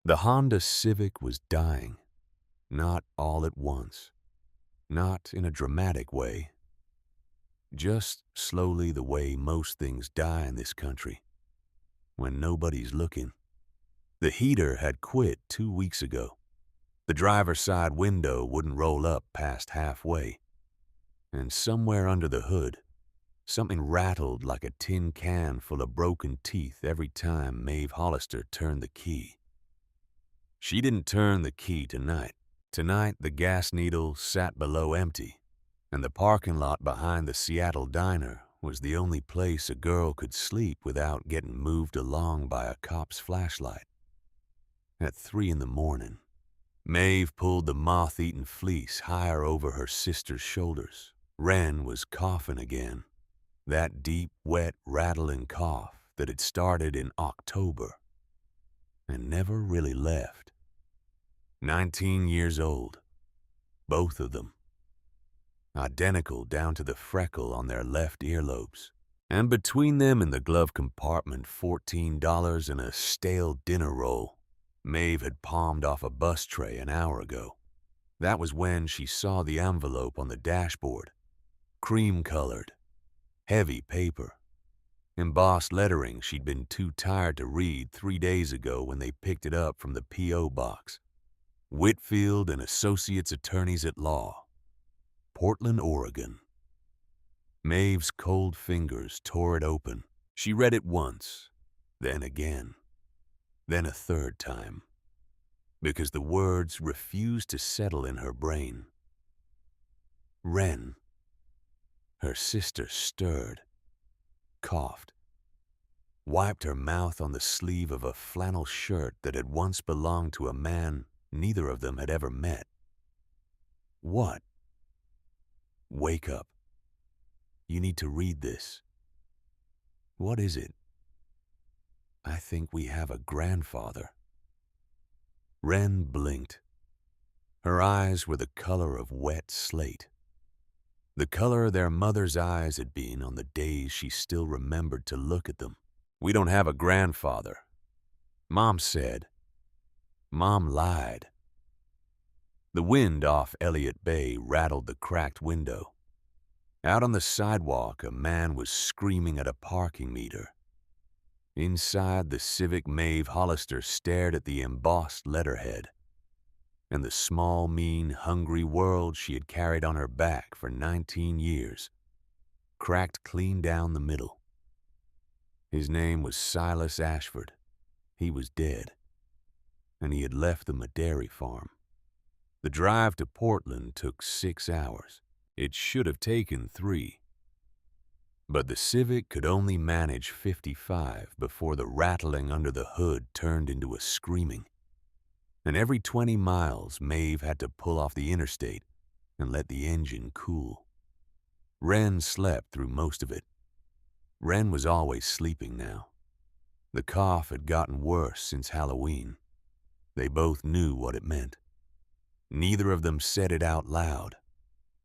The Honda Civic was dying, not all at once, not in a dramatic way, just slowly the way most things die in this country, when nobody's looking. The heater had quit 2 weeks ago. The driver's side window wouldn't roll up past halfway, and somewhere under the hood, something rattled like a tin can full of broken teeth every time Maeve Hollister turned the key. She didn't turn the key tonight. Tonight, the gas needle sat below empty, and the parking lot behind the Seattle diner was the only place a girl could sleep without getting moved along by a cop's flashlight. At 3 in the morning, Maeve pulled the moth-eaten fleece higher over her sister's shoulders. Wren was coughing again, that deep, wet, rattling cough that had started in October and never really left. 19 years old, both of them. Identical down to the freckle on their left earlobes. And between them in the glove compartment, $14 and a stale dinner roll Maeve had palmed off a bus tray an hour ago. That was when she saw the envelope on the dashboard. Cream-colored, heavy paper. Embossed lettering she'd been too tired to read 3 days ago when they picked it up from the P.O. box. Whitfield and Associates Attorneys at Law, Portland, Oregon. Maeve's cold fingers tore it open. She read it once, then again, then a third time, because the words refused to settle in her brain. Wren. Her sister stirred, coughed, wiped her mouth on the sleeve of a flannel shirt that had once belonged to a man neither of them had ever met. What? Wake up. You need to read this. What is it? I think we have a grandfather. Wren blinked. Her eyes were the color of wet slate. The color their mother's eyes had been on the days she still remembered to look at them. We don't have a grandfather, Mom said. Mom lied. The wind off Elliott Bay rattled the cracked window. Out on the sidewalk, a man was screaming at a parking meter. Inside the Civic, Maeve Hollister stared at the embossed letterhead and the small, mean, hungry world she had carried on her back for 19 years, cracked clean down the middle. His name was Silas Ashford. He was dead, and he had left them a dairy farm. The drive to Portland took 6 hours. It should have taken 3. But the Civic could only manage 55 before the rattling under the hood turned into a screaming. And every 20 miles, Maeve had to pull off the interstate and let the engine cool. Wren slept through most of it. Wren was always sleeping now. The cough had gotten worse since Halloween. They both knew what it meant. Neither of them said it out loud.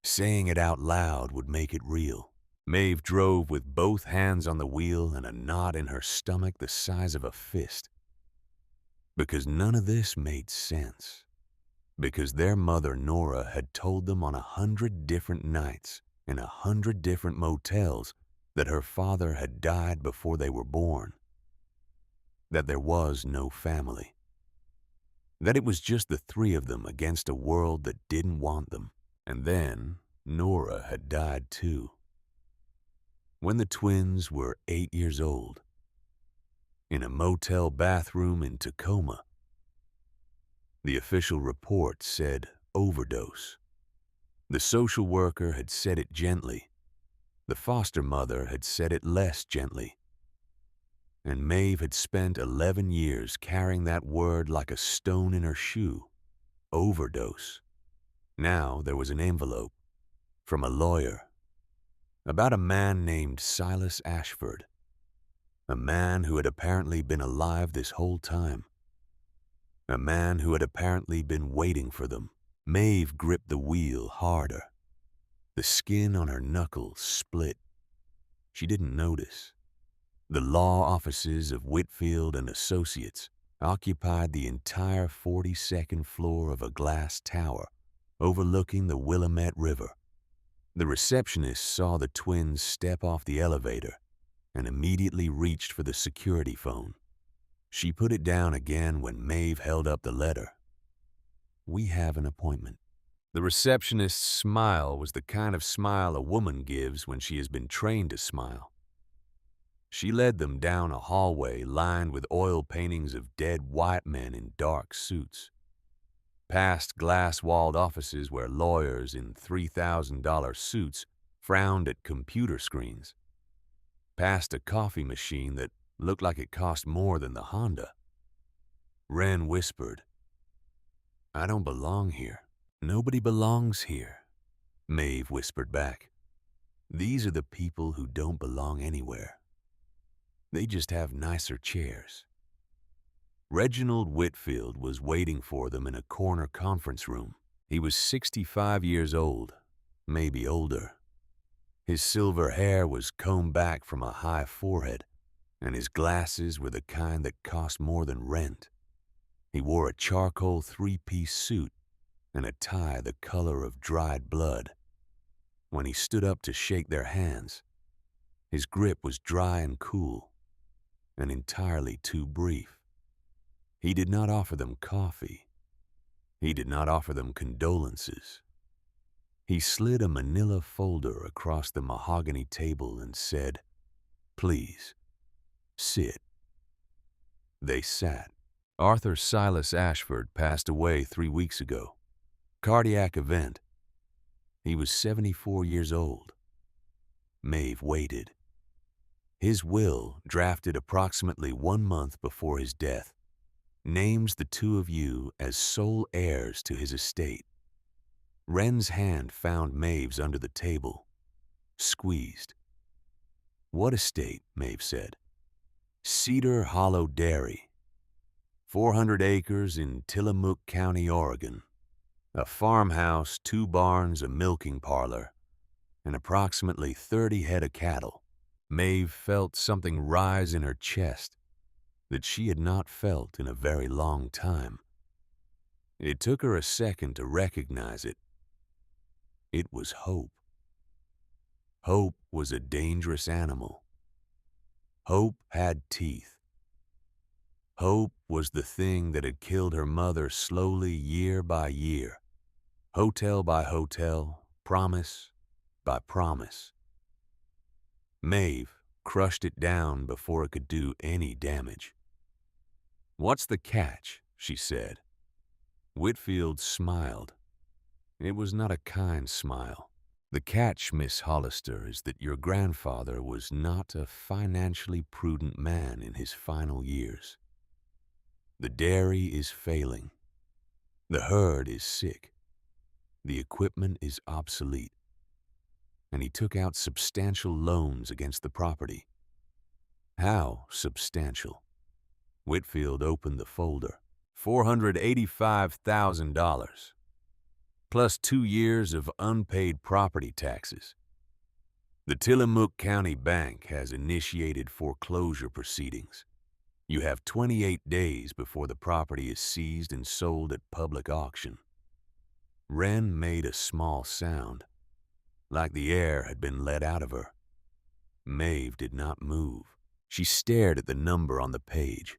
Saying it out loud would make it real. Maeve drove with both hands on the wheel and a knot in her stomach the size of a fist. Because none of this made sense. Because their mother, Nora, had told them on 100 different nights in 100 different motels that her father had died before they were born. That there was no family. That it was just the 3 of them against a world that didn't want them. And then Nora had died too. When the twins were 8 years old, in a motel bathroom in Tacoma. The official report said overdose. The social worker had said it gently. The foster mother had said it less gently. And Maeve had spent 11 years carrying that word like a stone in her shoe. Overdose. Now there was an envelope from a lawyer about a man named Silas Ashford, a man who had apparently been alive this whole time, a man who had apparently been waiting for them. Maeve gripped the wheel harder. The skin on her knuckles split. She didn't notice. The law offices of Whitfield and Associates, occupied the entire 42nd floor of a glass tower overlooking the Willamette River. The receptionist saw the twins step off the elevator and immediately reached for the security phone. She put it down again when Maeve held up the letter. "We have an appointment." The receptionist's smile was the kind of smile a woman gives when she has been trained to smile. She led them down a hallway lined with oil paintings of dead white men in dark suits, past glass-walled offices where lawyers in $3,000 suits frowned at computer screens, past a coffee machine that looked like it cost more than the Honda. Wren whispered, "I don't belong here." "Nobody belongs here," Maeve whispered back. "These are the people who don't belong anywhere. They just have nicer chairs." Reginald Whitfield was waiting for them in a corner conference room. He was 65 years old, maybe older. His silver hair was combed back from a high forehead, and his glasses were the kind that cost more than rent. He wore a charcoal three-piece suit and a tie the color of dried blood. When he stood up to shake their hands, his grip was dry and cool, and entirely too brief. He did not offer them coffee. He did not offer them condolences. He slid a manila folder across the mahogany table and said, "Please, sit." They sat. Arthur Silas Ashford passed away 3 weeks ago. Cardiac event. He was 74 years old. Maeve waited. His will, drafted approximately 1 month before his death, names the two of you as sole heirs to his estate. Wren's hand found Maeve's under the table, squeezed. "What estate?" Maeve said. "Cedar Hollow Dairy. 400 acres in Tillamook County, Oregon. A farmhouse, 2 barns, a milking parlor, and approximately 30 head of cattle." Maeve felt something rise in her chest that she had not felt in a very long time. It took her a second to recognize it. It was hope. Hope was a dangerous animal. Hope had teeth. Hope was the thing that had killed her mother slowly year by year, hotel by hotel, promise by promise. Maeve crushed it down before it could do any damage. "What's the catch?" she said. Whitfield smiled. It was not a kind smile. "The catch, Miss Hollister, is that your grandfather was not a financially prudent man in his final years. The dairy is failing. The herd is sick. The equipment is obsolete. And he took out substantial loans against the property." "How substantial?" Whitfield opened the folder. $485,000, plus 2 years of unpaid property taxes. The Tillamook County Bank has initiated foreclosure proceedings. You have 28 days before the property is seized and sold at public auction." Wren made a small sound, like the air had been let out of her. Maeve did not move. She stared at the number on the page.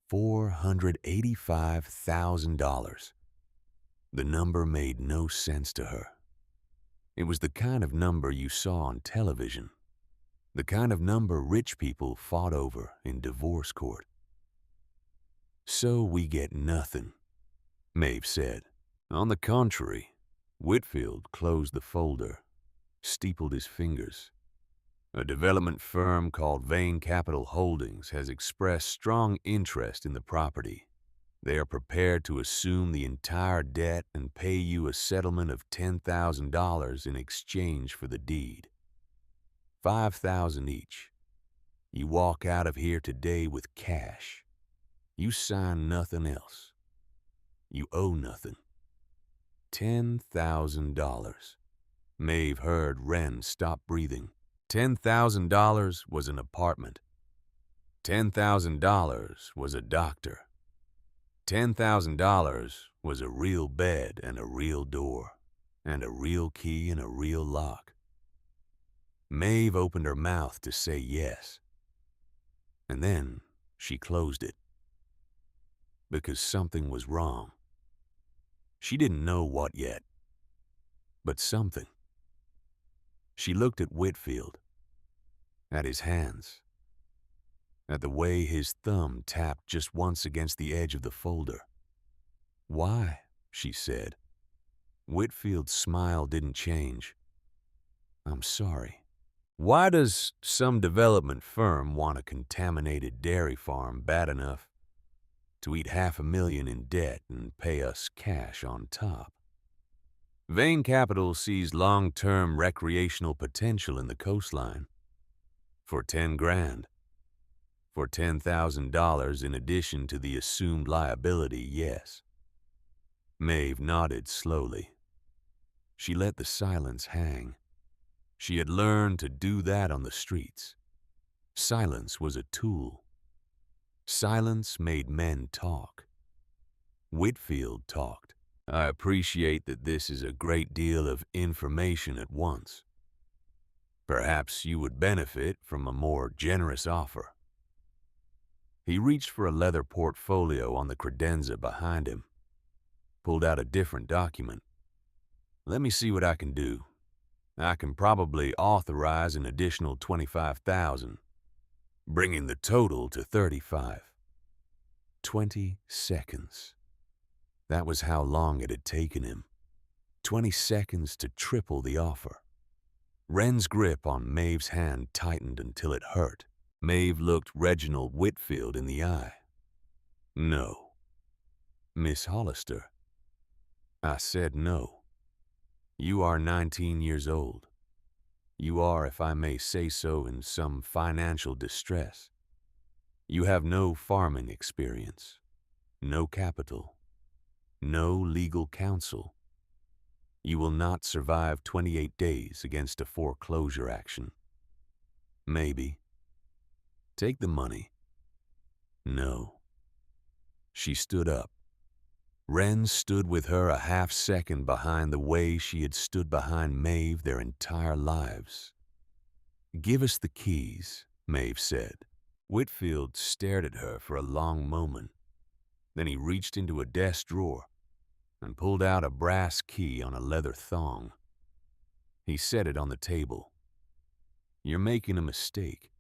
$485,000. The number made no sense to her. It was the kind of number you saw on television, the kind of number rich people fought over in divorce court. "So we get nothing," Maeve said. "On the contrary." Whitfield closed the folder, steepled his fingers. "A development firm called Vane Capital Holdings has expressed strong interest in the property. They are prepared to assume the entire debt and pay you a settlement of $10,000 in exchange for the deed. $5,000 each. You walk out of here today with cash. You sign nothing else. You owe nothing. $10,000. Maeve heard Wren stop breathing. $10,000 was an apartment. $10,000 was a doctor. $10,000 was a real bed and a real door, and a real key and a real lock. Maeve opened her mouth to say yes, and then she closed it, because something was wrong. She didn't know what yet, but something. She looked at Whitfield, at his hands, at the way his thumb tapped just once against the edge of the folder. "Why?" she said. Whitfield's smile didn't change. "I'm sorry." "Why does some development firm want a contaminated dairy farm bad enough to eat $500,000 in debt and pay us cash on top? Vane Capital sees long-term recreational potential in the coastline. For 10 grand. For $10,000 in addition to the assumed liability, yes." Maeve nodded slowly. She let the silence hang. She had learned to do that on the streets. Silence was a tool. Silence made men talk. Whitfield talked. "I appreciate that this is a great deal of information at once. Perhaps you would benefit from a more generous offer." He reached for a leather portfolio on the credenza behind him, pulled out a different document. "Let me see what I can do. I can probably authorize an additional $25,000, bringing the total to 35. 20 seconds. That was how long it had taken him. 20 seconds to triple the offer. Wren's grip on Maeve's hand tightened until it hurt. Maeve looked Reginald Whitfield in the eye. "No." "Miss Hollister." "I said no. You are 19 years old. You are, if I may say so, in some financial distress. You have no farming experience, no capital, no legal counsel. You will not survive 28 days against a foreclosure action. Maybe. Take the money." "No." She stood up. Wren stood with her a half-second behind the way she had stood behind Maeve their entire lives. "Give us the keys," Maeve said. Whitfield stared at her for a long moment. Then he reached into a desk drawer and pulled out a brass key on a leather thong. He set it on the table. "You're making a mistake."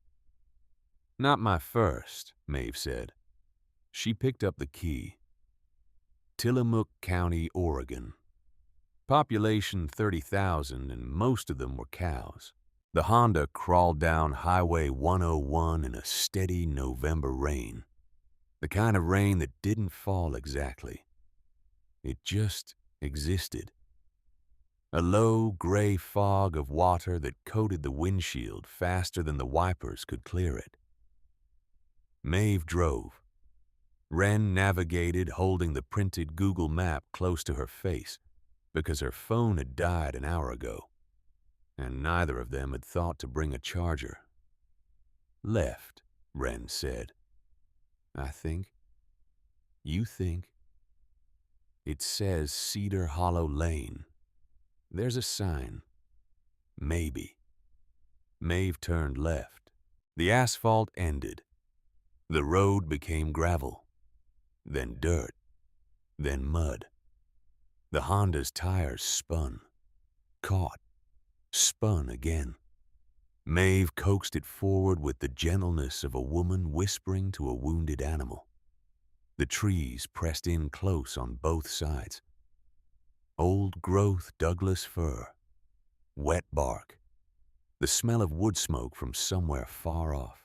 "Not my first," Maeve said. She picked up the key. "Tillamook County, Oregon. Population 30,000, and most of them were cows." The Honda crawled down Highway 101 in a steady November rain. The kind of rain that didn't fall exactly. It just existed. A low, gray fog of water that coated the windshield faster than the wipers could clear it. Maeve drove. Wren navigated, holding the printed Google map close to her face because her phone had died an hour ago, and neither of them had thought to bring a charger. "Left," Wren said. "I think." "You think." "It says Cedar Hollow Lane. There's a sign. Maybe." Maeve turned left. The asphalt ended. The road became gravel, then dirt, then mud. The Honda's tires spun, caught, spun again. Maeve coaxed it forward with the gentleness of a woman whispering to a wounded animal. The trees pressed in close on both sides. Old-growth Douglas fir, wet bark, the smell of wood smoke from somewhere far off.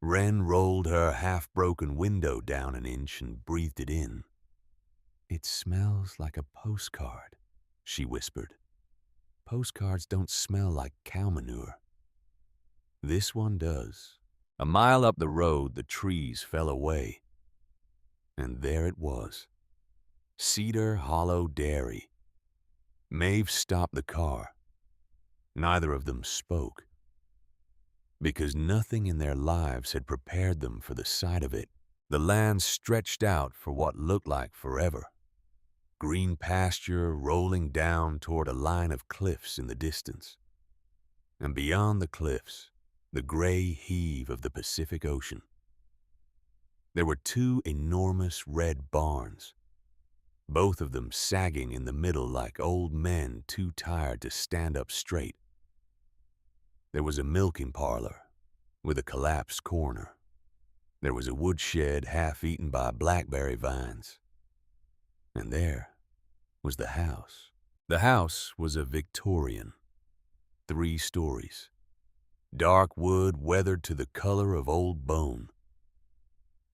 Wren rolled her half-broken window down an inch and breathed it in. "It smells like a postcard," she whispered. "Postcards don't smell like cow manure. This one does." A mile up the road, the trees fell away. And there it was. Cedar Hollow Dairy. Maeve stopped the car. Neither of them spoke, because nothing in their lives had prepared them for the sight of it. The land stretched out for what looked like forever. Green pasture rolling down toward a line of cliffs in the distance. And beyond the cliffs, the gray heave of the Pacific Ocean. There were two enormous red barns, both of them sagging in the middle like old men too tired to stand up straight. There was a milking parlor with a collapsed corner. There was a woodshed half eaten by blackberry vines. And there was the house. The house was a Victorian, 3 stories. Dark wood weathered to the color of old bone.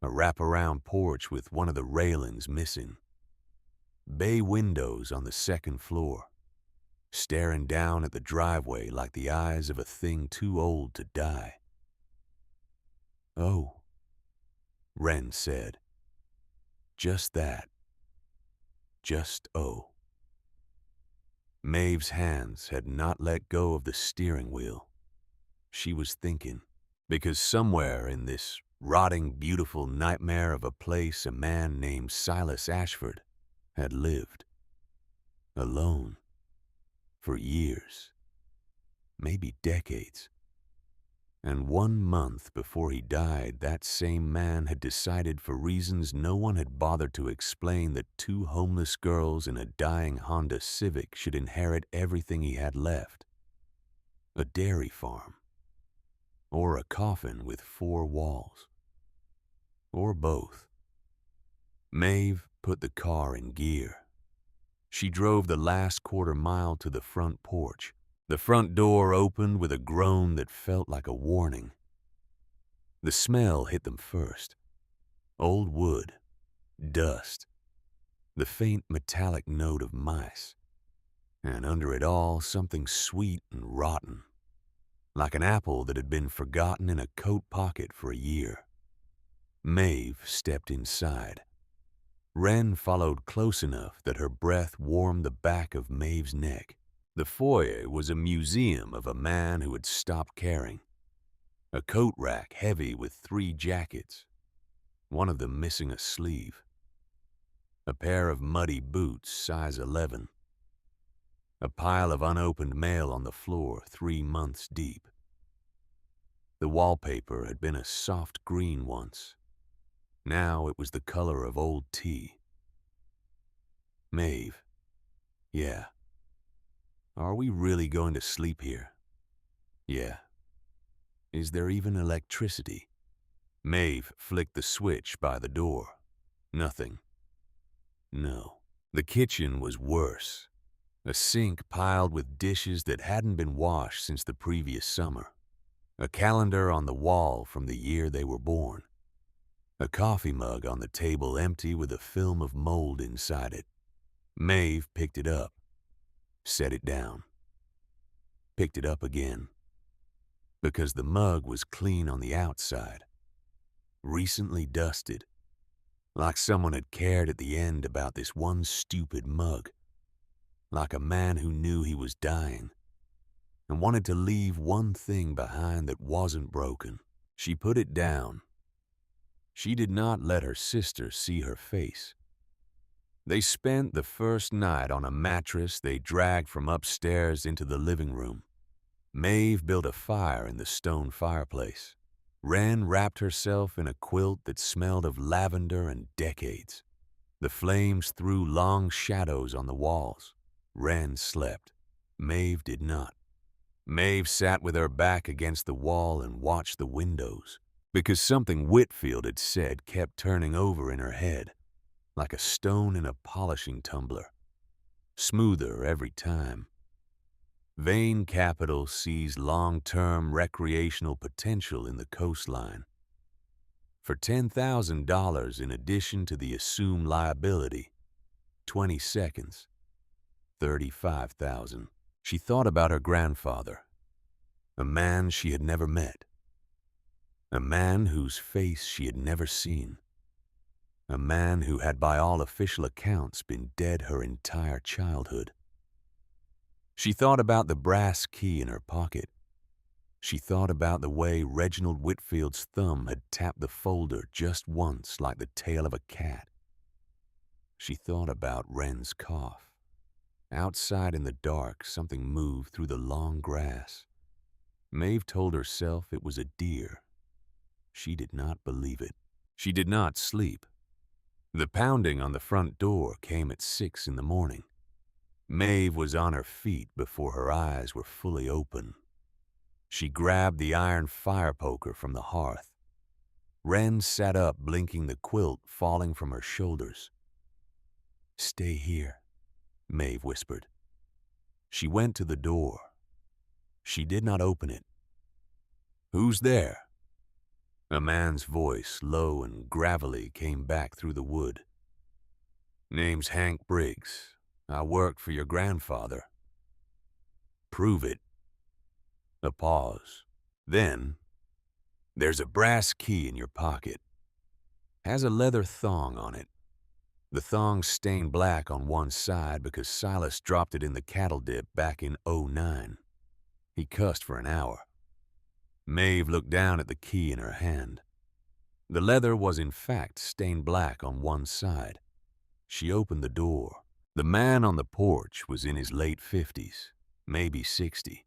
A wraparound porch with one of the railings missing. Bay windows on the 2nd floor, staring down at the driveway like the eyes of a thing too old to die. "Oh," Wren said. Just that. Just oh. Maeve's hands had not let go of the steering wheel. She was thinking, because somewhere in this rotting, beautiful nightmare of a place a man named Silas Ashford had lived. Alone. For years. Maybe decades. And 1 month before he died, that same man had decided for reasons no one had bothered to explain that 2 homeless girls in a dying Honda Civic should inherit everything he had left. A dairy farm. Or a coffin with 4 walls. Or both. Maeve put the car in gear. She drove the last quarter mile to the front porch. The front door opened with a groan that felt like a warning. The smell hit them first. Old wood, dust, the faint metallic note of mice, and under it all something sweet and rotten, like an apple that had been forgotten in a coat pocket for a year. Maeve stepped inside. Wren followed close enough that her breath warmed the back of Maeve's neck. The foyer was a museum of a man who had stopped caring. A coat rack heavy with 3 jackets, one of them missing a sleeve. A pair of muddy boots, size 11. A pile of unopened mail on the floor 3 months deep. The wallpaper had been a soft green once. Now it was the color of old tea. Maeve. Yeah. Are we really going to sleep here? Yeah. Is there even electricity? Maeve flicked the switch by the door. Nothing. No. The kitchen was worse. A sink piled with dishes that hadn't been washed since the previous summer. A calendar on the wall from the year they were born. A coffee mug on the table empty with a film of mold inside it. Maeve picked it up. Set it down. Picked it up again. Because the mug was clean on the outside. Recently dusted. Like someone had cared at the end about this one stupid mug. Like a man who knew he was dying and wanted to leave one thing behind that wasn't broken. She put it down. She did not let her sister see her face. They spent the first night on a mattress they dragged from upstairs into the living room. Maeve built a fire in the stone fireplace. Wren wrapped herself in a quilt that smelled of lavender and decades. The flames threw long shadows on the walls. Wren slept. Maeve did not. Maeve sat with her back against the wall and watched the windows, because something Whitfield had said kept turning over in her head, like a stone in a polishing tumbler, smoother every time. Vein capital sees long-term recreational potential in the coastline. For $10,000 in addition to the assumed liability, 20 seconds, $35,000. She thought about her grandfather, a man she had never met, a man whose face she had never seen, a man who had by all official accounts been dead her entire childhood. She thought about the brass key in her pocket, She thought about the way Reginald Whitfield's thumb had tapped the folder just once like the tail of a cat. She thought about Wren's cough. Outside in the dark, something moved through the long grass. Maeve told herself it was a deer. She did not believe it. She did not sleep. The pounding on the front door came at 6 in the morning. Maeve was on her feet before her eyes were fully open. She grabbed the iron fire poker from the hearth. Wren sat up, blinking, the quilt falling from her shoulders. "Stay here," Maeve whispered. She went to the door. She did not open it. "Who's there?" A man's voice, low and gravelly, came back through the wood. "Name's Hank Briggs. I work for your grandfather." "Prove it." A pause. Then, "There's a brass key in your pocket. Has a leather thong on it. The thong's stained black on one side because Silas dropped it in the cattle dip back in '09. He cussed for an hour." Maeve looked down at the key in her hand. The leather was in fact stained black on one side. She opened the door. The man on the porch was in his late 50s, maybe 60.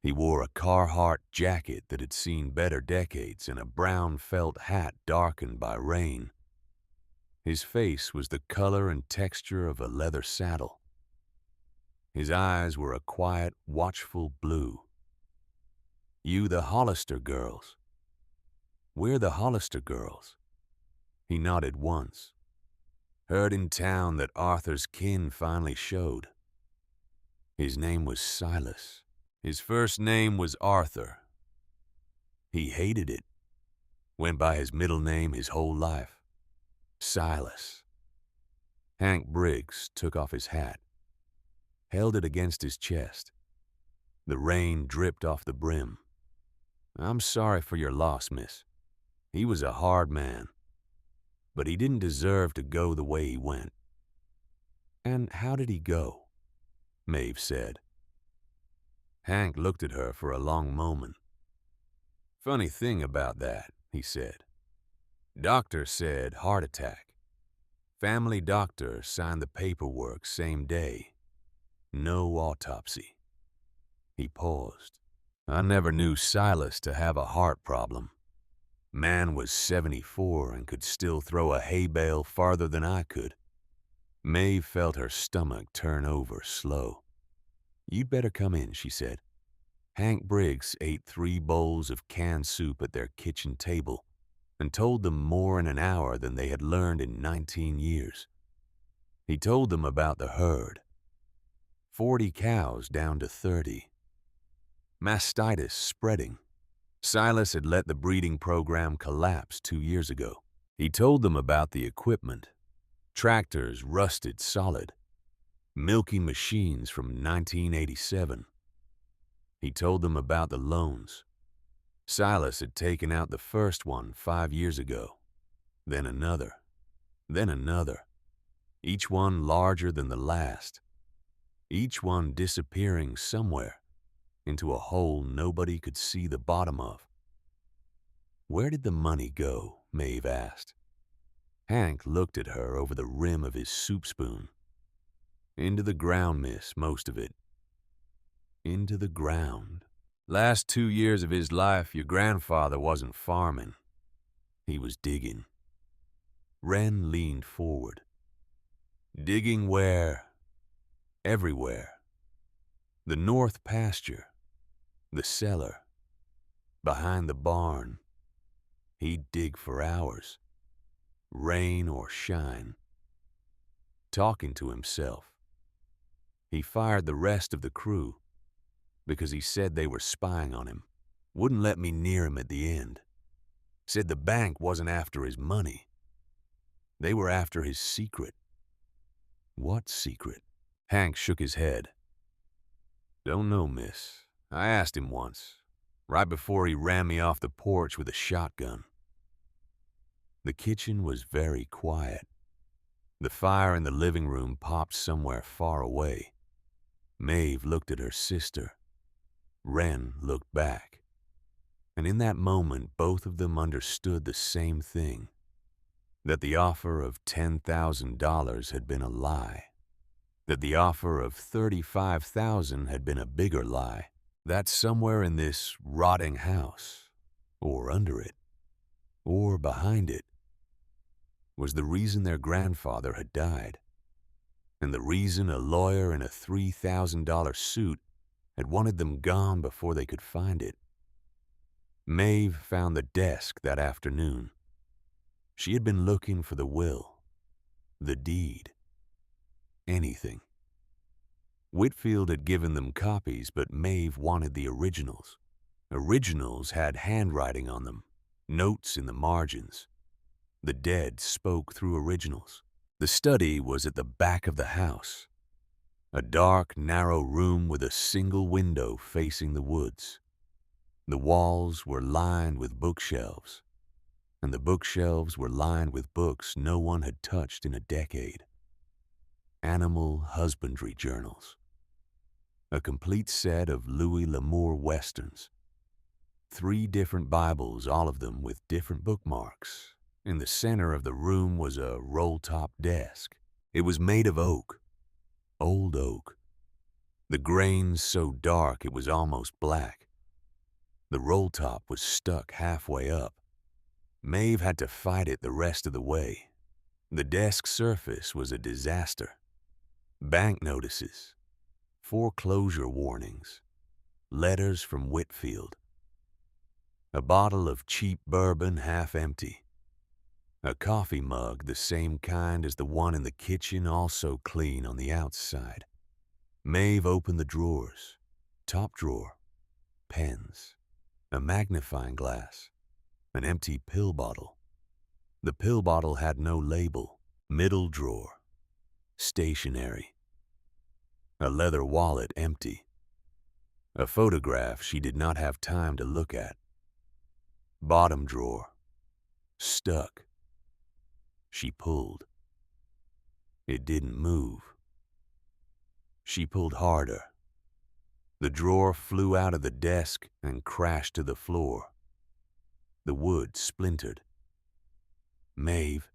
He wore a Carhartt jacket that had seen better decades and a brown felt hat darkened by rain. His face was the color and texture of a leather saddle. His eyes were a quiet, watchful blue. "You the Hollister girls?" "We're the Hollister girls." He nodded once. "Heard in town that Arthur's kin finally showed." His name was Silas. His first name was Arthur. He hated it. Went by his middle name his whole life. Silas. Hank Briggs took off his hat, held it against his chest. The rain dripped off the brim. "I'm sorry for your loss, miss. He was a hard man, but he didn't deserve to go the way he went." "And how did he go?" Maeve said. Hank looked at her for a long moment. "Funny thing about that," he said. "Doctor said heart attack. Family doctor signed the paperwork same day. No autopsy." He paused. "I never knew Silas to have a heart problem. Man was 74 and could still throw a hay bale farther than I could." Maeve felt her stomach turn over slow. "You'd better come in," she said. Hank Briggs ate 3 bowls of canned soup at their kitchen table and told them more in an hour than they had learned in 19 years. He told them about the herd. 40 cows down to 30. Mastitis spreading. Silas had let the breeding program collapse 2 years ago. He told them about the equipment. Tractors rusted solid. Milking machines from 1987. He told them about the loans. Silas had taken out the first one 5 years ago. Then another. Then another. Each one larger than the last. Each one disappearing somewhere into a hole nobody could see the bottom of. "Where did the money go?" Maeve asked. Hank looked at her over the rim of his soup spoon. "Into the ground, miss, most of it." "Into the ground." "Last 2 years of his life, your grandfather wasn't farming. He was digging." Wren leaned forward. "Digging where?" "Everywhere. The north pasture. The cellar. Behind the barn. He'd dig for hours. Rain or shine. Talking to himself. He fired the rest of the crew because he said they were spying on him. Wouldn't let me near him at the end. Said the bank wasn't after his money. They were after his secret." "What secret?" Hank shook his head. "Don't know, miss. I asked him once, right before he ran me off the porch with a shotgun." The kitchen was very quiet. The fire in the living room popped somewhere far away. Maeve looked at her sister. Wren looked back. And in that moment, both of them understood the same thing, that the offer of $10,000 had been a lie, that the offer of $35,000 had been a bigger lie, that somewhere in this rotting house, or under it, or behind it, was the reason their grandfather had died, and the reason a lawyer in a $3,000 suit had wanted them gone before they could find it. Maeve found the desk that afternoon. She had been looking for the will, the deed, anything. Whitfield had given them copies, but Maeve wanted the originals. Originals had handwriting on them, notes in the margins. The dead spoke through originals. The study was at the back of the house, a dark, narrow room with a single window facing the woods. The walls were lined with bookshelves, and the bookshelves were lined with books no one had touched in a decade. Animal husbandry journals, a complete set of Louis L'Amour westerns, 3 different Bibles, all of them with different bookmarks. In the center of the room was a roll-top desk. It was made of oak, old oak. The grain so dark it was almost black. The roll-top was stuck halfway up. Maeve had to fight it the rest of the way. The desk surface was a disaster. Bank notices, foreclosure warnings, letters from Whitfield, a bottle of cheap bourbon half empty, a coffee mug the same kind as the one in the kitchen, also clean on the outside. Maeve opened the drawers. Top drawer, pens, a magnifying glass, an empty pill bottle. The pill bottle had no label. Middle drawer, stationery, a leather wallet empty, a photograph she did not have time to look at. Bottom drawer, stuck. She pulled. It didn't move. She pulled harder. The drawer flew out of the desk and crashed to the floor. The wood splintered. Maeve,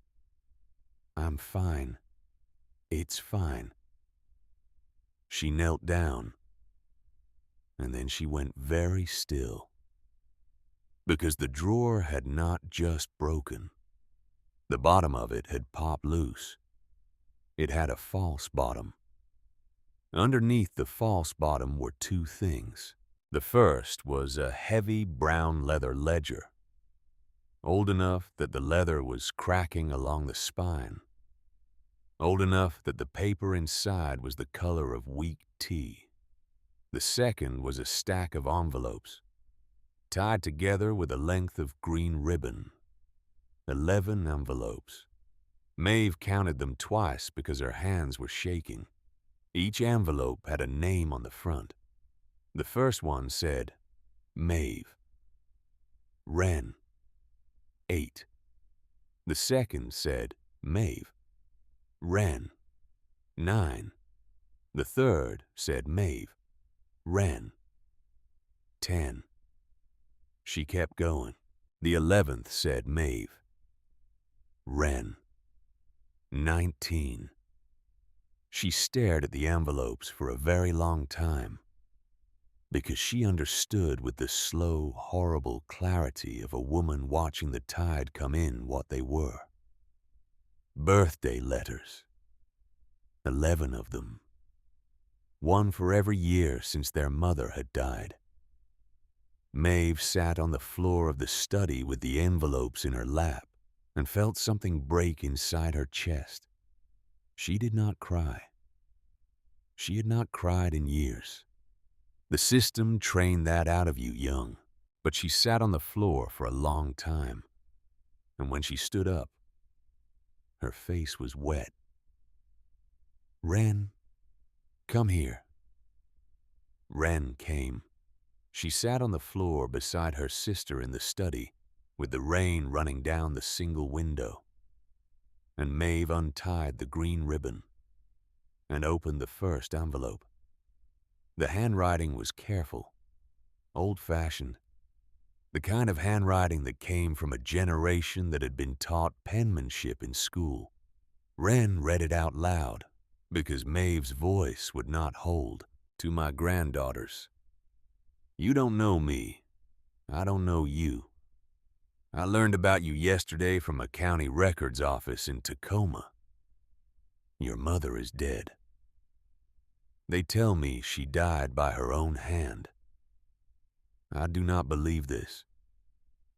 I'm fine. It's fine. She knelt down, and then she went very still, because the drawer had not just broken. The bottom of it had popped loose. It had a false bottom. Underneath the false bottom were 2 things. The first was a heavy brown leather ledger, old enough that the leather was cracking along the spine, old enough that the paper inside was the color of weak tea. The second was a stack of envelopes, tied together with a length of green ribbon. 11 envelopes. Maeve counted them twice because her hands were shaking. Each envelope had a name on the front. The first one said, Maeve. Wren. 8. The second said, Maeve. Wren. 9. The third said, Maeve. Wren. 10. She kept going. The 11th said, Maeve. Wren. 19. She stared at the envelopes for a very long time, because she understood with the slow, horrible clarity of a woman watching the tide come in what they were. Birthday letters. 11 of them. One for every year since their mother had died. Maeve sat on the floor of the study with the envelopes in her lap and felt something break inside her chest. She did not cry. She had not cried in years. The system trained that out of you young, but she sat on the floor for a long time, and when she stood up, her face was wet. Wren, come here. Wren came. She sat on the floor beside her sister in the study, with the rain running down the single window, and Maeve untied the green ribbon and opened the first envelope. The handwriting was careful, old-fashioned. The kind of handwriting that came from a generation that had been taught penmanship in school. Wren read it out loud because Maeve's voice would not hold. To my granddaughters, you don't know me. I don't know you. I learned about you yesterday from a county records office in Tacoma. Your mother is dead. They tell me she died by her own hand. I do not believe this.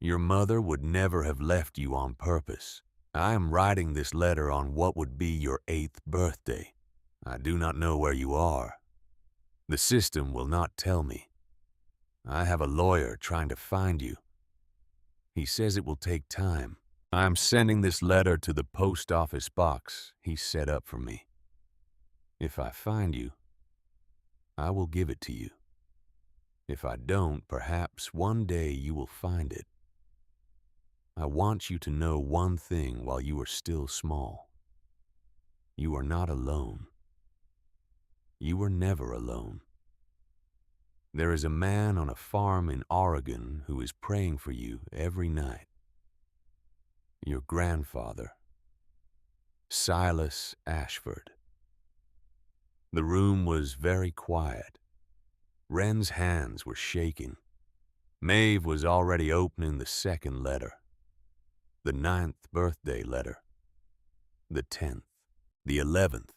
Your mother would never have left you on purpose. I am writing this letter on what would be your 8th birthday. I do not know where you are. The system will not tell me. I have a lawyer trying to find you. He says it will take time. I am sending this letter to the post office box he set up for me. If I find you, I will give it to you. If I don't, perhaps one day you will find it. I want you to know one thing while you are still small. You are not alone. You were never alone. There is a man on a farm in Oregon who is praying for you every night. Your grandfather, Silas Ashford. The room was very quiet. Wren's hands were shaking. Maeve was already opening the 2nd letter, the 9th birthday letter, the 10th, the 11th,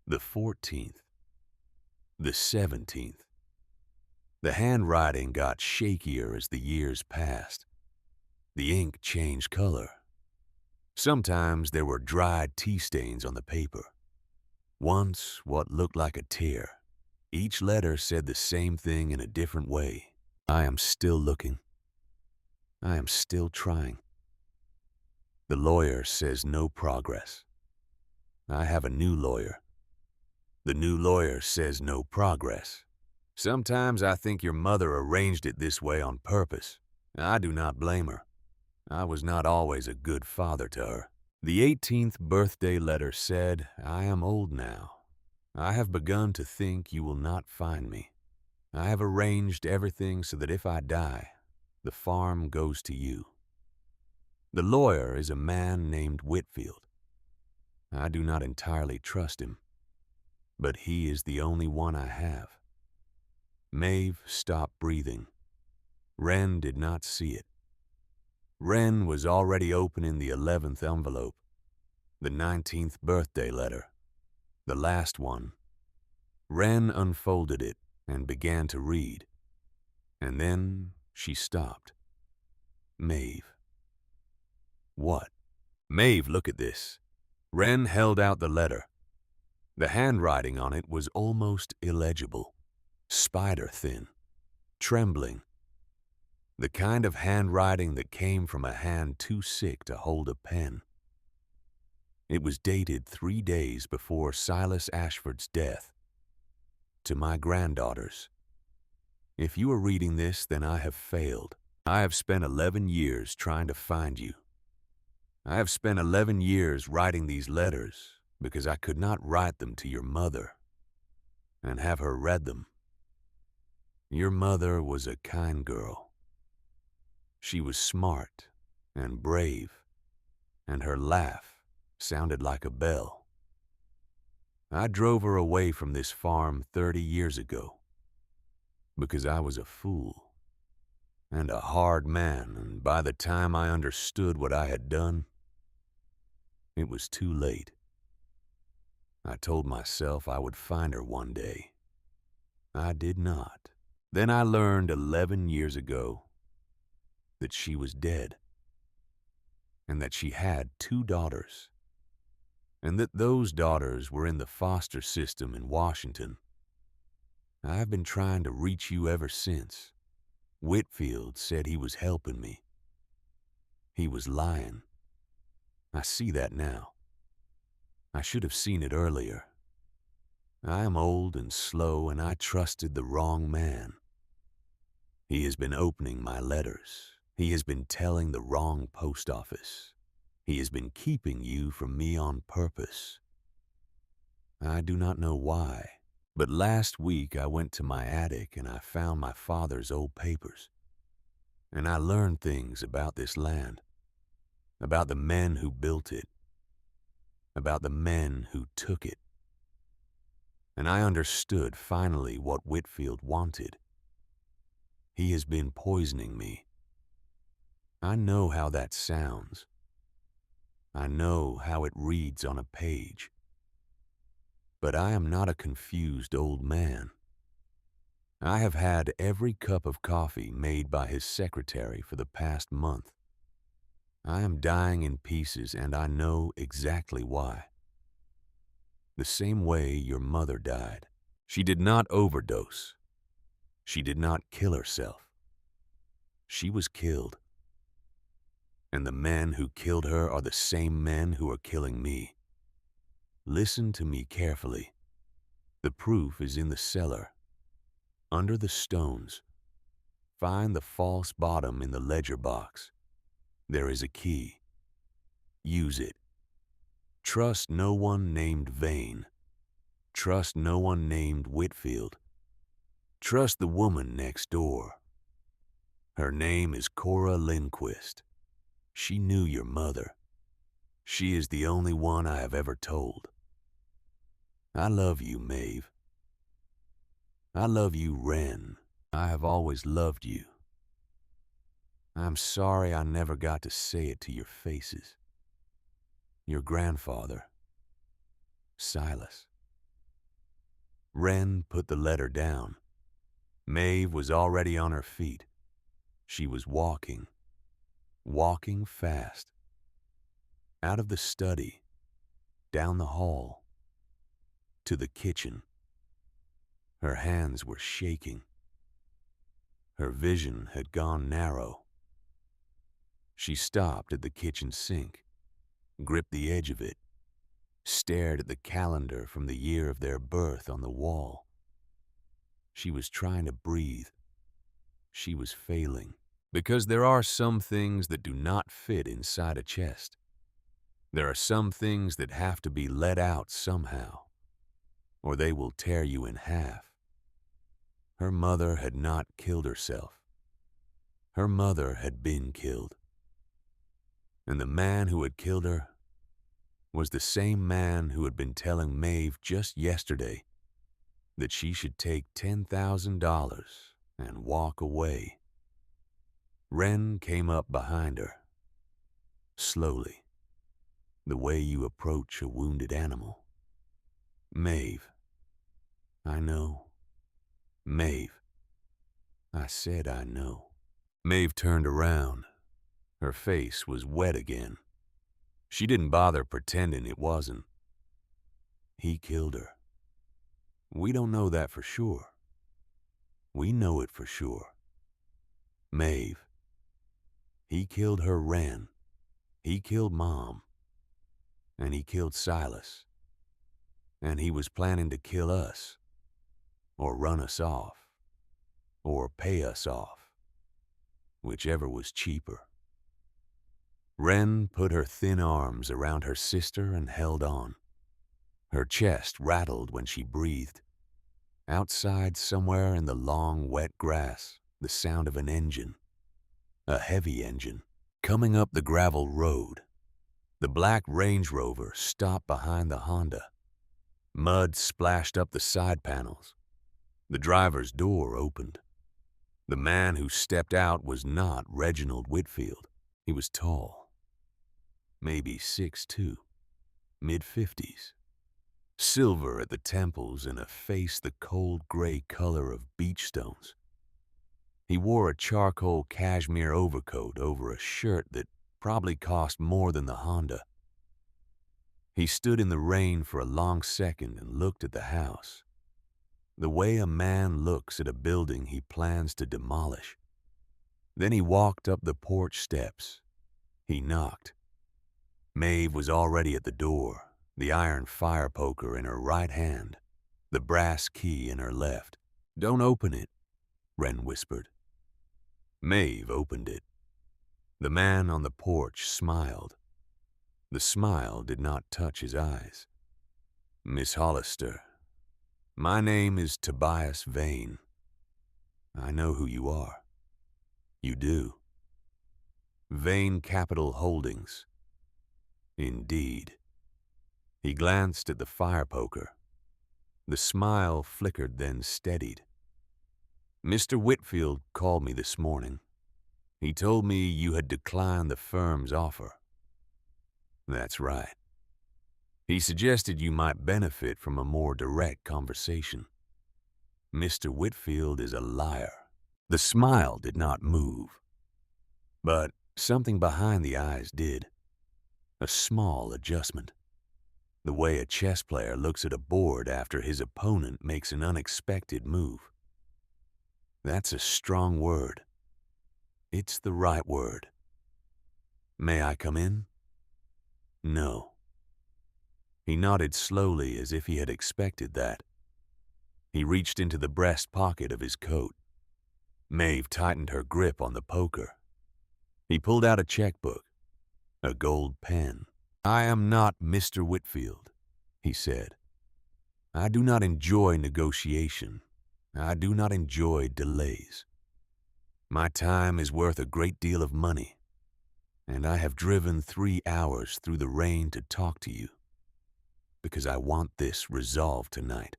the 14th, the 17th. The handwriting got shakier as the years passed. The ink changed color. Sometimes there were dried tea stains on the paper. Once, what looked like a tear. Each letter said the same thing in a different way. I am still looking. I am still trying. The lawyer says no progress. I have a new lawyer. The new lawyer says no progress. Sometimes I think your mother arranged it this way on purpose. I do not blame her. I was not always a good father to her. The 18th birthday letter said, I am old now. I have begun to think you will not find me. I have arranged everything so that if I die, the farm goes to you. The lawyer is a man named Whitfield. I do not entirely trust him, but he is the only one I have. Maeve stopped breathing. Wren did not see it. Wren was already opening the 11th envelope, the 19th birthday letter, the last one. Wren unfolded it and began to read, and then she stopped. Maeve. What? Maeve, look at this. Wren held out the letter. The handwriting on it was almost illegible, spider-thin, trembling. The kind of handwriting that came from a hand too sick to hold a pen. It was dated 3 days before Silas Ashford's death. To my granddaughters, if you are reading this, then I have failed. I have spent 11 years trying to find you. I have spent 11 years writing these letters because I could not write them to your mother and have her read them. Your mother was a kind girl. She was smart and brave, and her laugh sounded like a bell. I drove her away from this farm 30 years ago because I was a fool and a hard man, and by the time I understood what I had done, it was too late. I told myself I would find her one day. I did not. Then I learned 11 years ago that she was dead, and that she had 2 daughters, and that those daughters were in the foster system in Washington. I've been trying to reach you ever since. Whitfield said he was helping me. He was lying. I see that now. I should have seen it earlier. I am old and slow, and I trusted the wrong man. He has been opening my letters. He has been telling the wrong post office. He has been keeping you from me on purpose. I do not know why, but last week I went to my attic and I found my father's old papers. And I learned things about this land, about the men who built it, about the men who took it. And I understood finally what Whitfield wanted. He has been poisoning me. I know how that sounds. I know how it reads on a page. But I am not a confused old man. I have had every cup of coffee made by his secretary for the past month. I am dying in pieces, and I know exactly why. The same way your mother died. She did not overdose. She did not kill herself. She was killed. And the men who killed her are the same men who are killing me. Listen to me carefully. The proof is in the cellar. Under the stones. Find the false bottom in the ledger box. There is a key. Use it. Trust no one named Vane. Trust no one named Whitfield. Trust the woman next door. Her name is Cora Lindquist. She knew your mother. She is the only one I have ever told. I love you, Maeve. I love you, Wren. I have always loved you. I'm sorry I never got to say it to your faces. Your grandfather, Silas. Wren put the letter down. Maeve was already on her feet. She was walking fast. Out of the study, down the hall, to the kitchen. Her hands were shaking. Her vision had gone narrow. She stopped at the kitchen sink, gripped the edge of it, stared at the calendar from the year of their birth on the wall. She was trying to breathe. She was failing. Because there are some things that do not fit inside a chest. There are some things that have to be let out somehow, or they will tear you in half. Her mother had not killed herself. Her mother had been killed. And the man who had killed her was the same man who had been telling Maeve just yesterday that she should take $10,000 and walk away. Wren came up behind her, slowly, the way you approach a wounded animal. Maeve, I know. Maeve, I said I know. Maeve turned around. Her face was wet again. She didn't bother pretending it wasn't. He killed her. We don't know that for sure. We know it for sure. Maeve, he killed her Wren. He killed Mom. And he killed Silas. And he was planning to kill us. Or run us off. Or pay us off. Whichever was cheaper. Wren put her thin arms around her sister and held on. Her chest rattled when she breathed. Outside, somewhere in the long, wet grass, the sound of an engine. A heavy engine. Coming up the gravel road. The black Range Rover stopped behind the Honda. Mud splashed up the side panels. The driver's door opened. The man who stepped out was not Reginald Whitfield. He was tall. Maybe 6'2", mid-50s. Silver at the temples and a face the cold gray color of beach stones. He wore a charcoal cashmere overcoat over a shirt that probably cost more than the Honda. He stood in the rain for a long second and looked at the house. The way a man looks at a building he plans to demolish. Then he walked up the porch steps. He knocked. Maeve was already at the door, the iron fire poker in her right hand, the brass key in her left. "Don't open it," Wren whispered. Maeve opened it. The man on the porch smiled. The smile did not touch his eyes. "Miss Hollister, my name is Tobias Vane. I know who you are." "You do?" Vane Capital Holdings. Indeed. He glanced at the fire poker. The smile flickered, then steadied. Mr. Whitfield called me this morning. He told me you had declined the firm's offer. That's right. He suggested you might benefit from a more direct conversation. Mr. Whitfield is a liar. The smile did not move. But something behind the eyes did. A small adjustment. The way a chess player looks at a board after his opponent makes an unexpected move. That's a strong word. It's the right word. May I come in? No. He nodded slowly as if he had expected that. He reached into the breast pocket of his coat. Maeve tightened her grip on the poker. He pulled out a checkbook, a gold pen. I am not Mr. Whitfield, he said. I do not enjoy negotiation. I do not enjoy delays. My time is worth a great deal of money, and I have driven 3 hours through the rain to talk to you, because I want this resolved tonight.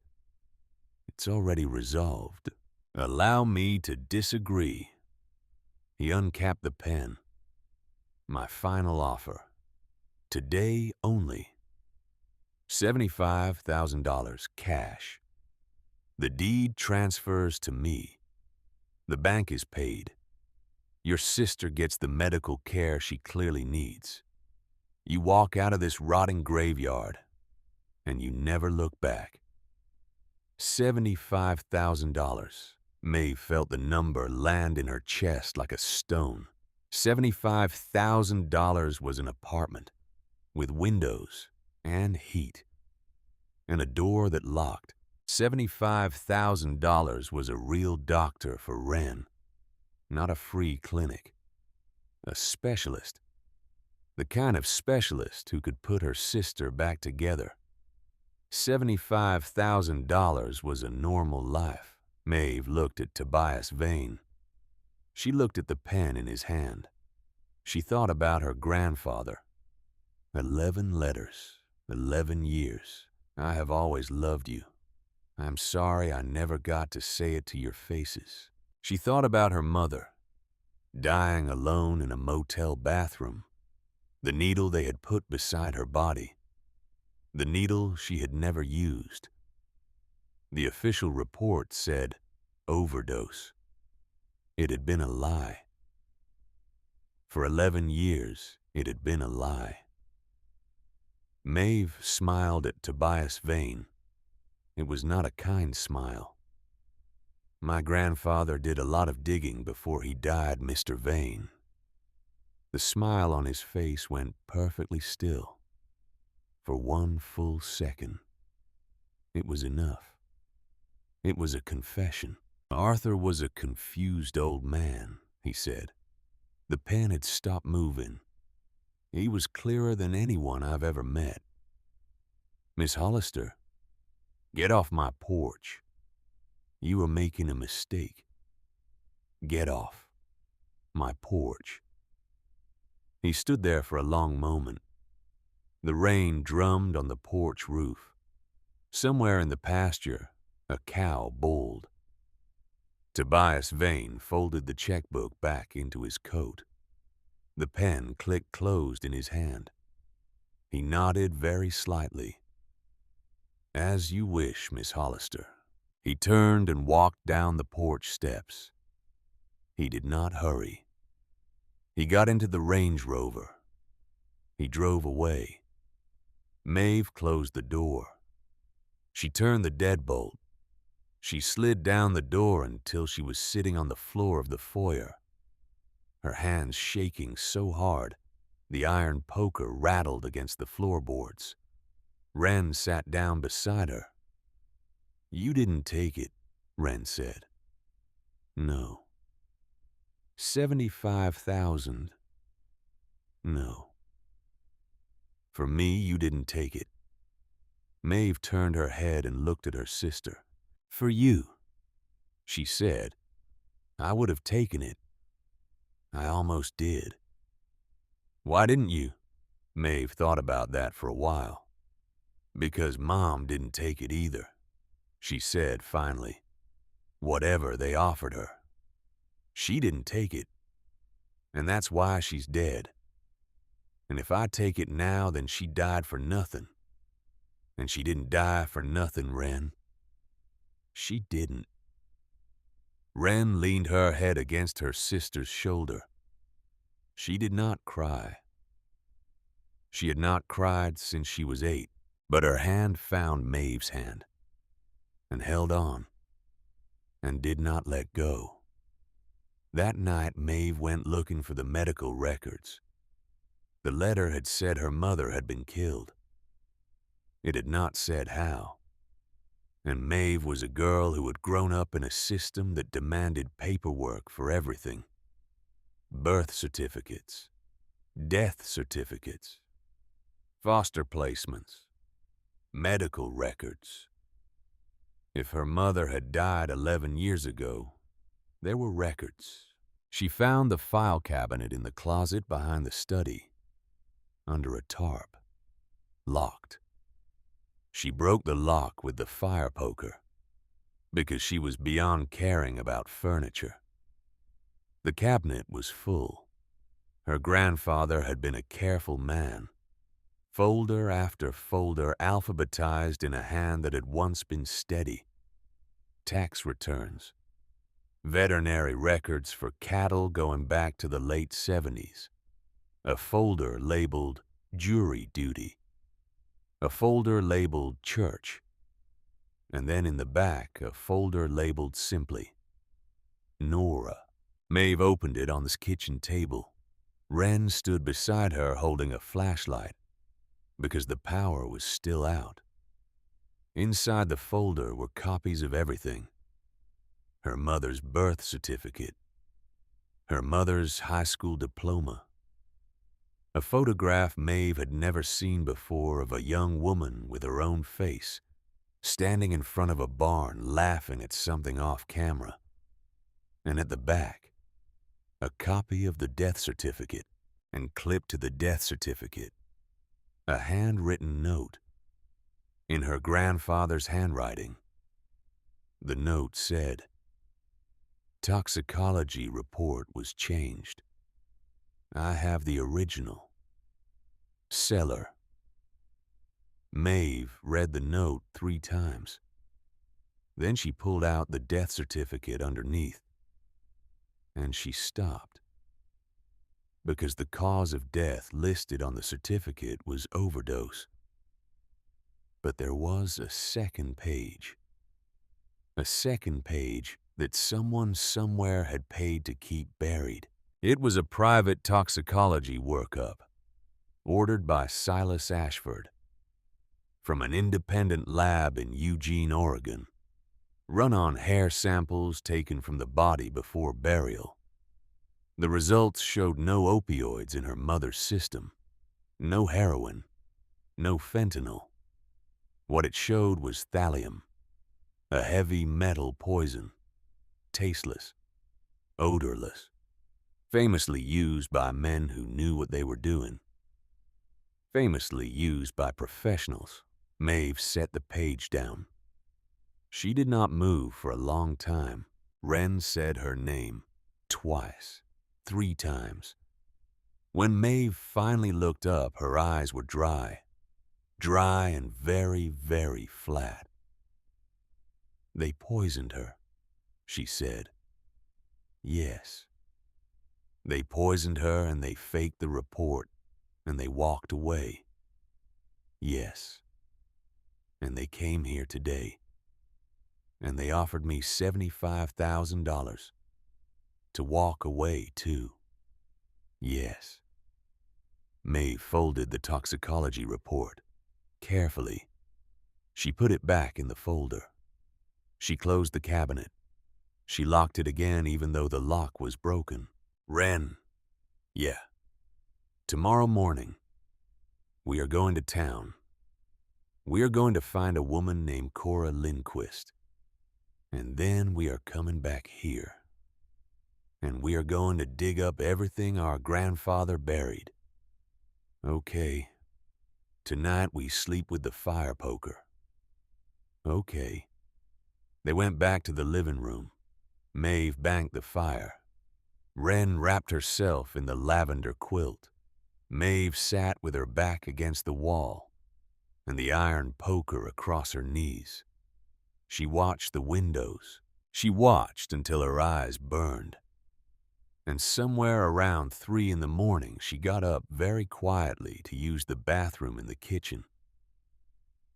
It's already resolved. Allow me to disagree. He uncapped the pen. My final offer. Today only. $75,000 cash. The deed transfers to me. The bank is paid. Your sister gets the medical care she clearly needs. You walk out of this rotting graveyard, and you never look back. $75,000. Maeve felt the number land in her chest like a stone. $75,000 was an apartment, with windows and heat, and a door that locked. $75,000 was a real doctor for Wren, not a free clinic. A specialist. The kind of specialist who could put her sister back together. $75,000 was a normal life. Maeve looked at Tobias Vane. She looked at the pen in his hand. She thought about her grandfather. 11 letters, 11 years. I have always loved you. I'm sorry I never got to say it to your faces. She thought about her mother, dying alone in a motel bathroom. The needle they had put beside her body. The needle she had never used. The official report said overdose. It had been a lie. For 11 years, it had been a lie. Maeve smiled at Tobias Vane. It was not a kind smile. My grandfather did a lot of digging before he died, Mr. Vane. The smile on his face went perfectly still. For 1 full second. It was enough. It was a confession. Arthur was a confused old man, he said. The pen had stopped moving. He was clearer than anyone I've ever met. Miss Hollister, get off my porch. You are making a mistake. Get off my porch. He stood there for a long moment. The rain drummed on the porch roof. Somewhere in the pasture, a cow bawled. Tobias Vane folded the checkbook back into his coat. The pen clicked closed in his hand. He nodded very slightly. As you wish, Miss Hollister. He turned and walked down the porch steps. He did not hurry. He got into the Range Rover. He drove away. Maeve closed the door. She turned the deadbolt. She slid down the door until she was sitting on the floor of the foyer. Her hands shaking so hard, the iron poker rattled against the floorboards. Wren sat down beside her. You didn't take it, Wren said. No. 75,000. No. For me, you didn't take it. Maeve turned her head and looked at her sister. For you, she said. I would have taken it. I almost did. Why didn't you? Maeve thought about that for a while. Because Mom didn't take it either, she said finally. Whatever they offered her. She didn't take it. And that's why she's dead. And if I take it now, then she died for nothing. And she didn't die for nothing, Wren. She didn't. Wren leaned her head against her sister's shoulder. She did not cry. She had not cried since she was 8, but her hand found Maeve's hand and held on and did not let go. That night, Maeve went looking for the medical records. The letter had said her mother had been killed. It had not said how. And Maeve was a girl who had grown up in a system that demanded paperwork for everything. Birth certificates, death certificates, foster placements, medical records. If her mother had died 11 years ago, there were records. She found the file cabinet in the closet behind the study, under a tarp, locked. She broke the lock with the fire poker, because she was beyond caring about furniture. The cabinet was full. Her grandfather had been a careful man. Folder after folder alphabetized in a hand that had once been steady. Tax returns. Veterinary records for cattle going back to the late 70s. A folder labeled jury duty. A folder labeled church. And then in the back, a folder labeled simply Nora. Maeve opened it on the kitchen table. Wren stood beside her holding a flashlight because the power was still out. Inside the folder were copies of everything. Her mother's birth certificate, her mother's high school diploma, a photograph Maeve had never seen before of a young woman with her own face, standing in front of a barn laughing at something off camera. And at the back, a copy of the death certificate, and clipped to the death certificate, a handwritten note in her grandfather's handwriting. The note said, "Toxicology report was changed. I have the original. Seller." Maeve read the note 3 times. Then she pulled out the death certificate underneath, and she stopped. Because the cause of death listed on the certificate was overdose. But there was a second page. A second page that someone somewhere had paid to keep buried. It was a private toxicology workup, ordered by Silas Ashford, from an independent lab in Eugene, Oregon, run on hair samples taken from the body before burial. The results showed no opioids in her mother's system, no heroin, no fentanyl. What it showed was thallium, a heavy metal poison, tasteless, odorless, famously used by men who knew what they were doing. Famously used by professionals. Maeve set the page down. She did not move for a long time. Wren said her name twice, 3 times. When Maeve finally looked up, her eyes were dry and very, very flat. "They poisoned her," she said. "Yes. They poisoned her and they faked the report and they walked away. Yes. And they came here today. And they offered me $75,000 to walk away too. Yes." Maeve folded the toxicology report carefully. She put it back in the folder. She closed the cabinet. She locked it again even though the lock was broken. "Wren." "Yeah. Tomorrow morning, we are going to town. We are going to find a woman named Cora Lindquist. And then we are coming back here. And we are going to dig up everything our grandfather buried. Okay. Tonight we sleep with the fire poker. Okay. They went back to the living room. Maeve banked the fire. Wren wrapped herself in the lavender quilt. Maeve sat with her back against the wall and the iron poker across her knees. She watched the windows. She watched until her eyes burned. And somewhere around 3 in the morning, she got up very quietly to use the bathroom in the kitchen.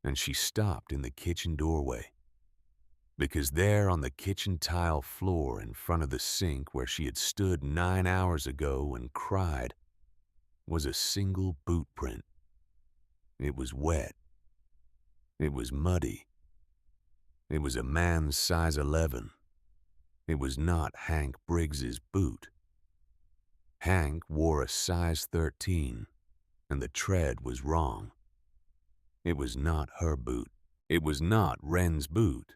And she stopped in the kitchen doorway, because there on the kitchen tile floor in front of the sink where she had stood 9 hours ago and cried was a single boot print. It was wet. It was muddy. It was a man's size 11. It was not Hank Briggs's boot. Hank wore a size 13, and the tread was wrong. It was not her boot. It was not Wren's boot.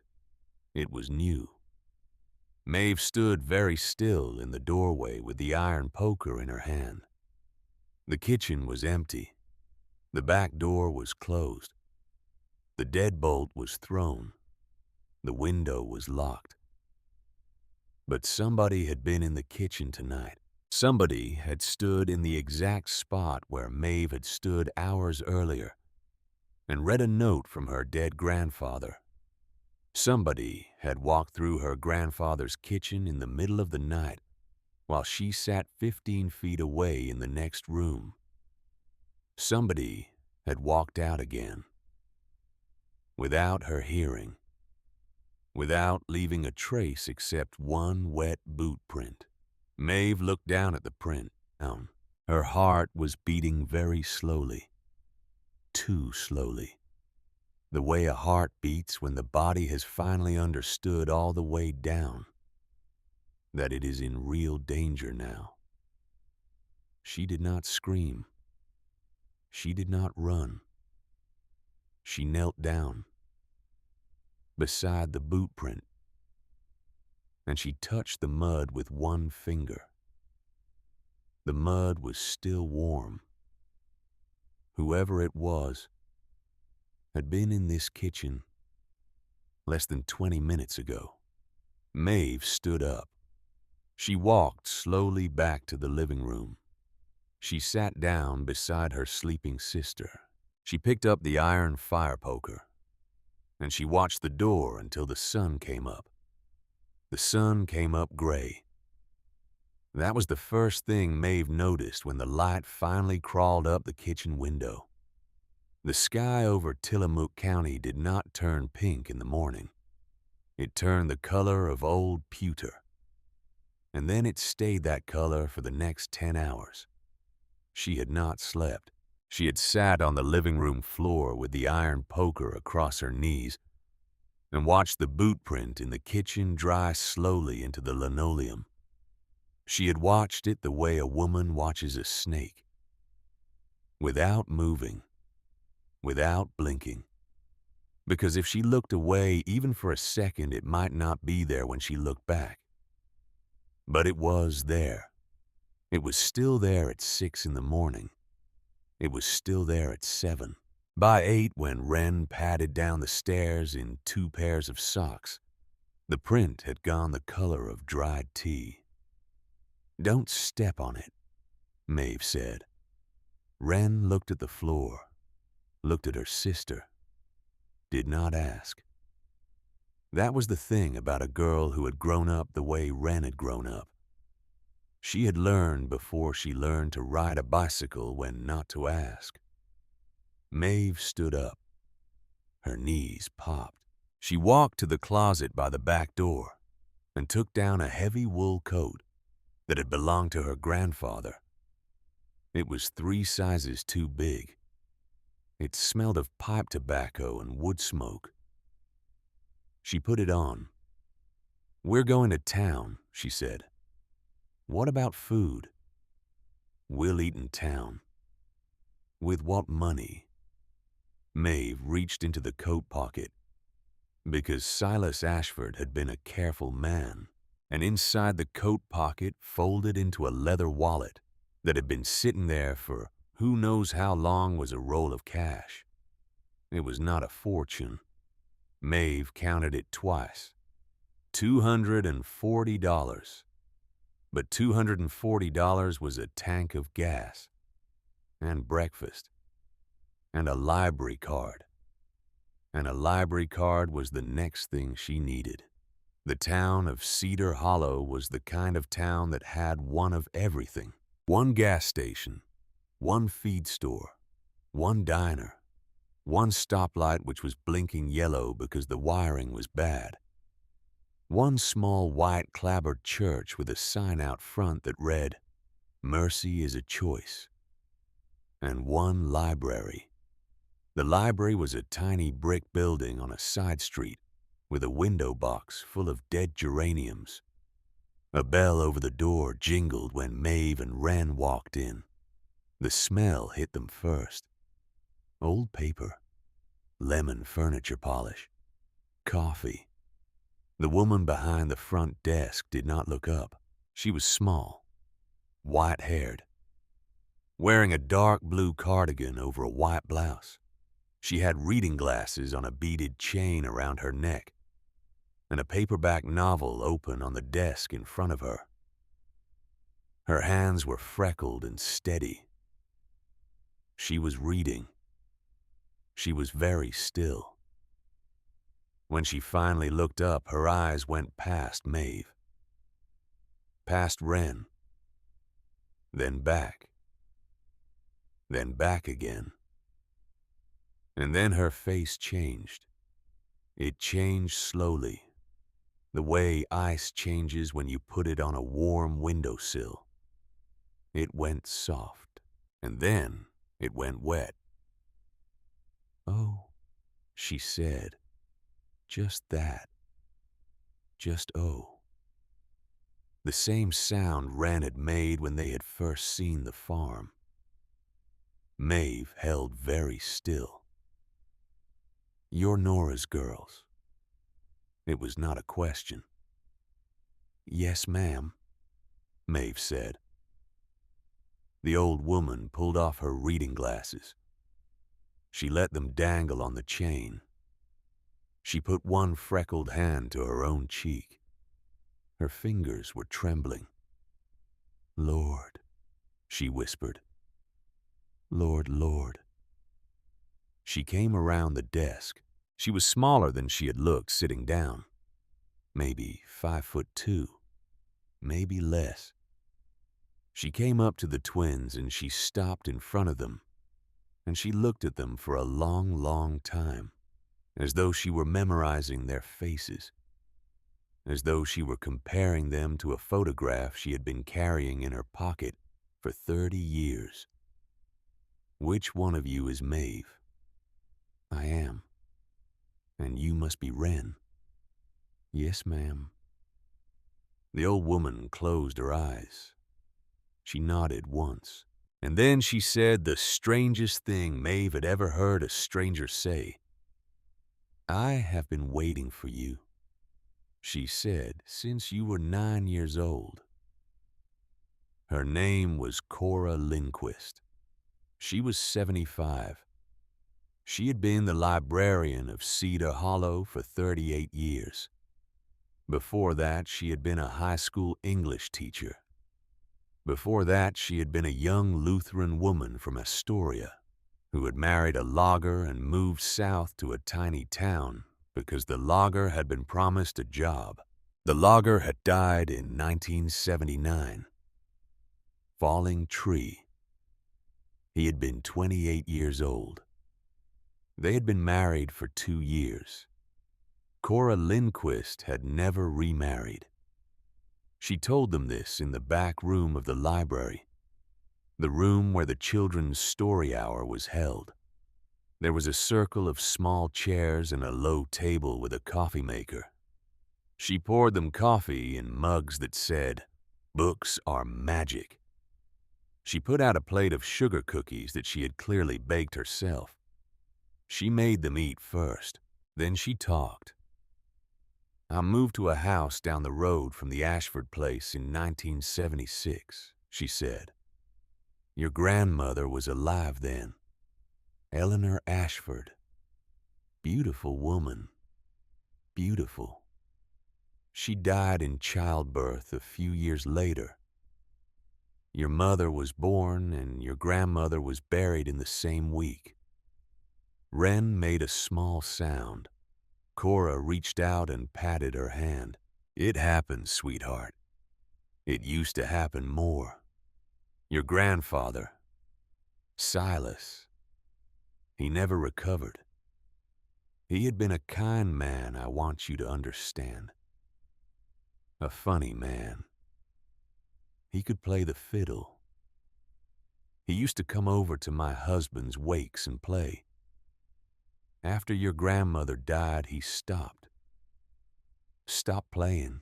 It was new. Maeve stood very still in the doorway with the iron poker in her hand. The kitchen was empty. The back door was closed. The deadbolt was thrown. The window was locked. But somebody had been in the kitchen tonight. Somebody had stood in the exact spot where Maeve had stood hours earlier and read a note from her dead grandfather. Somebody had walked through her grandfather's kitchen in the middle of the night while she sat 15 feet away in the next room. Somebody had walked out again, without her hearing, without leaving a trace except one wet boot print. Maeve looked down at the print. Her heart was beating very slowly, too slowly. The way a heart beats when the body has finally understood all the way down that it is in real danger now. She did not scream. She did not run. She knelt down beside the boot print, and she touched the mud with one finger. The mud was still warm. Whoever it was had been in this kitchen less than 20 minutes ago. Maeve stood up. She walked slowly back to the living room. She sat down beside her sleeping sister. She picked up the iron fire poker, and she watched the door until the sun came up. The sun came up gray. That was the first thing Maeve noticed when the light finally crawled up the kitchen window. The sky over Tillamook County did not turn pink in the morning. It turned the color of old pewter. And then it stayed that color for the next 10 hours. She had not slept. She had sat on the living room floor with the iron poker across her knees and watched the boot print in the kitchen dry slowly into the linoleum. She had watched it the way a woman watches a snake, without moving, without blinking. Because if she looked away even for a second, it might not be there when she looked back. But it was there. It was still there at 6 in the morning. It was still there at 7. By 8, when Wren padded down the stairs in 2 pairs of socks, the print had gone the color of dried tea. "Don't step on it," Maeve said. Wren looked at the floor, looked at her sister, did not ask. That was the thing about a girl who had grown up the way Wren had grown up. She had learned before she learned to ride a bicycle when not to ask. Maeve stood up. Her knees popped. She walked to the closet by the back door and took down a heavy wool coat that had belonged to her grandfather. It was 3 sizes too big. It smelled of pipe tobacco and wood smoke. She put it on. "We're going to town," she said. "What about food?" "We'll eat in town." "With what money?" Maeve reached into the coat pocket, because Silas Ashford had been a careful man, and inside the coat pocket, folded into a leather wallet that had been sitting there for who knows how long was a roll of cash. It was not a fortune. Maeve counted it twice. $240. But $240 was a tank of gas, and breakfast, and a library card. And a library card was the next thing she needed. The town of Cedar Hollow was the kind of town that had one of everything. One gas station, one feed store, one diner, one stoplight which was blinking yellow because the wiring was bad, one small white clapboard church with a sign out front that read, "Mercy is a choice," and one library. The library was a tiny brick building on a side street with a window box full of dead geraniums. A bell over the door jingled when Maeve and Wren walked in. The smell hit them first. Old paper, lemon furniture polish, coffee. The woman behind the front desk did not look up. She was small, white-haired, wearing a dark blue cardigan over a white blouse. She had reading glasses on a beaded chain around her neck, and a paperback novel open on the desk in front of her. Her hands were freckled and steady. She was reading. She was very still. When she finally looked up, her eyes went past Maeve, past Wren, then back again. And then her face changed. It changed slowly, the way ice changes when you put it on a warm windowsill. It went soft, and then it went wet. "Oh," she said, "just that. Just oh." The same sound Wren had made when they had first seen the farm. Maeve held very still. "You're Nora's girls." It was not a question. "Yes, ma'am," Maeve said. The old woman pulled off her reading glasses. She let them dangle on the chain. She put one freckled hand to her own cheek. Her fingers were trembling. "Lord," she whispered. "Lord, Lord." She came around the desk. She was smaller than she had looked sitting down. Maybe 5'2", maybe less. She came up to the twins and she stopped in front of them, and she looked at them for a long, long time, as though she were memorizing their faces, as though she were comparing them to a photograph she had been carrying in her pocket for 30 years. "Which one of you is Maeve?" "I am." "And you must be Wren." "Yes, ma'am." The old woman closed her eyes. She nodded once, and then she said the strangest thing Maeve had ever heard a stranger say. "I have been waiting for you," she said, "since you were 9 years old." Her name was Cora Lindquist. She was 75. She had been the librarian of Cedar Hollow for 38 years. Before that, she had been a high school English teacher. Before that, she had been a young Lutheran woman from Astoria who had married a logger and moved south to a tiny town because the logger had been promised a job. The logger had died in 1979. Falling tree. He had been 28 years old. They had been married for 2 years. Cora Lindquist had never remarried. She told them this in the back room of the library, the room where the children's story hour was held. There was a circle of small chairs and a low table with a coffee maker. She poured them coffee in mugs that said, "Books are magic." She put out a plate of sugar cookies that she had clearly baked herself. She made them eat first, then she talked. "I moved to a house down the road from the Ashford place in 1976, she said. Your grandmother was alive then, Eleanor Ashford. Beautiful woman, beautiful. She died in childbirth a few years later. Your mother was born and your grandmother was buried in the same week. Wren made a small sound. Cora reached out and patted her hand. It happened, sweetheart. It used to happen more. Your grandfather, Silas, he never recovered. He had been a kind man, I want you to understand. A funny man. He could play the fiddle. He used to come over to my husband's wakes and play. After your grandmother died, he stopped. Stopped playing.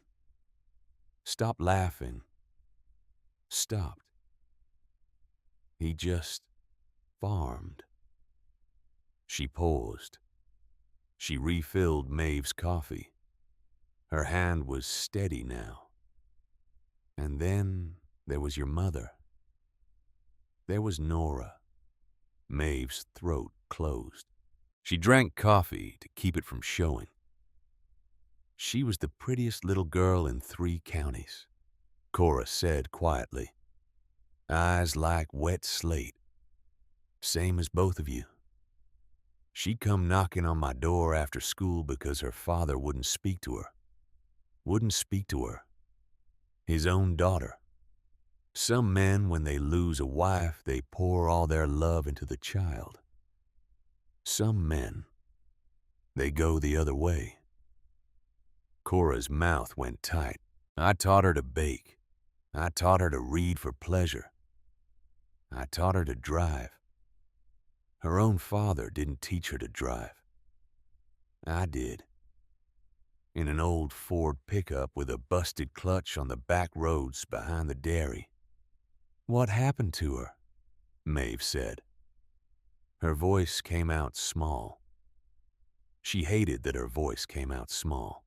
Stopped laughing. Stopped. He just farmed. She paused. She refilled Maeve's coffee. Her hand was steady now. And then there was your mother. There was Nora. Maeve's throat closed. She drank coffee to keep it from showing. She was the prettiest little girl in 3 counties, Cora said quietly. Eyes like wet slate. Same as both of you. She'd come knocking on my door after school because her father wouldn't speak to her. Wouldn't speak to her. His own daughter. Some men, when they lose a wife, they pour all their love into the child. Some men, they go the other way. Cora's mouth went tight. I taught her to bake. I taught her to read for pleasure. I taught her to drive. Her own father didn't teach her to drive. I did. In an old Ford pickup with a busted clutch on the back roads behind the dairy. What happened to her? Maeve said. Her voice came out small. She hated that her voice came out small.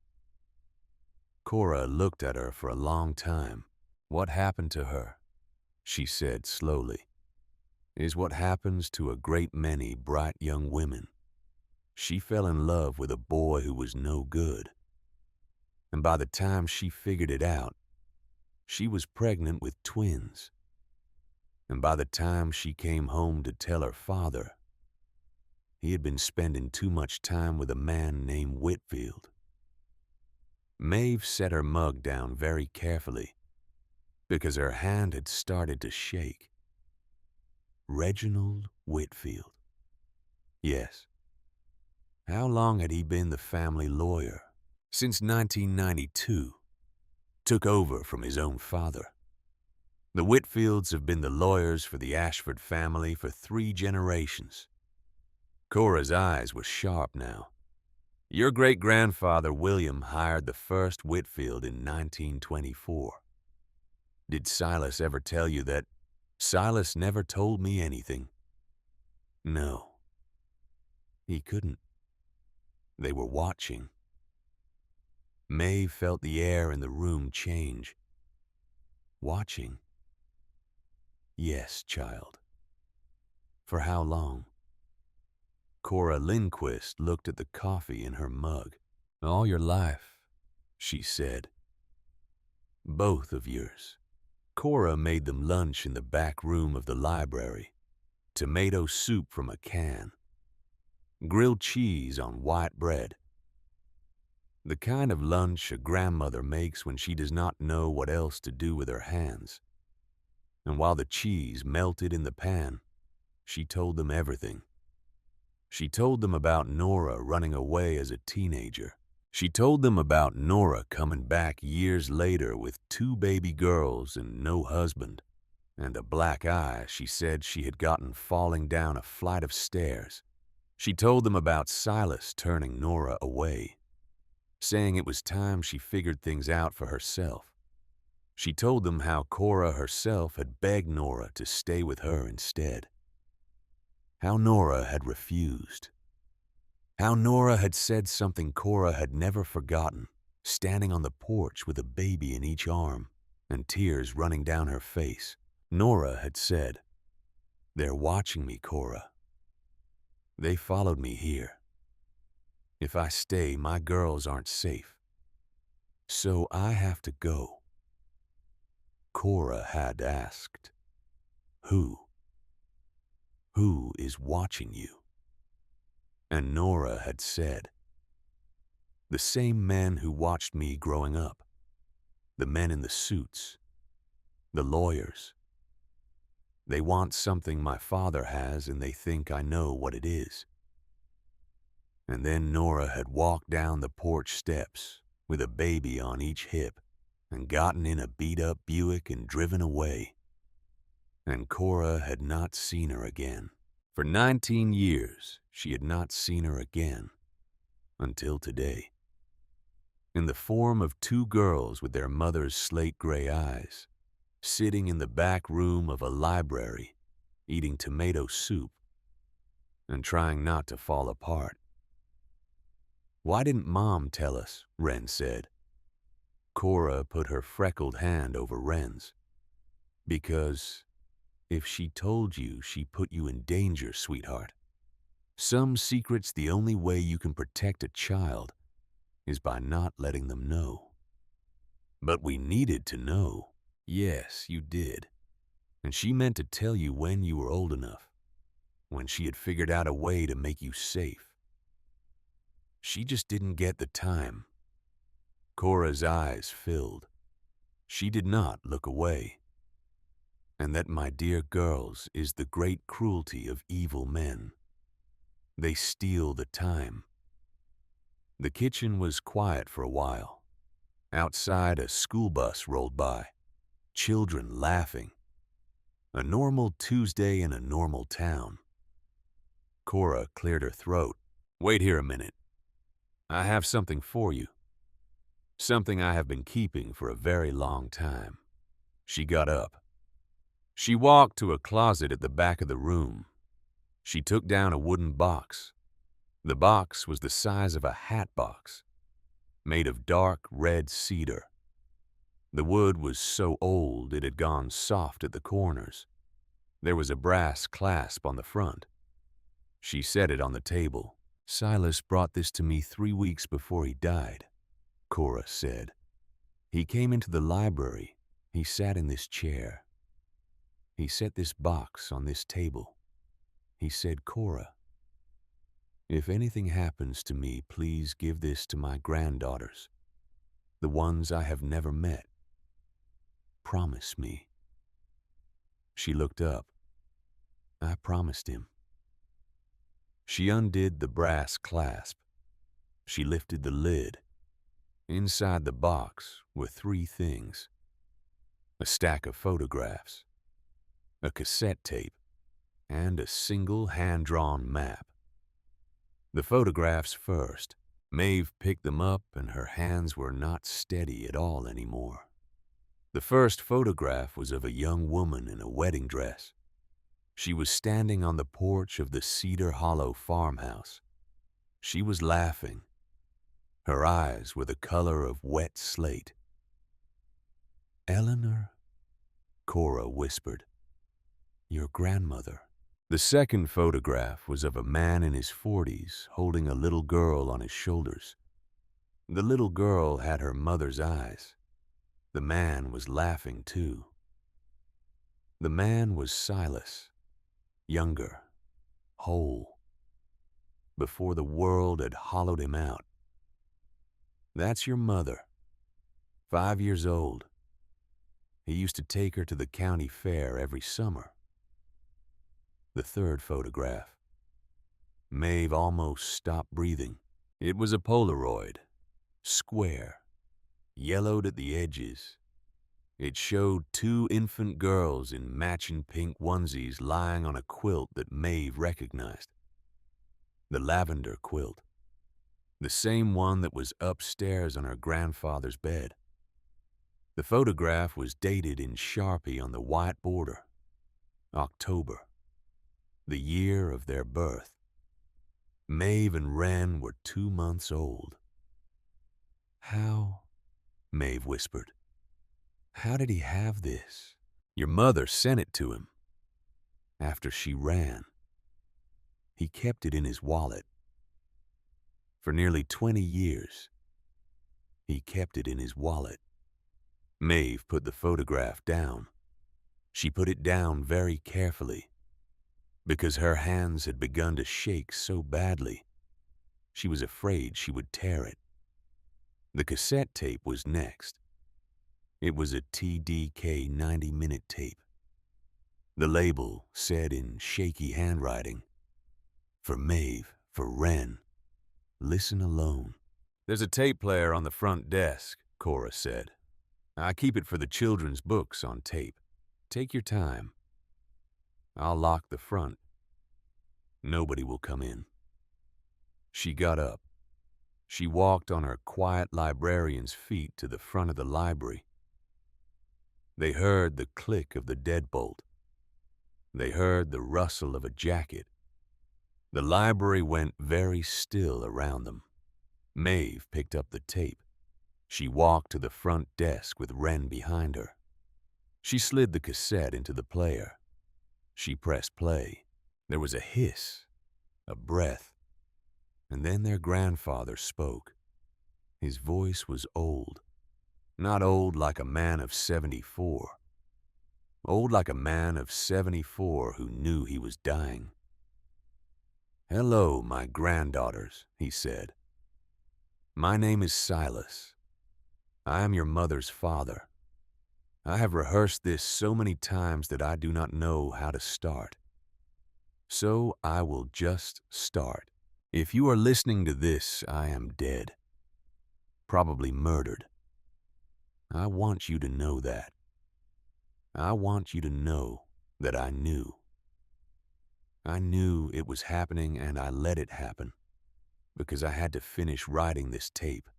Cora looked at her for a long time. What happened to her, she said slowly, is what happens to a great many bright young women. She fell in love with a boy who was no good. And by the time she figured it out, she was pregnant with twins. And by the time she came home to tell her father, he had been spending too much time with a man named Whitfield. Maeve set her mug down very carefully because her hand had started to shake. Reginald Whitfield. Yes. How long had he been the family lawyer? Since 1992. Took over from his own father. The Whitfields have been the lawyers for the Ashford family for 3 generations. Cora's eyes were sharp now. Your great-grandfather William hired the first Whitfield in 1924. Did Silas ever tell you that? Silas never told me anything. No. He couldn't. They were watching. Maeve felt the air in the room change. Watching? Yes, child. For how long? Cora Lindquist looked at the coffee in her mug. All your life, she said. Both of yours. Cora made them lunch in the back room of the library. Tomato soup from a can. Grilled cheese on white bread. The kind of lunch a grandmother makes when she does not know what else to do with her hands. And while the cheese melted in the pan, she told them everything. She told them about Nora running away as a teenager. She told them about Nora coming back years later with 2 baby girls and no husband, and a black eye she said she had gotten falling down a flight of stairs. She told them about Silas turning Nora away, saying it was time she figured things out for herself. She told them how Cora herself had begged Nora to stay with her instead. How Nora had refused. How Nora had said something Cora had never forgotten, standing on the porch with a baby in each arm and tears running down her face. Nora had said, They're watching me, Cora. They followed me here. If I stay, my girls aren't safe. So I have to go." Cora had asked, "Who? Who is watching you?" And Nora had said, "The same men who watched me growing up. The men in the suits. The lawyers. They want something my father has and they think I know what it is." And then Nora had walked down the porch steps with a baby on each hip and gotten in a beat-up Buick and driven away. And Cora had not seen her again. For 19 years, she had not seen her again until today. In the form of two girls with their mother's slate-gray eyes, sitting in the back room of a library, eating tomato soup and trying not to fall apart. "Why didn't Mom tell us?" Wren said. Cora put her freckled hand over Wren's. "Because if she told you, she put you in danger, sweetheart. Some secrets, the only way you can protect a child is by not letting them know." "But we needed to know." "Yes, you did. And she meant to tell you when you were old enough, when she had figured out a way to make you safe. She just didn't get the time." Cora's eyes filled. She did not look away. "And that, my dear girls, is the great cruelty of evil men. They steal the time." The kitchen was quiet for a while. Outside, a school bus rolled by, children laughing. A normal Tuesday in a normal town. Cora cleared her throat. "Wait here a minute. I have something for you. Something I have been keeping for a very long time." She got up. She walked to a closet at the back of the room. She took down a wooden box. The box was the size of a hat box, made of dark red cedar. The wood was so old it had gone soft at the corners. There was a brass clasp on the front. She set it on the table. "Silas brought this to me 3 weeks before he died," Cora said. "He came into the library. He sat in this chair. He set this box on this table. He said, 'Cora, if anything happens to me, please give this to my granddaughters, the ones I have never met. Promise me.'" She looked up. "I promised him." She undid the brass clasp. She lifted the lid. Inside the box were 3 things: a stack of photographs, a cassette tape, and a single hand-drawn map. The photographs first. Maeve picked them up and her hands were not steady at all anymore. The first photograph was of a young woman in a wedding dress. She was standing on the porch of the Cedar Hollow farmhouse. She was laughing. Her eyes were the color of wet slate. "Eleanor," Cora whispered, "your grandmother." The second photograph was of a man in his 40s holding a little girl on his shoulders. The little girl had her mother's eyes. The man was laughing too. The man was Silas, younger, whole, before the world had hollowed him out. "That's your mother, 5 years old. He used to take her to the county fair every summer." The third photograph. Maeve almost stopped breathing. It was a Polaroid, square, yellowed at the edges. It showed 2 infant girls in matching pink onesies lying on a quilt that Maeve recognized. The lavender quilt. The same one that was upstairs on her grandfather's bed. The photograph was dated in Sharpie on the white border. October. The year of their birth. Maeve and Wren were 2 months old. "How?" Maeve whispered. "How did he have this?" "Your mother sent it to him. after she ran. He kept it in his wallet. For nearly 20 years, he kept it in his wallet. Maeve put the photograph down. She put it down very carefully because her hands had begun to shake so badly. She was afraid she would tear it. The cassette tape was next. It was a TDK 90-minute tape. The label said in shaky handwriting, "For Maeve, for Wren, listen alone." "There's a tape player on the front desk," Cora said. "I keep it for the children's books on tape. Take your time. I'll lock the front. Nobody will come in." She got up. She walked on her quiet librarian's feet to the front of the library. They heard the click of the deadbolt. They heard the rustle of a jacket. The library went very still around them. Maeve picked up the tape. She walked to the front desk with Wren behind her. She slid the cassette into the player. She pressed play. There was a hiss, a breath, and then their grandfather spoke. His voice was old. Not old like a man of 74. Old like a man of 74 who knew he was dying. "Hello, my granddaughters," he said. "My name is Silas. I am your mother's father. I have rehearsed this so many times that I do not know how to start. So I will just start. If you are listening to this, I am dead. Probably murdered. I want you to know that. I want you to know that I knew. I knew it was happening and I let it happen because I had to finish writing this tape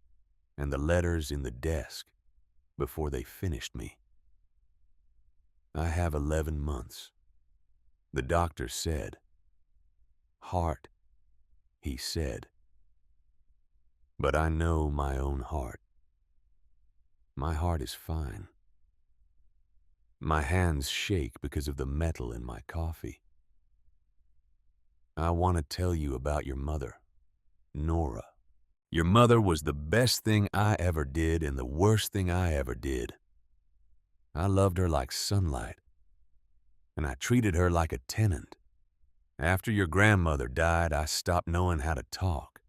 and the letters in the desk before they finished me. I have 11 months. The doctor said. Heart, he said. But I know my own heart. My heart is fine. My hands shake because of the metal in my coffee. I want to tell you about your mother, Nora. Your mother was the best thing I ever did and the worst thing I ever did. I loved her like sunlight, and I treated her like a tenant. After your grandmother died, I stopped knowing how to talk.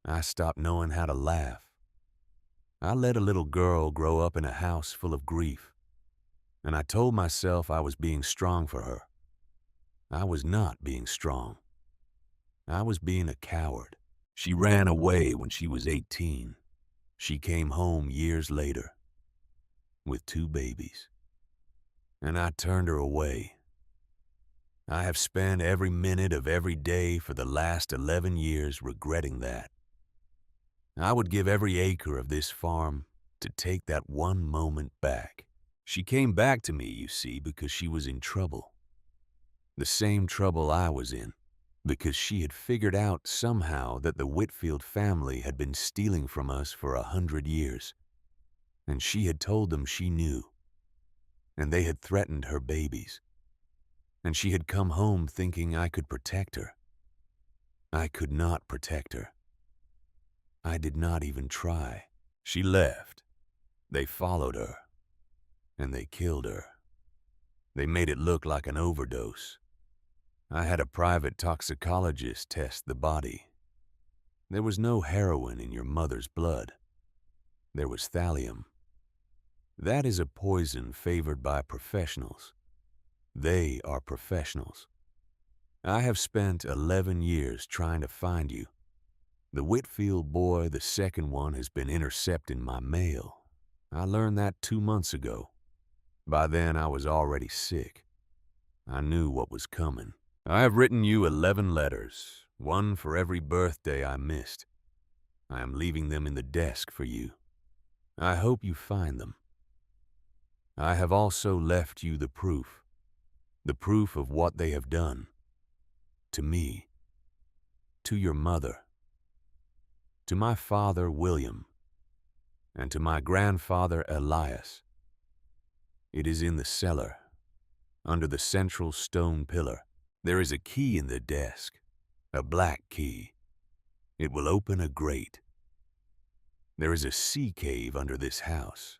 I stopped knowing how to laugh. I let a little girl grow up in a house full of grief, and I told myself I was being strong for her. I was not being strong. I was being a coward. She ran away when she was 18. She came home years later with 2 babies, and I turned her away. I have spent every minute of every day for the last 11 years regretting that. I would give every acre of this farm to take that one moment back. She came back to me, you see, because she was in trouble. The same trouble I was in, because she had figured out somehow that the Whitfield family had been stealing from us for 100 years. And she had told them she knew. And they had threatened her babies. And she had come home thinking I could protect her. I could not protect her. I did not even try. She left. They followed her. And they killed her. They made it look like an overdose. I had a private toxicologist test the body. There was no heroin in your mother's blood. There was thallium. That is a poison favored by professionals. They are professionals. I have spent 11 years trying to find you. The Whitfield boy, the second one, has been intercepting my mail. I learned that 2 months ago. By then, I was already sick. I knew what was coming. I have written you 11 letters, 1 for every birthday I missed. I am leaving them in the desk for you. I hope you find them. I have also left you the proof of what they have done. To me, to your mother, to my father William, and to my grandfather Elias. It is in the cellar. under the central stone pillar. There is a key in the desk, a black key. It will open a grate. There is a sea cave under this house.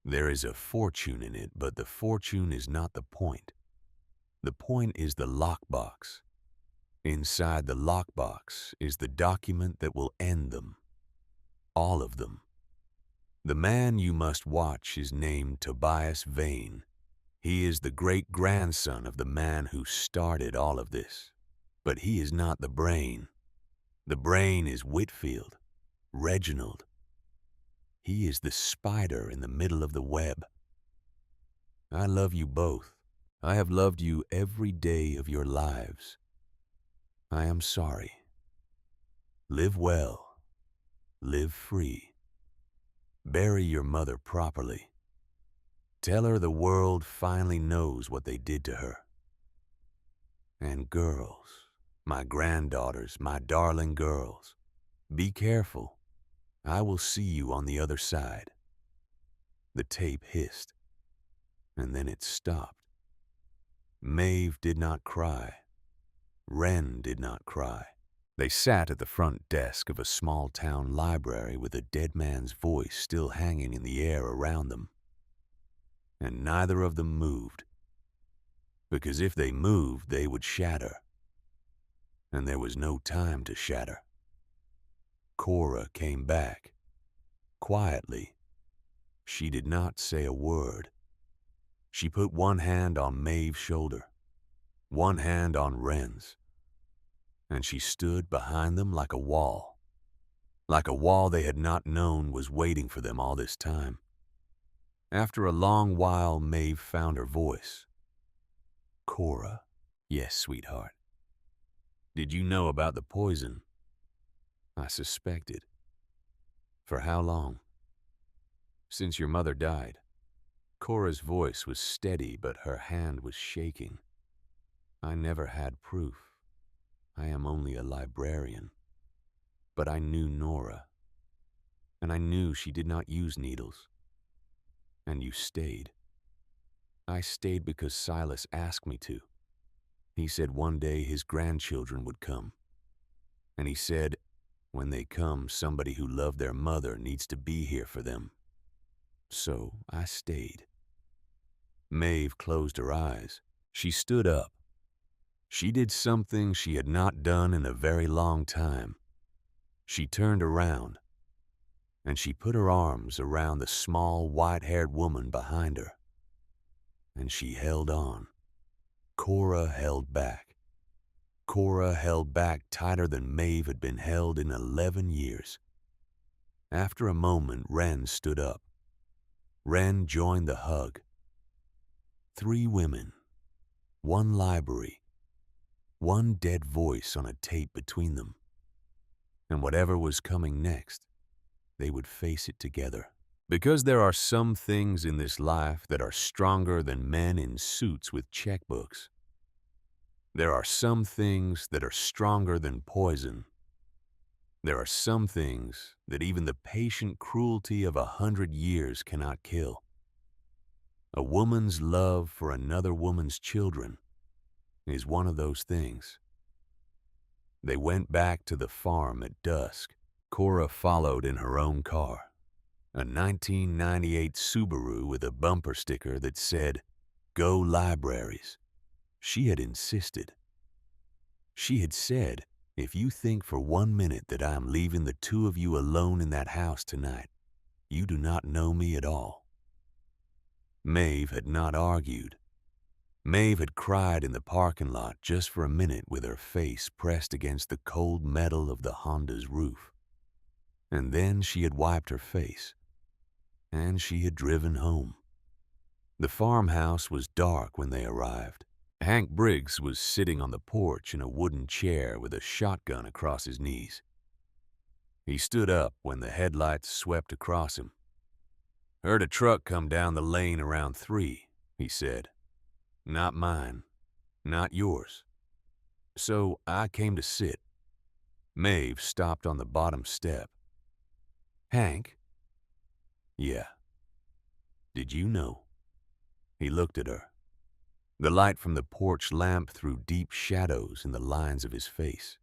There is a fortune in it, but the fortune is not the point. The point is the lockbox. Inside the lockbox is the document that will end them. All of them. The man you must watch is named Tobias Vane. He is the great-grandson of the man who started all of this. But he is not the brain. The brain is Whitfield, Reginald. He is the spider in the middle of the web. I love you both. I have loved you every day of your lives. I am sorry. Live well. Live free. Bury your mother properly. Tell her the world finally knows what they did to her. And girls, my granddaughters, my darling girls, be careful. I will see you on the other side. The tape hissed, and then it stopped. Maeve did not cry. Wren did not cry. They sat at the front desk of a small-town library with a dead man's voice still hanging in the air around them. And neither of them moved, because if they moved, they would shatter. And there was no time to shatter. Cora came back, quietly. She did not say a word. She put one hand on Maeve's shoulder, one hand on Wren's, and she stood behind them like a wall they had not known was waiting for them all this time. After a long while, Maeve found her voice. Cora. Yes, sweetheart. Did you know about the poison? I suspected. For how long? Since your mother died. Cora's voice was steady, but her hand was shaking. I never had proof. I am only a librarian. But I knew Nora. And I knew she did not use needles. And you stayed. I stayed because Silas asked me to. He said one day his grandchildren would come. And he said, when they come, somebody who loved their mother needs to be here for them. So I stayed. Maeve closed her eyes. She stood up. She did something she had not done in a very long time. She turned around, and she put her arms around the small, white-haired woman behind her. And she held on. Cora held back. Cora held back tighter than Maeve had been held in 11 years. After a moment, Wren stood up. Wren joined the hug. 3 women, 1 library, 1 dead voice on a tape between them. And whatever was coming next, they would face it together. Because there are some things in this life that are stronger than men in suits with checkbooks. There are some things that are stronger than poison. There are some things that even the patient cruelty of 100 years cannot kill. A woman's love for another woman's children is one of those things. They went back to the farm at dusk. Cora followed in her own car, a 1998 Subaru with a bumper sticker that said, "Go Libraries." She had insisted. She had said, if you think for 1 minute that I am leaving the 2 of you alone in that house tonight, you do not know me at all. Maeve had not argued. Maeve had cried in the parking lot just for a minute with her face pressed against the cold metal of the Honda's roof. And then she had wiped her face, and she had driven home. The farmhouse was dark when they arrived. Hank Briggs was sitting on the porch in a wooden chair with a shotgun across his knees. He stood up when the headlights swept across him. "Heard a truck come down the lane around 3, he said. "Not mine. Not yours. So I came to sit." Maeve stopped on the bottom step. "Hank?" "Yeah. Did you know?" He looked at her. The light from the porch lamp threw deep shadows in the lines of his face.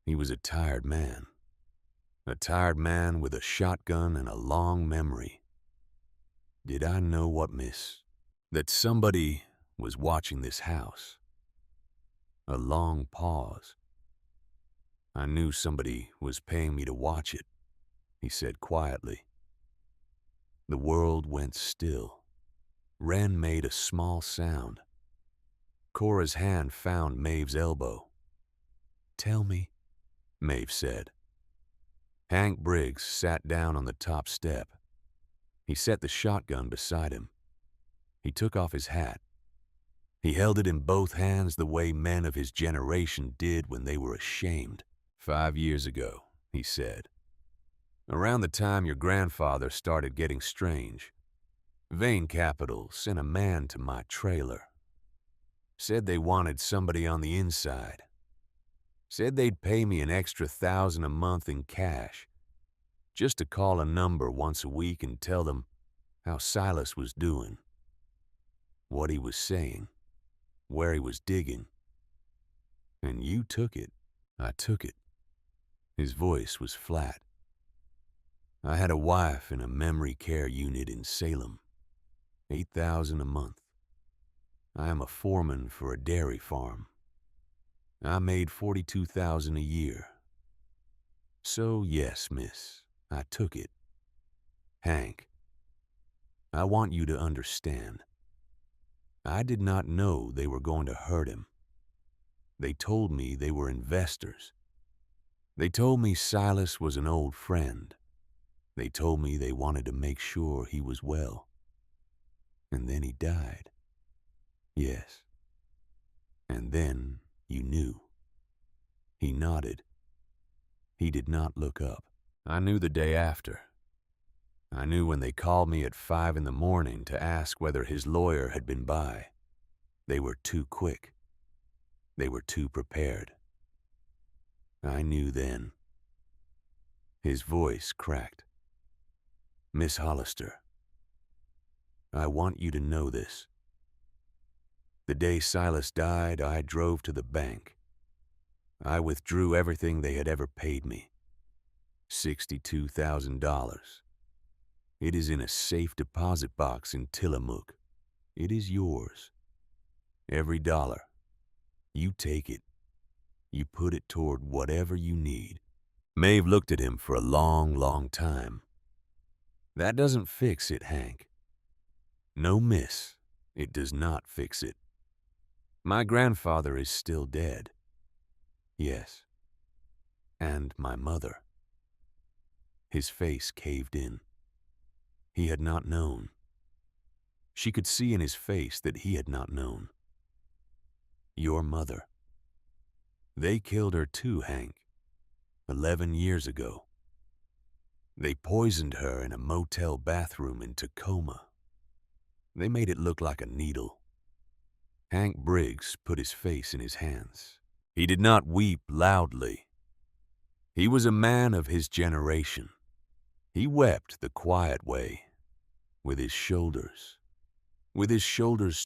He was a tired man with a shotgun and a long memory. Did I know what, miss? That somebody was watching this house. A long pause. I knew somebody was paying me to watch it, he said quietly. The world went still. Wren made a small sound. Cora's hand found Maeve's elbow. Tell me, Maeve said. Hank Briggs sat down on the top step. He set the shotgun beside him. He took off his hat. He held it in both hands the way men of his generation did when they were ashamed. 5 years ago, he said. Around the time your grandfather started getting strange, Vane Capital sent a man to my trailer. Said they wanted somebody on the inside. Said they'd pay me an extra $1,000 a month in cash, just to call a number once a week and tell them how Silas was doing, what he was saying, where he was digging. And you took it. I took it. His voice was flat. I had a wife in a memory care unit in Salem. $8,000 a month. I am a foreman for a dairy farm. I made $42,000 a year. So yes, miss, I took it. Hank, I want you to understand. I did not know they were going to hurt him. They told me they were investors. They told me Silas was an old friend. They told me they wanted to make sure he was well. And then he died. Yes. And then you knew. He nodded. He did not look up. I knew the day after. I knew when they called me at 5 in the morning to ask whether his lawyer had been by. They were too quick. They were too prepared. I knew then. His voice cracked. Miss Hollister, I want you to know this. The day Silas died, I drove to the bank. I withdrew everything they had ever paid me. $62,000. It is in a safe deposit box in Tillamook. It is yours. Every dollar. You take it. You put it toward whatever you need. Maeve looked at him for a long, long time. That doesn't fix it, Hank. No, miss, it does not fix it. My grandfather is still dead. Yes. And my mother. His face caved in. He had not known. She could see in his face that he had not known. Your mother. They killed her too, Hank. 11 years ago. They poisoned her in a motel bathroom in Tacoma. They made it look like a needle. Hank Briggs put his face in his hands. He did not weep loudly. He was a man of his generation. He wept the quiet way, with his shoulders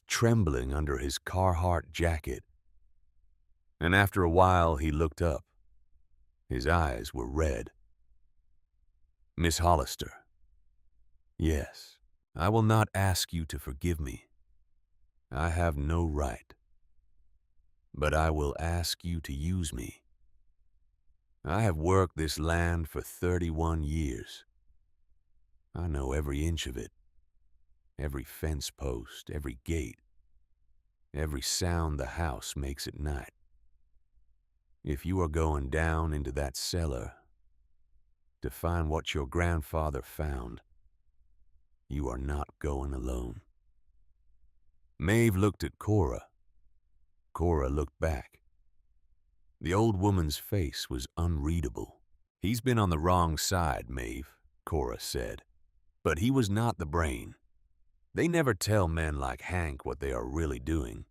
trembling under his Carhartt jacket. And after a while he looked up. His eyes were red. Miss Hollister. Yes, I will not ask you to forgive me. I have no right. But I will ask you to use me. I have worked this land for 31 years. I know every inch of it, every fence post, every gate, every sound the house makes at night. If you are going down into that cellar to find what your grandfather found, you are not going alone. Maeve looked at Cora. Cora looked back. The old woman's face was unreadable. He's been on the wrong side, Maeve, Cora said. But he was not the brain. They never tell men like Hank what they are really doing.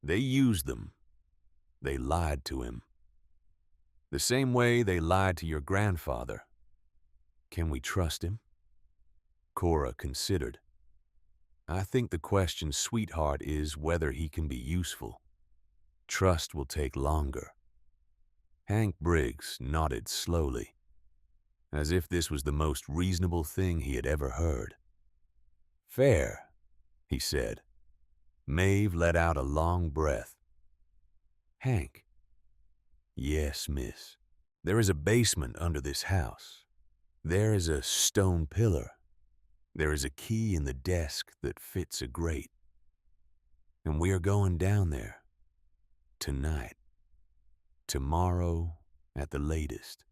They use them. They lied to him. The same way they lied to your grandfather. Can we trust him? Cora considered. I think the question, sweetheart, is whether he can be useful. Trust will take longer. Hank Briggs nodded slowly, as if this was the most reasonable thing he had ever heard. Fair, he said. Maeve let out a long breath. Hank. Yes, miss. There is a basement under this house. There is a stone pillar. There is a key in the desk that fits a grate. And we are going down there. Tonight. Tomorrow at the latest.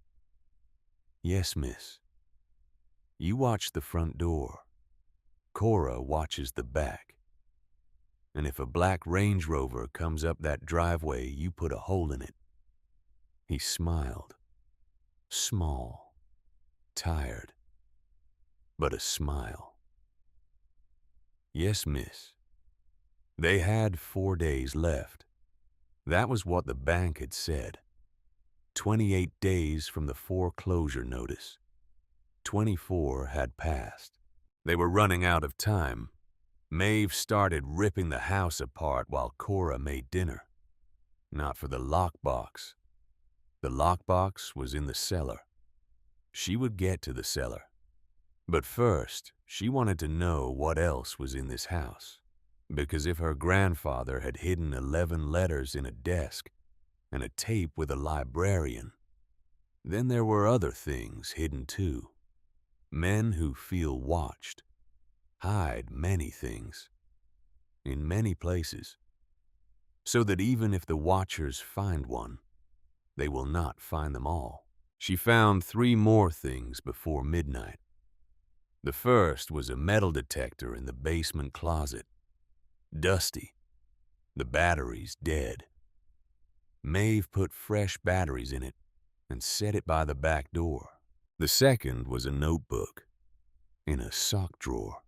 Yes, miss. You watch the front door. Cora watches the back. And if a black Range Rover comes up that driveway, you put a hole in it. He smiled. Small. Tired. But a smile. Yes, miss. They had 4 days left. That was what the bank had said. 28 days from the foreclosure notice. 24 had passed. They were running out of time. Maeve started ripping the house apart while Cora made dinner. Not for the lockbox. The lockbox was in the cellar. She would get to the cellar. But first, she wanted to know what else was in this house. Because if her grandfather had hidden 11 letters in a desk and a tape with a librarian, then there were other things hidden too. Men who feel watched hide many things, in many places, so that even if the watchers find one, they will not find them all. She found 3 more things before midnight. The first was a metal detector in the basement closet. Dusty. The batteries dead. Maeve put fresh batteries in it and set it by the back door. The second was a notebook in a sock drawer.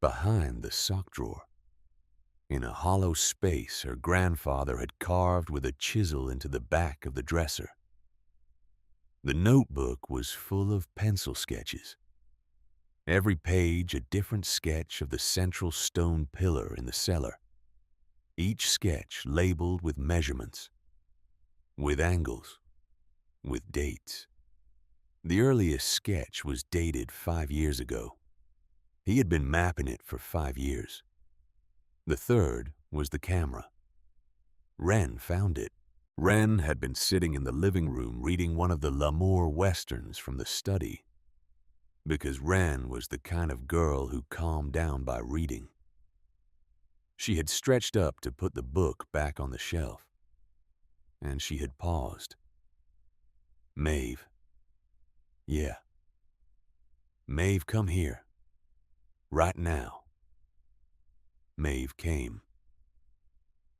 Behind the sock drawer, in a hollow space her grandfather had carved with a chisel into the back of the dresser. The notebook was full of pencil sketches. Every page a different sketch of the central stone pillar in the cellar. Each sketch labeled with measurements, with angles, with dates. The earliest sketch was dated 5 years ago. He had been mapping it for 5 years. The third was the camera. Wren found it. Wren had been sitting in the living room reading one of the Lamour westerns from the study, because Wren was the kind of girl who calmed down by reading. She had stretched up to put the book back on the shelf, and she had paused. Maeve. Yeah. Maeve, come here. Right now. Maeve came.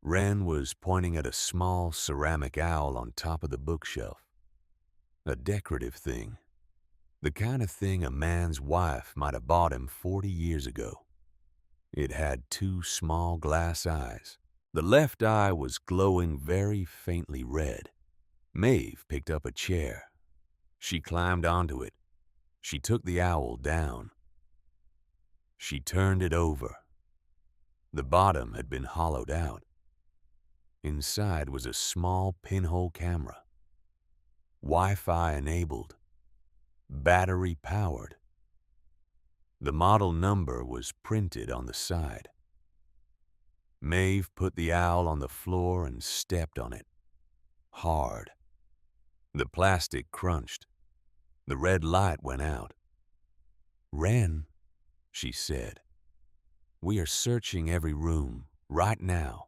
Wren was pointing at a small ceramic owl on top of the bookshelf. A decorative thing. The kind of thing a man's wife might have bought him 40 years ago. It had 2 small glass eyes. The left eye was glowing very faintly red. Maeve picked up a chair. She climbed onto it. She took the owl down. She turned it over. The bottom had been hollowed out. Inside was a small pinhole camera. Wi-Fi enabled. Battery powered. The model number was printed on the side. Maeve put the owl on the floor and stepped on it. Hard. The plastic crunched. The red light went out. Wren, she said, we are searching every room right now.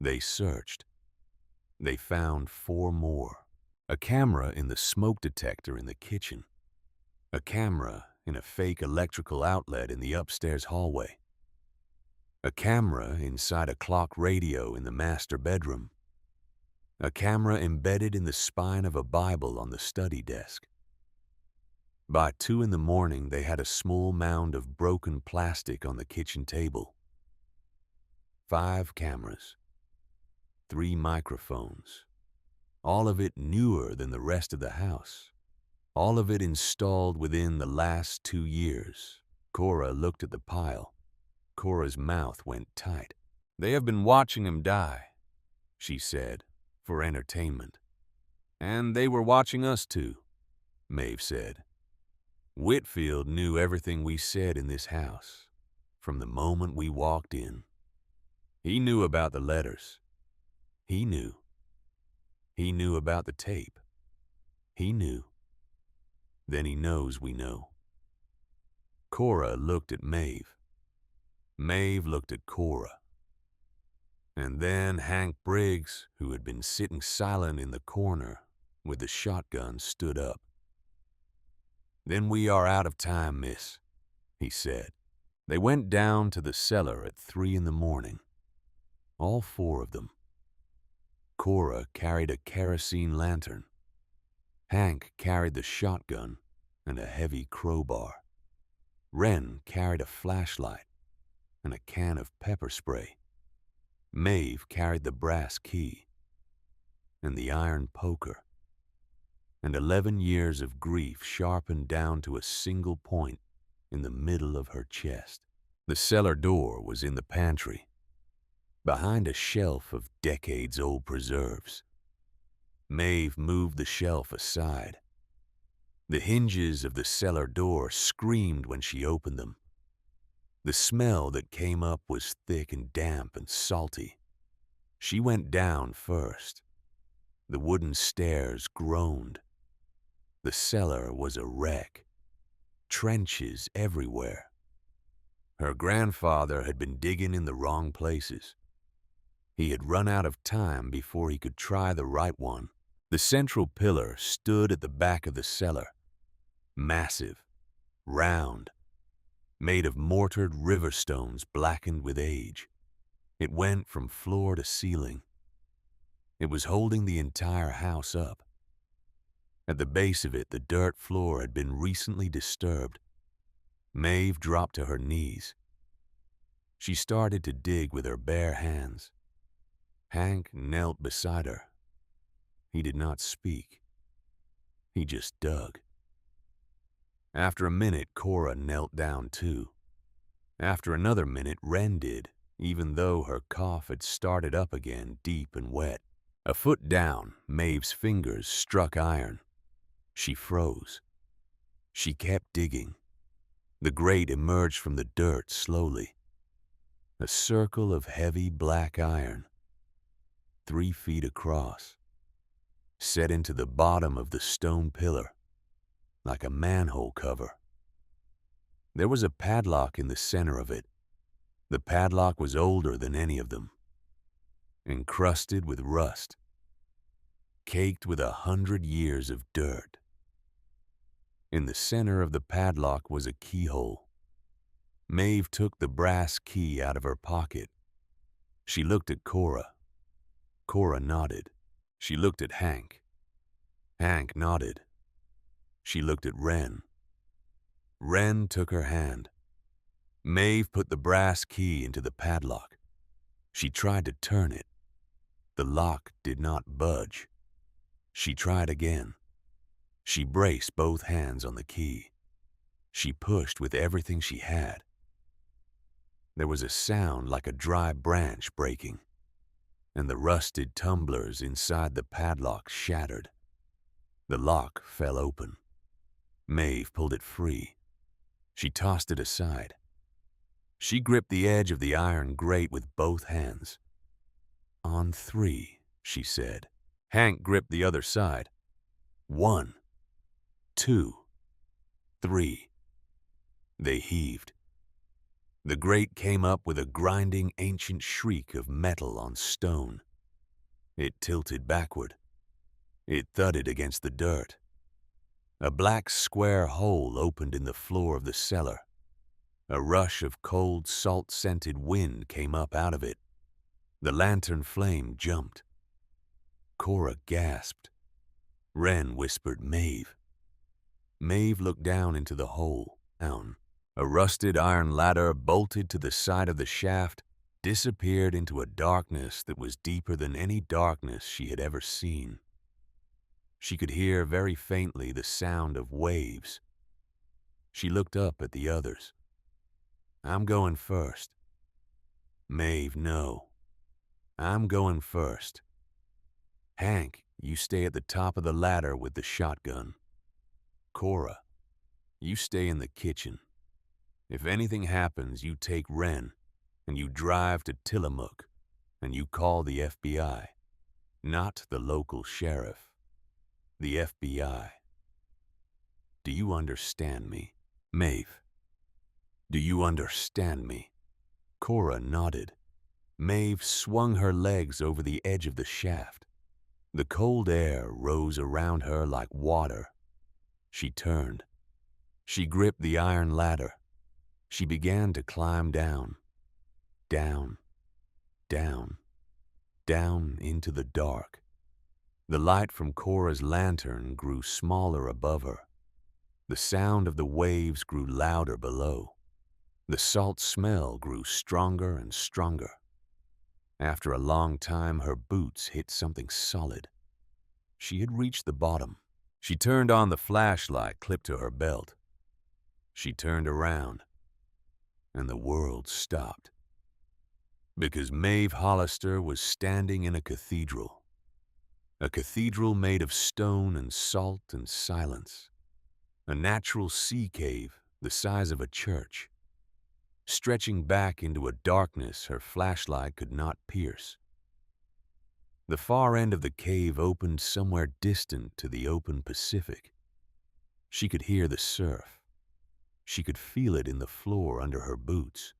They searched. They found 4 more. A camera in the smoke detector in the kitchen. A camera in a fake electrical outlet in the upstairs hallway. A camera inside a clock radio in the master bedroom. A camera embedded in the spine of a Bible on the study desk. By 2 in the morning, they had a small mound of broken plastic on the kitchen table. 5 cameras. 3 microphones. All of it newer than the rest of the house. All of it installed within the last 2 years. Cora looked at the pile. Cora's mouth went tight. "They have been watching him die," she said, "for entertainment. And they were watching us too," Maeve said. "Whitfield knew everything we said in this house, from the moment we walked in. He knew about the letters. He knew. He knew about the tape. He knew. Then he knows we know." Cora looked at Maeve. Maeve looked at Cora. And then Hank Briggs, who had been sitting silent in the corner with the shotgun, stood up. "Then we are out of time, miss," he said. They went down to the cellar at 3 in the morning. All 4 of them. Cora carried a kerosene lantern. Hank carried the shotgun and a heavy crowbar. Wren carried a flashlight and a can of pepper spray. Maeve carried the brass key and the iron poker, and 11 years of grief sharpened down to a single point in the middle of her chest. The cellar door was in the pantry, behind a shelf of decades-old preserves. Maeve moved the shelf aside. The hinges of the cellar door screamed when she opened them. The smell that came up was thick and damp and salty. She went down first. The wooden stairs groaned. The cellar was a wreck. Trenches everywhere. Her grandfather had been digging in the wrong places. He had run out of time before he could try the right one. The central pillar stood at the back of the cellar. Massive, round, made of mortared river stones blackened with age. It went from floor to ceiling. It was holding the entire house up. At the base of it, the dirt floor had been recently disturbed. Maeve dropped to her knees. She started to dig with her bare hands. Hank knelt beside her. He did not speak. He just dug. After a minute, Cora knelt down too. After another minute, Wren did, even though her cough had started up again, deep and wet. A foot down, Maeve's fingers struck iron. She froze. She kept digging. The grate emerged from the dirt slowly. A circle of heavy black iron, 3 feet across, set into the bottom of the stone pillar, like a manhole cover. There was a padlock in the center of it. The padlock was older than any of them, encrusted with rust, caked with 100 years of dirt. In the center of the padlock was a keyhole. Maeve took the brass key out of her pocket. She looked at Cora. Cora nodded. She looked at Hank. Hank nodded. She looked at Wren. Wren took her hand. Maeve put the brass key into the padlock. She tried to turn it. The lock did not budge. She tried again. She braced both hands on the key. She pushed with everything she had. There was a sound like a dry branch breaking, and the rusted tumblers inside the padlock shattered. The lock fell open. Maeve pulled it free. She tossed it aside. She gripped the edge of the iron grate with both hands. "On 3, she said. Hank gripped the other side. 1, 2, 3. They heaved. The grate came up with a grinding ancient shriek of metal on stone. It tilted backward. It thudded against the dirt. A black square hole opened in the floor of the cellar. A rush of cold, salt-scented wind came up out of it. The lantern flame jumped. Cora gasped. Wren whispered, "Maeve." Maeve looked down into the hole. Down. A rusted iron ladder bolted to the side of the shaft disappeared into a darkness that was deeper than any darkness she had ever seen. She could hear very faintly the sound of waves. She looked up at the others. I'm going first. Maeve, no. I'm going first. Hank, you stay at the top of the ladder with the shotgun. Cora, you stay in the kitchen. If anything happens, you take Wren, and you drive to Tillamook, and you call the FBI. Not the local sheriff. The FBI. Do you understand me? Maeve, do you understand me? Cora nodded. Maeve swung her legs over the edge of the shaft. The cold air rose around her like water. She turned. She gripped the iron ladder. She began to climb down. Down, down, down into the dark. The light from Cora's lantern grew smaller above her. The sound of the waves grew louder below. The salt smell grew stronger and stronger. After a long time, her boots hit something solid. She had reached the bottom. She turned on the flashlight clipped to her belt. She turned around, and the world stopped. Because Maeve Hollister was standing in a cathedral. A cathedral made of stone and salt and silence. A natural sea cave the size of a church, stretching back into a darkness her flashlight could not pierce. The far end of the cave opened somewhere distant to the open Pacific. She could hear the surf. She could feel it in the floor under her boots.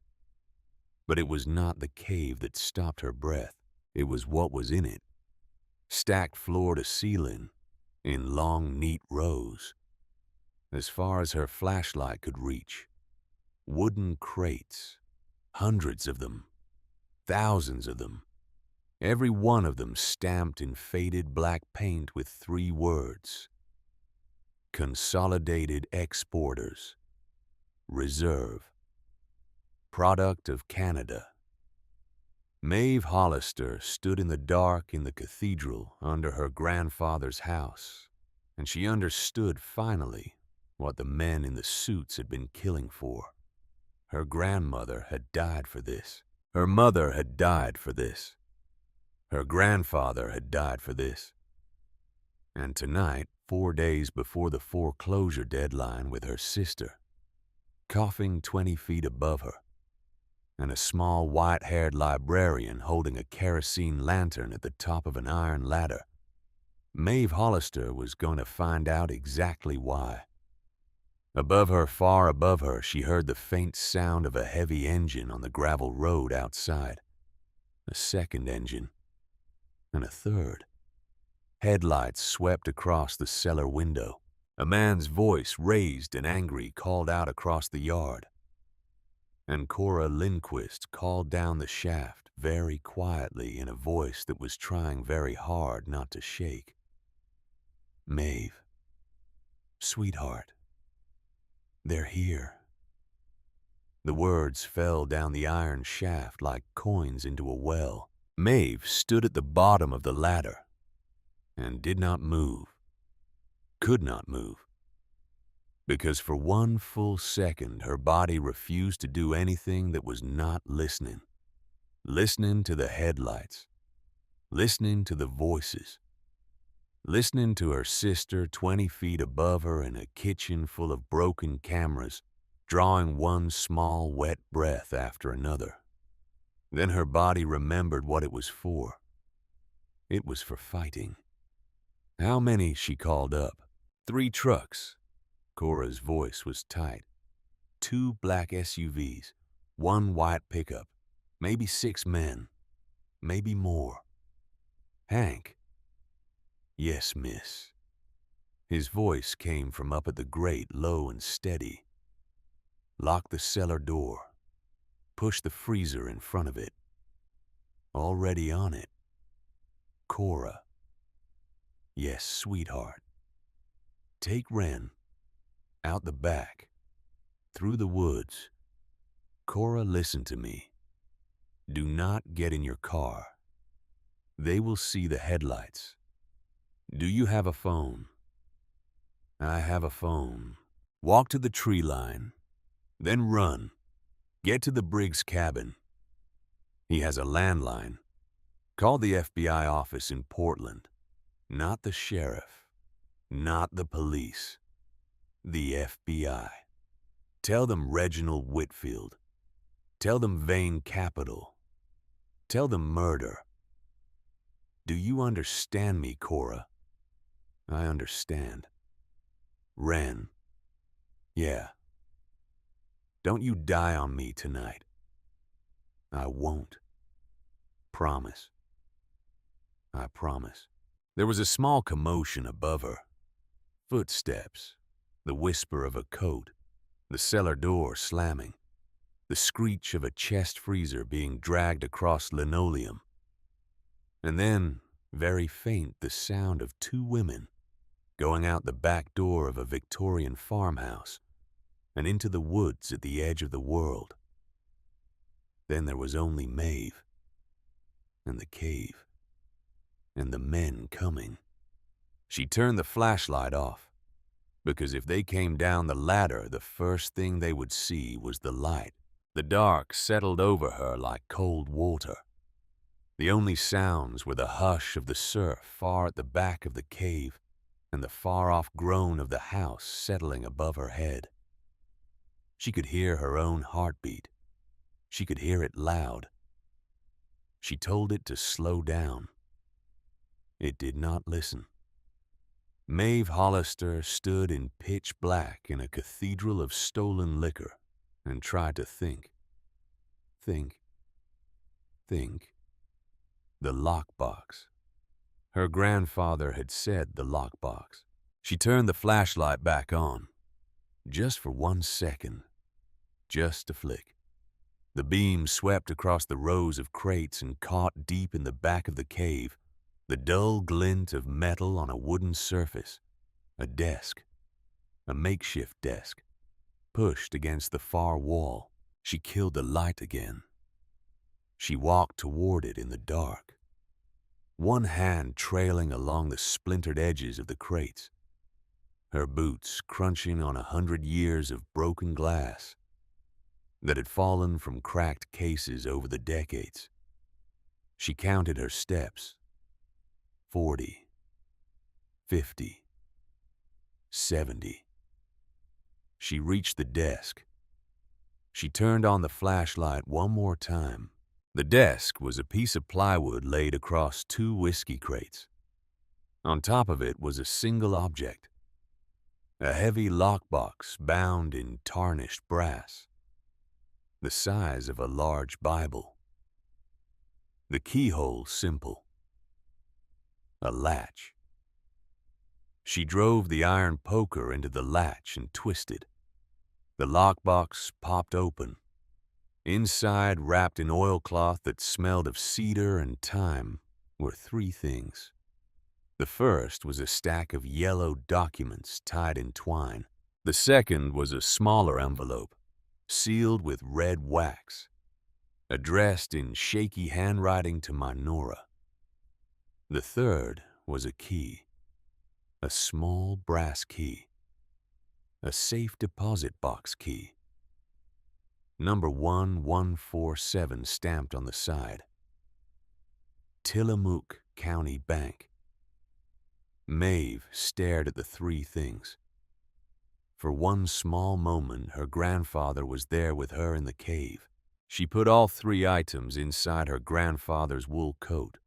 But it was not the cave that stopped her breath. It was what was in it, stacked floor to ceiling, in long, neat rows. As far as her flashlight could reach, wooden crates, hundreds of them, thousands of them, every one of them stamped in faded black paint with 3 words: Consolidated Exporters, Reserve, Product of Canada. Maeve Hollister stood in the dark in the cathedral under her grandfather's house, and she understood finally what the men in the suits had been killing for. Her grandmother had died for this. Her mother had died for this. Her grandfather had died for this. And tonight, 4 days before the foreclosure deadline with her sister, coughing 20 feet above her, and a small white-haired librarian holding a kerosene lantern at the top of an iron ladder, Maeve Hollister was going to find out exactly why. Above her, far above her, she heard the faint sound of a heavy engine on the gravel road outside. A second engine. And a third. Headlights swept across the cellar window. A man's voice, raised and angry, called out across the yard. And Cora Lindquist called down the shaft very quietly in a voice that was trying very hard not to shake. Maeve, sweetheart, they're here. The words fell down the iron shaft like coins into a well. Maeve stood at the bottom of the ladder and did not move, could not move, because for 1 full second her body refused to do anything that was not listening. Listening to the headlights, listening to the voices, listening to her sister 20 feet above her in a kitchen full of broken cameras, drawing one small wet breath after another. Then her body remembered what it was for. It was for fighting. How many, she called up. 3 trucks. Cora's voice was tight. 2 black SUVs, 1 white pickup, maybe 6 men, maybe more. Hank. Yes, miss. His voice came from up at the grate, low and steady. Lock the cellar door. Push the freezer in front of it. Already on it. Cora. Yes, sweetheart. Take Wren. Out the back. Through the woods. Cora, listen to me. Do not get in your car. They will see the headlights. Do you have a phone? I have a phone. Walk to the tree line. Then run. Get to the Briggs cabin. He has a landline. Call the FBI office in Portland. Not the sheriff. Not the police. The FBI. Tell them Reginald Whitfield. Tell them Vane Capital. Tell them murder. Do you understand me, Cora? I understand. Ren. Yeah. Don't you die on me tonight. I won't. Promise. I promise. There was a small commotion above her. Footsteps, the whisper of a coat, the cellar door slamming, the screech of a chest freezer being dragged across linoleum. And then, very faint, the sound of two women going out the back door of a Victorian farmhouse and into the woods at the edge of the world. Then there was only Maeve, and the cave, and the men coming. She turned the flashlight off, because if they came down the ladder, the first thing they would see was the light. The dark settled over her like cold water. The only sounds were the hush of the surf far at the back of the cave and the far-off groan of the house settling above her head. She could hear her own heartbeat. She could hear it loud. She told it to slow down. It did not listen. Maeve Hollister stood in pitch black in a cathedral of stolen liquor and tried to think. Think. The lockbox. Her grandfather had said the lockbox. She turned the flashlight back on. Just for 1 second. Just a flick. The beam swept across the rows of crates and caught deep in the back of the cave, the dull glint of metal on a wooden surface, a desk, a makeshift desk, pushed against the far wall. She killed the light again. She walked toward it in the dark, one hand trailing along the splintered edges of the crates, her boots crunching on 100 years of broken glass that had fallen from cracked cases over the decades. She counted her steps. 40, 50, 70. She reached the desk. She turned on the flashlight one more time. The desk was a piece of plywood laid across 2 whiskey crates. On top of it was a single object, a heavy lockbox bound in tarnished brass, the size of a large Bible. The keyhole simple. A latch. She drove the iron poker into the latch and twisted. The lockbox popped open. Inside, wrapped in oilcloth that smelled of cedar and thyme, were 3 things. The first was a stack of yellow documents tied in twine. The second was a smaller envelope, sealed with red wax, addressed in shaky handwriting to Minora. The third was a key, a small brass key, a safe deposit box key. Number 1147 stamped on the side. Tillamook County Bank. Maeve stared at the 3 things. For one small moment, her grandfather was there with her in the cave. She put all 3 items inside her grandfather's wool coat.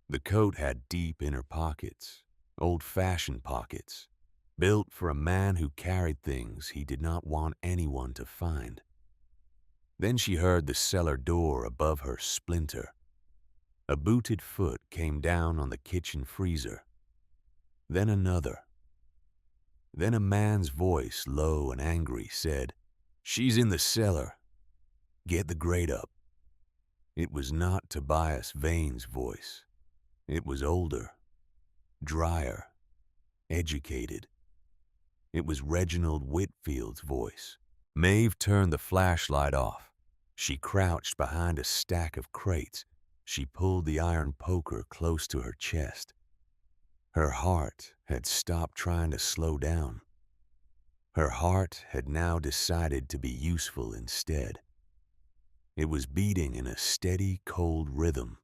The coat had deep inner pockets, old-fashioned pockets, built for a man who carried things he did not want anyone to find. Then she heard the cellar door above her splinter. A booted foot came down on the kitchen freezer. Then another. Then a man's voice, low and angry, said, "She's in the cellar. Get the grate up." It was not Tobias Vane's voice. It was older, drier, educated. It was Reginald Whitfield's voice. Maeve turned the flashlight off. She crouched behind a stack of crates. She pulled the iron poker close to her chest. Her heart had stopped trying to slow down. Her heart had now decided to be useful instead. It was beating in a steady, cold rhythm.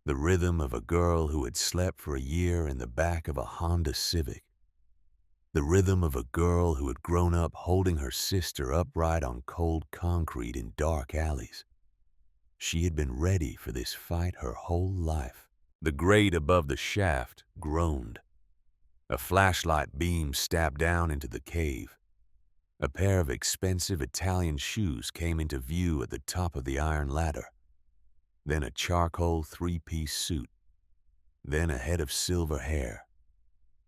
The rhythm of a girl who had slept for a year in the back of a Honda Civic. The rhythm of a girl who had grown up holding her sister upright on cold concrete in dark alleys. She had been ready for this fight her whole life. The grate above the shaft groaned. A flashlight beam stabbed down into the cave. A pair of expensive Italian shoes came into view at the top of the iron ladder. Then a charcoal three-piece suit. Then a head of silver hair.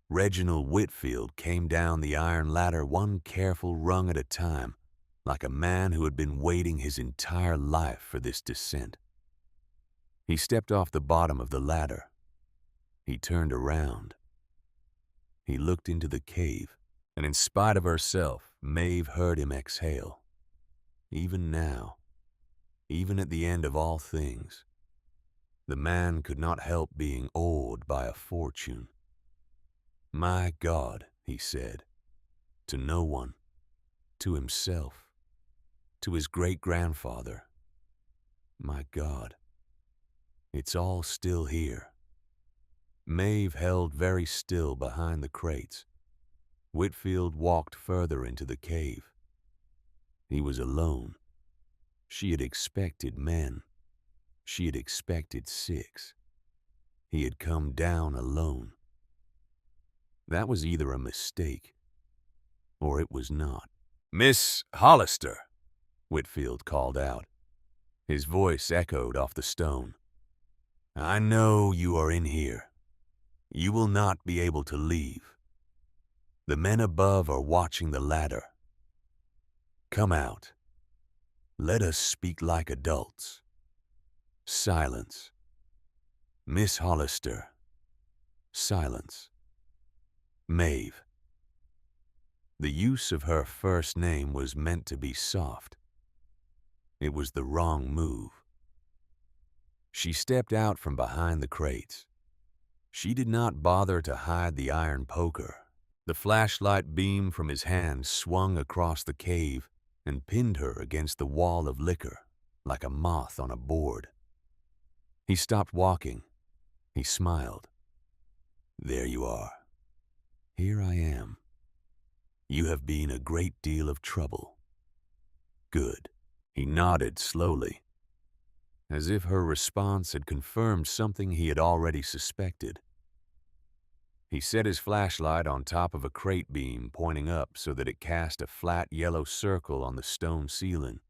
Reginald Whitfield came down the iron ladder one careful rung at a time, like a man who had been waiting his entire life for this descent. He stepped off the bottom of the ladder. He turned around. He looked into the cave, and in spite of herself, Maeve heard him exhale. Even now, even at the end of all things, the man could not help being awed by a fortune. "My God," he said, to no one, to himself, to his great-grandfather. "My God, it's all still here." Maeve held very still behind the crates. Whitfield walked further into the cave. He was alone. She had expected men. She had expected 6. He had come down alone. That was either a mistake, or it was not. "Miss Hollister," Whitfield called out. His voice echoed off the stone. "I know you are in here. You will not be able to leave. The men above are watching the ladder. Come out. Let us speak like adults." Silence. "Miss Hollister." Silence. "Maeve." The use of her first name was meant to be soft. It was the wrong move. She stepped out from behind the crates. She did not bother to hide the iron poker. The flashlight beam from his hand swung across the cave and pinned her against the wall of liquor, like a moth on a board. He stopped walking. He smiled. "There you are. Here I am. You have been a great deal of trouble." "Good." He nodded slowly, as if her response had confirmed something he had already suspected. He set his flashlight on top of a crate beam pointing up so that it cast a flat yellow circle on the stone ceiling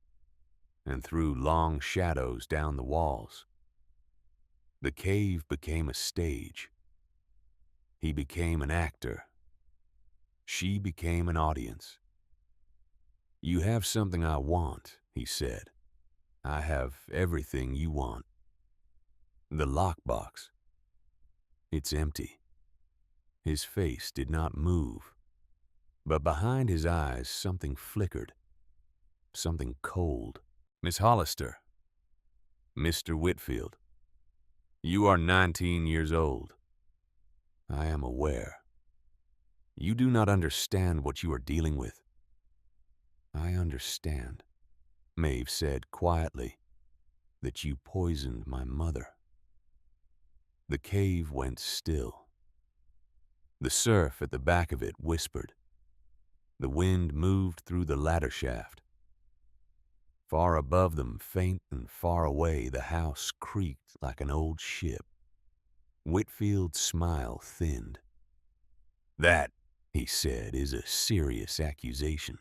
and threw long shadows down the walls. The cave became a stage. He became an actor. She became an audience. "You have something I want," he said. "I have everything you want." The lockbox. It's empty. His face did not move, but behind his eyes something flickered. Something cold. "Miss Hollister." "Mr. Whitfield." "You are 19 years old." "I am aware. You do not understand what you are dealing with." "I understand," Maeve said quietly, "that you poisoned my mother." The cave went still. The surf at the back of it whispered. The wind moved through the ladder shaft. Far above them, faint and far away, the house creaked like an old ship. Whitfield's smile thinned. "That," he said, "is a serious accusation.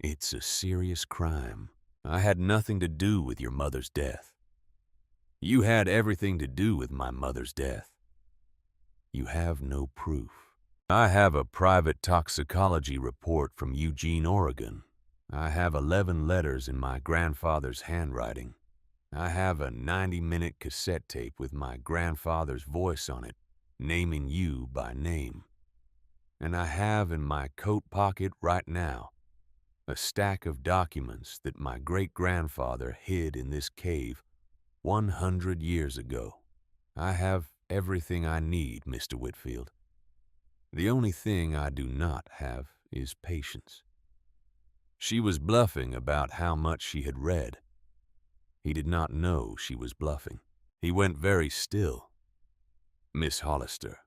It's a serious crime. I had nothing to do with your mother's death. You had everything to do with my mother's death. You have no proof. I have a private toxicology report from Eugene, Oregon. I have 11 letters in my grandfather's handwriting. I have a 90-minute cassette tape with my grandfather's voice on it, naming you by name. And I have in my coat pocket right now a stack of documents that my great-grandfather hid in this cave 100 years ago. I have everything I need, Mr. Whitfield. The only thing I do not have is patience." She was bluffing about how much she had read. He did not know she was bluffing. He went very still. "Miss Hollister,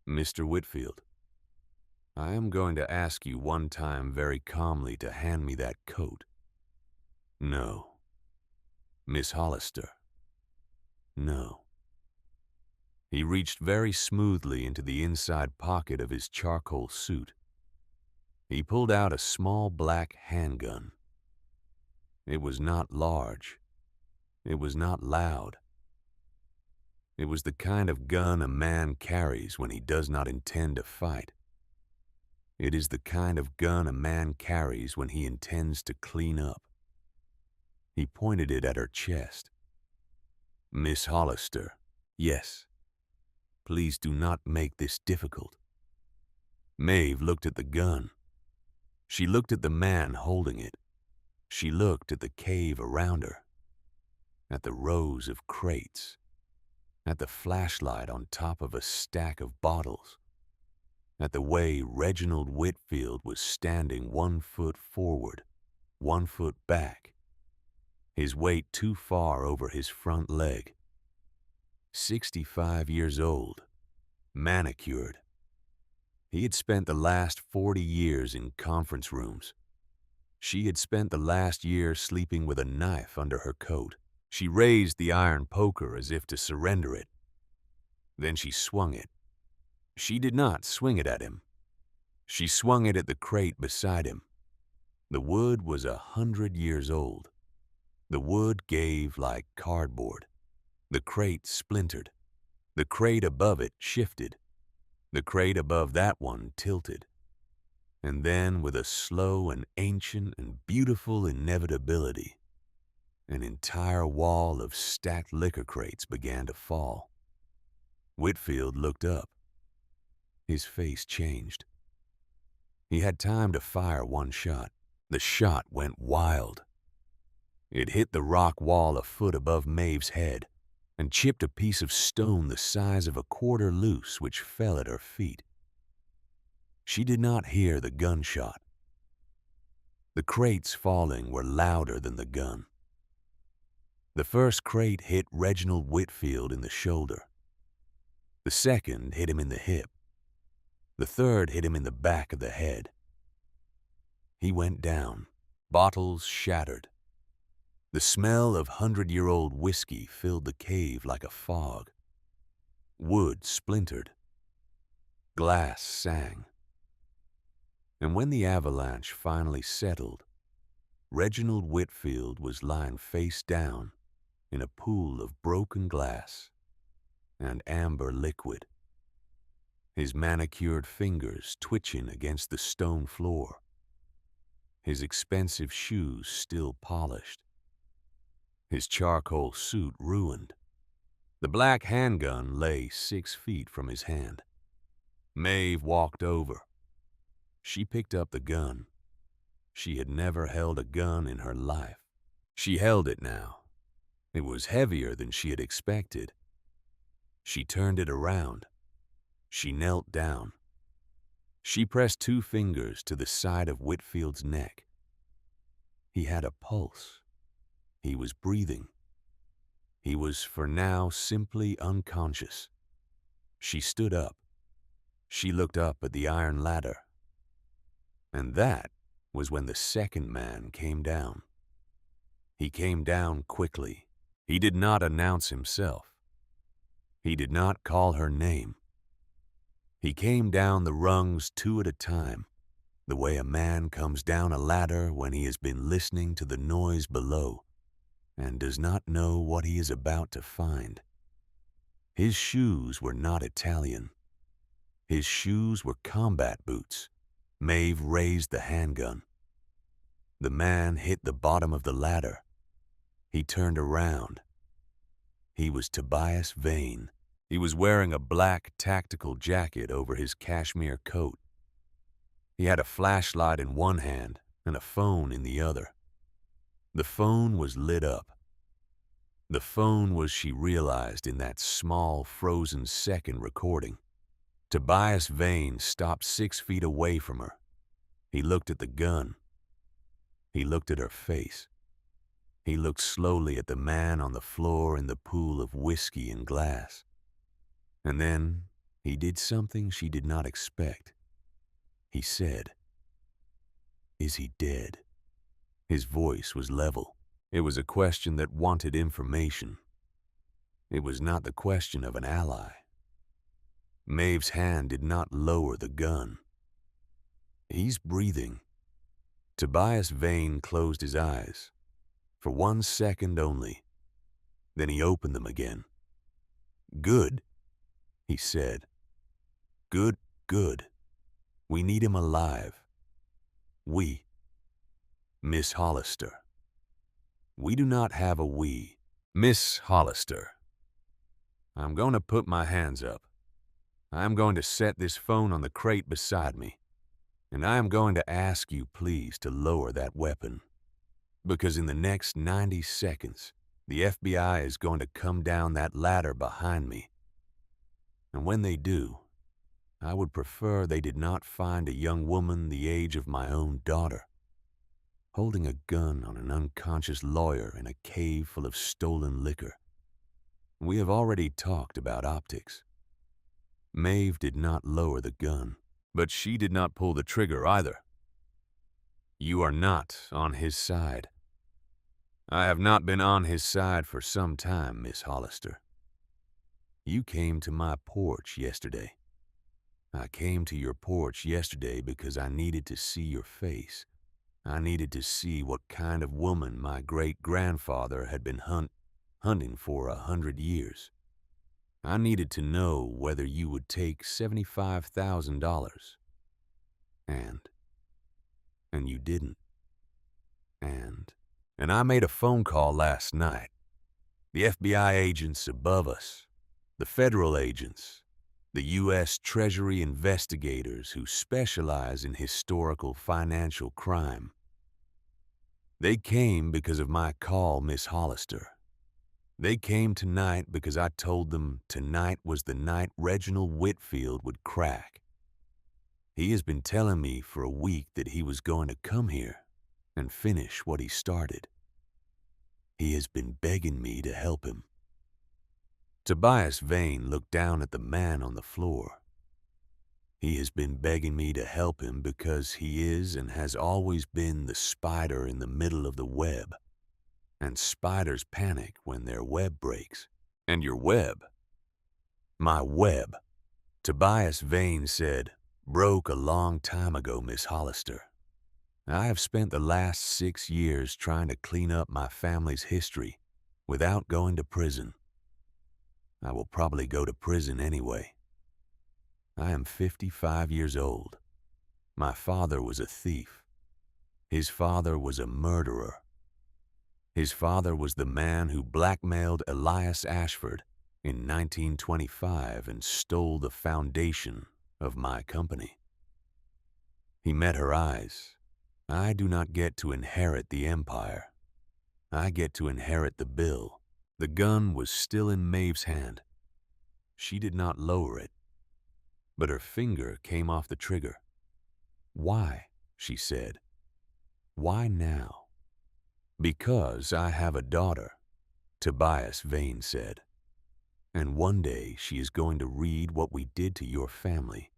Mr. Whitfield, I am going to ask you one time very calmly to hand me that coat." "No." "Miss Hollister." "No." He reached very smoothly into the inside pocket of his charcoal suit. He pulled out a small black handgun. It was not large. It was not loud. It was the kind of gun a man carries when he does not intend to fight. It is the kind of gun a man carries when he intends to clean up. He pointed it at her chest. "Miss Hollister." "Yes." "Please do not make this difficult." Maeve looked at the gun. She looked at the man holding it. She looked at the cave around her, at the rows of crates, at the flashlight on top of a stack of bottles, at the way Reginald Whitfield was standing 1 foot forward, 1 foot back, his weight too far over his front leg. 65 years old, manicured. He had spent the last 40 years in conference rooms. She had spent the last year sleeping with a knife under her coat. She raised the iron poker as if to surrender it. Then she swung it. She did not swing it at him. She swung it at the crate beside him. The wood was 100 years old. The wood gave like cardboard. The crate splintered. The crate above it shifted. The crate above that one tilted. And then, with a slow and ancient and beautiful inevitability, an entire wall of stacked liquor crates began to fall. Whitfield looked up. His face changed. He had time to fire one shot. The shot went wild. It hit the rock wall a foot above Maeve's head and chipped a piece of stone the size of a quarter loose which fell at her feet. She did not hear the gunshot. The crates falling were louder than the gun. The first crate hit Reginald Whitfield in the shoulder. The second hit him in the hip. The third hit him in the back of the head. He went down. Bottles shattered. The smell of 100-year-old whiskey filled the cave like a fog. Wood splintered. Glass sang. And when the avalanche finally settled, Reginald Whitfield was lying face down in a pool of broken glass and amber liquid, his manicured fingers twitching against the stone floor, his expensive shoes still polished, his charcoal suit ruined. The black handgun lay 6 feet from his hand. Maeve walked over. She picked up the gun. She had never held a gun in her life. She held it now. It was heavier than she had expected. She turned it around. She knelt down. She pressed 2 fingers to the side of Whitfield's neck. He had a pulse. He was breathing. He was for now simply unconscious. She stood up. She looked up at the iron ladder. And that was when the second man came down. He came down quickly. He did not announce himself. He did not call her name. He came down the rungs 2 at a time, the way a man comes down a ladder when he has been listening to the noise below and does not know what he is about to find. His shoes were not Italian. His shoes were combat boots. Maeve raised the handgun. The man hit the bottom of the ladder. He turned around. He was Tobias Vane. He was wearing a black tactical jacket over his cashmere coat. He had a flashlight in one hand and a phone in the other. The phone was lit up. The phone was, she realized in that small, frozen second recording. Tobias Vane stopped 6 feet away from her. He looked at the gun. He looked at her face. He looked slowly at the man on the floor in the pool of whiskey and glass. And then he did something she did not expect. He said, "Is he dead?" His voice was level. It was a question that wanted information. It was not the question of an ally. Maeve's hand did not lower the gun. "He's breathing." Tobias Vane closed his eyes, for 1 second only. Then he opened them again. "Good," he said. "Good, good. We need him alive. We, Miss Hollister." "We do not have a we. Miss Hollister." I'm going to put my hands up. I am going to set this phone on the crate beside me, and I am going to ask you please to lower that weapon, because in the next 90 seconds, the FBI is going to come down that ladder behind me. And when they do, I would prefer they did not find a young woman the age of my own daughter, holding a gun on an unconscious lawyer in a cave full of stolen liquor. We have already talked about optics. Maeve did not lower the gun, but she did not pull the trigger either. "You are not on his side." "I have not been on his side for some time, Miss Hollister. You came to my porch yesterday. I came to your porch yesterday because I needed to see your face. I needed to see what kind of woman my great-grandfather had been hunting for 100 years. I needed to know whether you would take $75,000. And you didn't. And I made a phone call last night. The FBI agents above us, the federal agents, the U.S. Treasury investigators who specialize in historical financial crime. They came because of my call, Miss Hollister. They came tonight because I told them tonight was the night Reginald Whitfield would crack. He has been telling me for a week that he was going to come here and finish what he started. He has been begging me to help him." Tobias Vane looked down at the man on the floor. "He has been begging me to help him because he is and has always been the spider in the middle of the web. And spiders panic when their web breaks." "And your web?" "My web," Tobias Vane said, "broke a long time ago, Miss Hollister. I have spent the last 6 years trying to clean up my family's history without going to prison. I will probably go to prison anyway. I am 55 years old. My father was a thief. His father was a murderer. His father was the man who blackmailed Elias Ashford in 1925 and stole the foundation of my company." He met her eyes. "I do not get to inherit the empire. I get to inherit the bill." The gun was still in Maeve's hand. She did not lower it, but her finger came off the trigger. "Why?" she said. "Why now?" "Because I have a daughter," Tobias Vane said. "And one day she is going to read what we did to your family.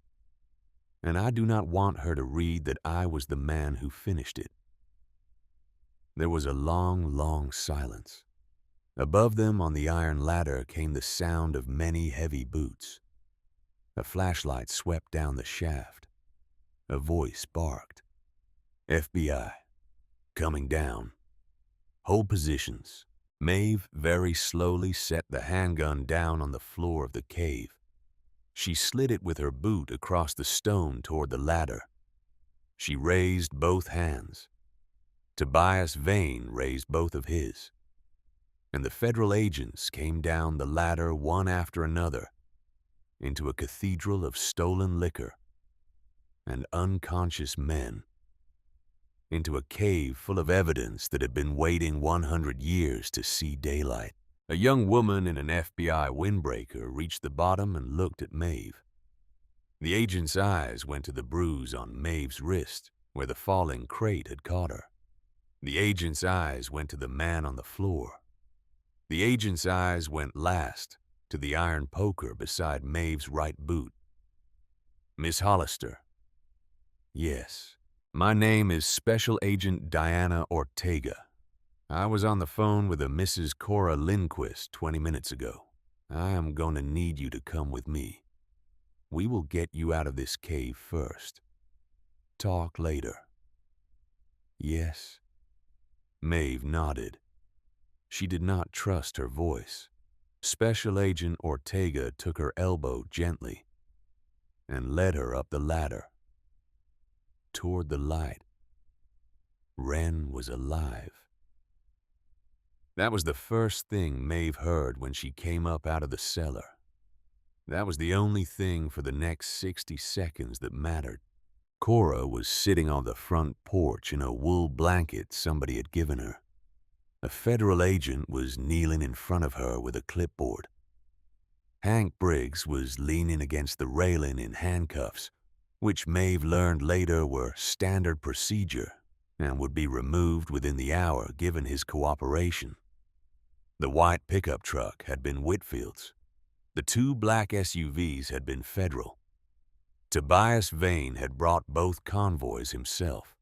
And I do not want her to read that I was the man who finished it." There was a long, long silence. Above them on the iron ladder came the sound of many heavy boots. A flashlight swept down the shaft. A voice barked. "FBI, coming down. Hold positions." Maeve very slowly set the handgun down on the floor of the cave. She slid it with her boot across the stone toward the ladder. She raised both hands. Tobias Vane raised both of his. And the federal agents came down the ladder one after another into a cathedral of stolen liquor and unconscious men, into a cave full of evidence that had been waiting 100 years to see daylight. A young woman in an FBI windbreaker reached the bottom and looked at Maeve. The agent's eyes went to the bruise on Maeve's wrist where the falling crate had caught her. The agent's eyes went to the man on the floor. The agent's eyes went last to the iron poker beside Maeve's right boot. "Miss Hollister." "Yes. My name is Special Agent Diana Ortega. I was on the phone with a Mrs. Cora Lindquist 20 minutes ago. I am going to need you to come with me. We will get you out of this cave first. Talk later." "Yes." Maeve nodded. She did not trust her voice. Special Agent Ortega took her elbow gently and led her up the ladder toward the light. Wren was alive. That was the first thing Maeve heard when she came up out of the cellar. That was the only thing for the next 60 seconds that mattered. Cora was sitting on the front porch in a wool blanket somebody had given her. A federal agent was kneeling in front of her with a clipboard. Hank Briggs was leaning against the railing in handcuffs, which Maeve learned later were standard procedure and would be removed within the hour given his cooperation. The white pickup truck had been Whitfield's. The 2 black SUVs had been federal. Tobias Vane had brought both convoys himself.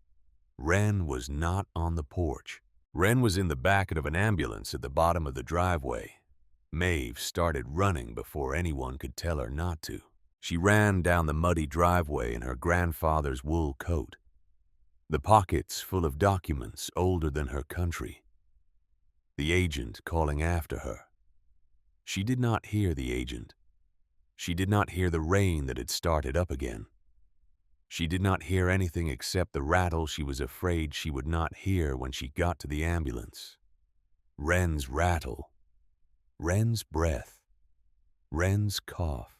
Wren was not on the porch. Wren was in the back of an ambulance at the bottom of the driveway. Maeve started running before anyone could tell her not to. She ran down the muddy driveway in her grandfather's wool coat, the pockets full of documents older than her country. The agent calling after her. She did not hear the agent. She did not hear the rain that had started up again. She did not hear anything except the rattle she was afraid she would not hear when she got to the ambulance. Wren's rattle. Wren's breath. Wren's cough.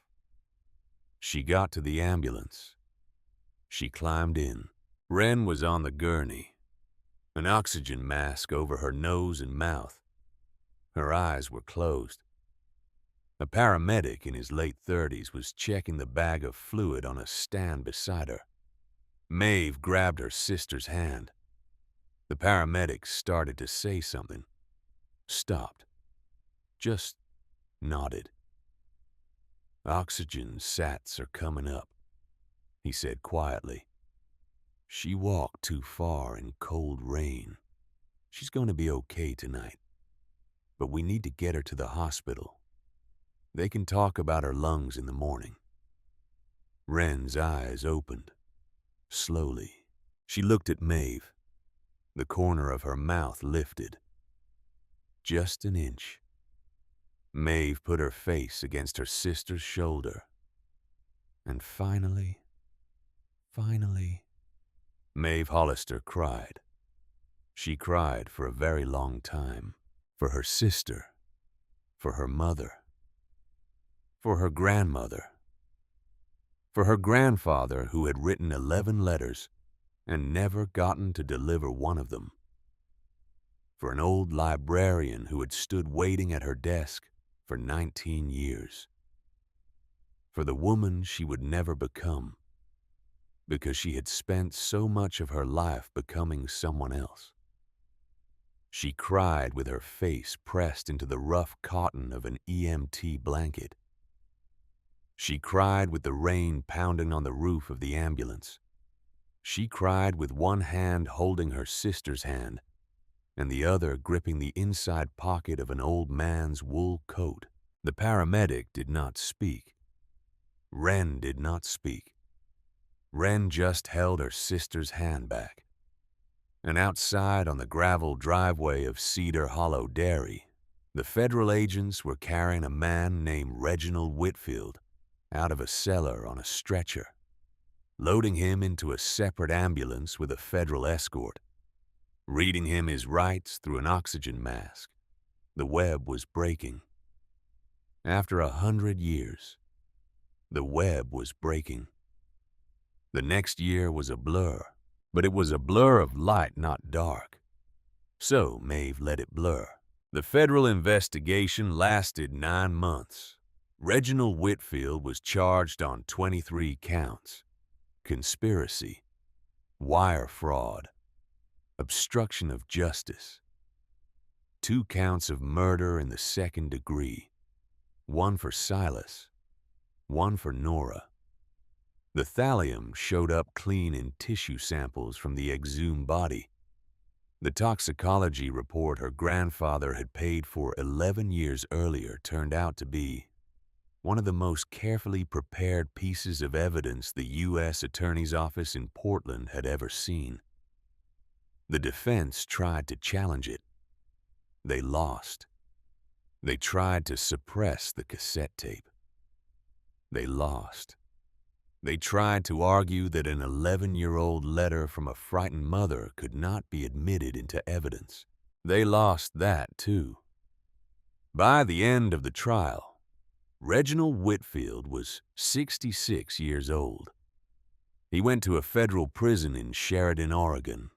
She got to the ambulance. She climbed in. Wren was on the gurney, an oxygen mask over her nose and mouth. Her eyes were closed. A paramedic in his late 30s was checking the bag of fluid on a stand beside her. Maeve grabbed her sister's hand. The paramedic started to say something. Stopped. Just nodded. "Oxygen sats are coming up," he said quietly. "She walked too far in cold rain. She's going to be okay tonight. But we need to get her to the hospital. They can talk about her lungs in the morning." Wren's eyes opened. Slowly, she looked at Maeve. The corner of her mouth lifted. Just an inch. Maeve put her face against her sister's shoulder. And finally, Maeve Hollister cried. She cried for a very long time. For her sister. For her mother. For her grandmother. For her grandfather who had written 11 letters and never gotten to deliver one of them. For an old librarian who had stood waiting at her desk for 19 years. For the woman she would never become, because she had spent so much of her life becoming someone else. She cried with her face pressed into the rough cotton of an EMT blanket. She cried with the rain pounding on the roof of the ambulance. She cried with one hand holding her sister's hand and the other gripping the inside pocket of an old man's wool coat. The paramedic did not speak. Wren did not speak. Wren just held her sister's hand back. And outside on the gravel driveway of Cedar Hollow Dairy, the federal agents were carrying a man named Reginald Whitfield out of a cellar on a stretcher, loading him into a separate ambulance with a federal escort, reading him his rights through an oxygen mask. The web was breaking. After 100 years, the web was breaking. The next year was a blur, but it was a blur of light, not dark. So Maeve let it blur. The federal investigation lasted 9 months. Reginald Whitfield was charged on 23 counts: conspiracy, wire fraud, obstruction of justice, 2 counts of murder in the second degree, 1 for Silas, 1 for Nora. The thallium showed up clean in tissue samples from the exhumed body. The toxicology report her grandfather had paid for 11 years earlier turned out to be one of the most carefully prepared pieces of evidence the U.S. Attorney's Office in Portland had ever seen. The defense tried to challenge it. They lost. They tried to suppress the cassette tape. They lost. They tried to argue that an 11-year-old letter from a frightened mother could not be admitted into evidence. They lost that, too. By the end of the trial, Reginald Whitfield was 66 years old. He went to a federal prison in Sheridan, Oregon.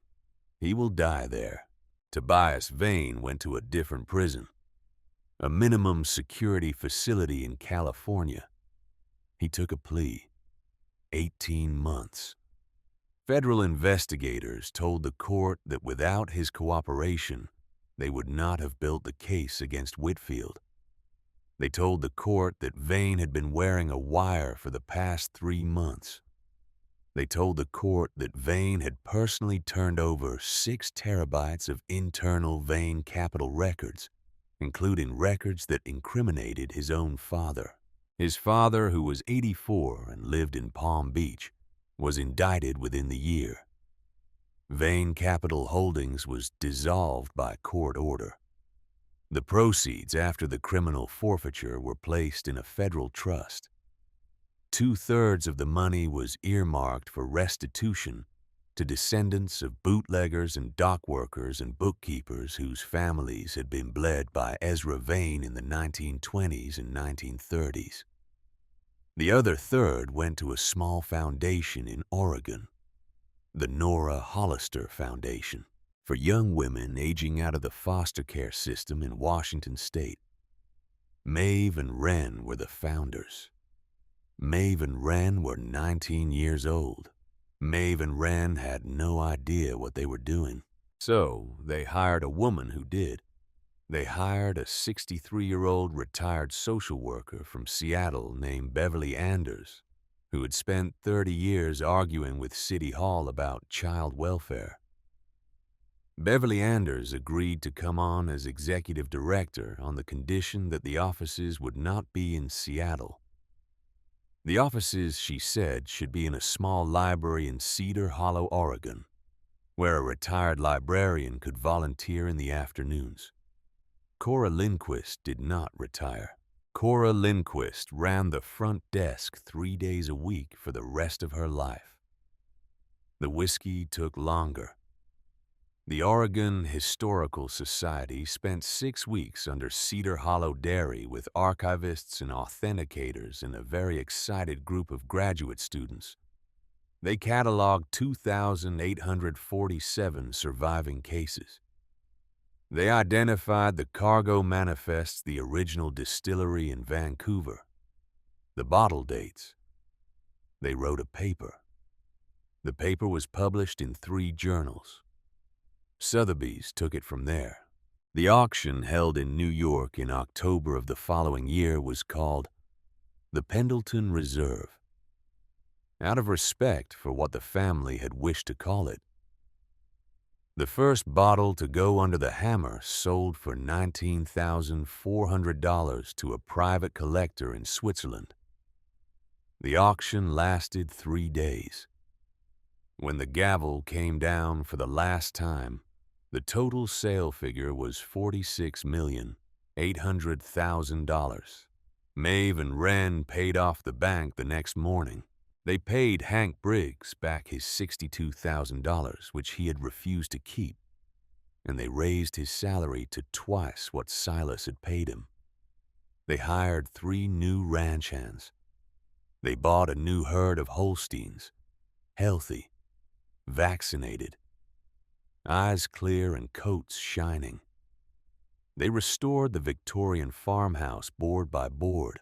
He will die there. Tobias Vane went to a different prison, a minimum security facility in California. He took a plea. 18 months. Federal investigators told the court that without his cooperation, they would not have built the case against Whitfield. They told the court that Vane had been wearing a wire for the past 3 months. They told the court that Vane had personally turned over 6 terabytes of internal Vane Capital records, including records that incriminated his own father. His father, who was 84 and lived in Palm Beach, was indicted within the year. Vane Capital Holdings was dissolved by court order. The proceeds after the criminal forfeiture were placed in a federal trust. 2/3 of the money was earmarked for restitution to descendants of bootleggers and dock workers and bookkeepers whose families had been bled by Ezra Vane in the 1920s and 1930s. The other third went to a small foundation in Oregon, the Nora Hollister Foundation, for young women aging out of the foster care system in Washington state. Maeve and Wren were the founders. Maeve and Wren were 19 years old. Maeve and Wren had no idea what they were doing, so they hired a woman who did. They hired a 63-year-old retired social worker from Seattle named Beverly Anders, who had spent 30 years arguing with City Hall about child welfare. Beverly Anders agreed to come on as executive director on the condition that the offices would not be in Seattle. The offices, she said, should be in a small library in Cedar Hollow, Oregon, where a retired librarian could volunteer in the afternoons. Cora Lindquist did not retire. Cora Lindquist ran the front desk 3 days a week for the rest of her life. The whiskey took longer. The Oregon Historical Society spent 6 weeks under Cedar Hollow Dairy with archivists and authenticators and a very excited group of graduate students. They cataloged 2,847 surviving cases. They identified the cargo manifests, the original distillery in Vancouver, the bottle dates. They wrote a paper. The paper was published in 3 journals. Sotheby's took it from there. The auction held in New York in October of the following year was called the Pendleton Reserve, out of respect for what the family had wished to call it. The first bottle to go under the hammer sold for $19,400 to a private collector in Switzerland. The auction lasted 3 days. When the gavel came down for the last time, the total sale figure was $46,800,000. Maeve and Wren paid off the bank the next morning. They paid Hank Briggs back his $62,000, which he had refused to keep, and they raised his salary to twice what Silas had paid him. They hired 3 new ranch hands. They bought a new herd of Holsteins, healthy, vaccinated, eyes clear and coats shining. They restored the Victorian farmhouse board by board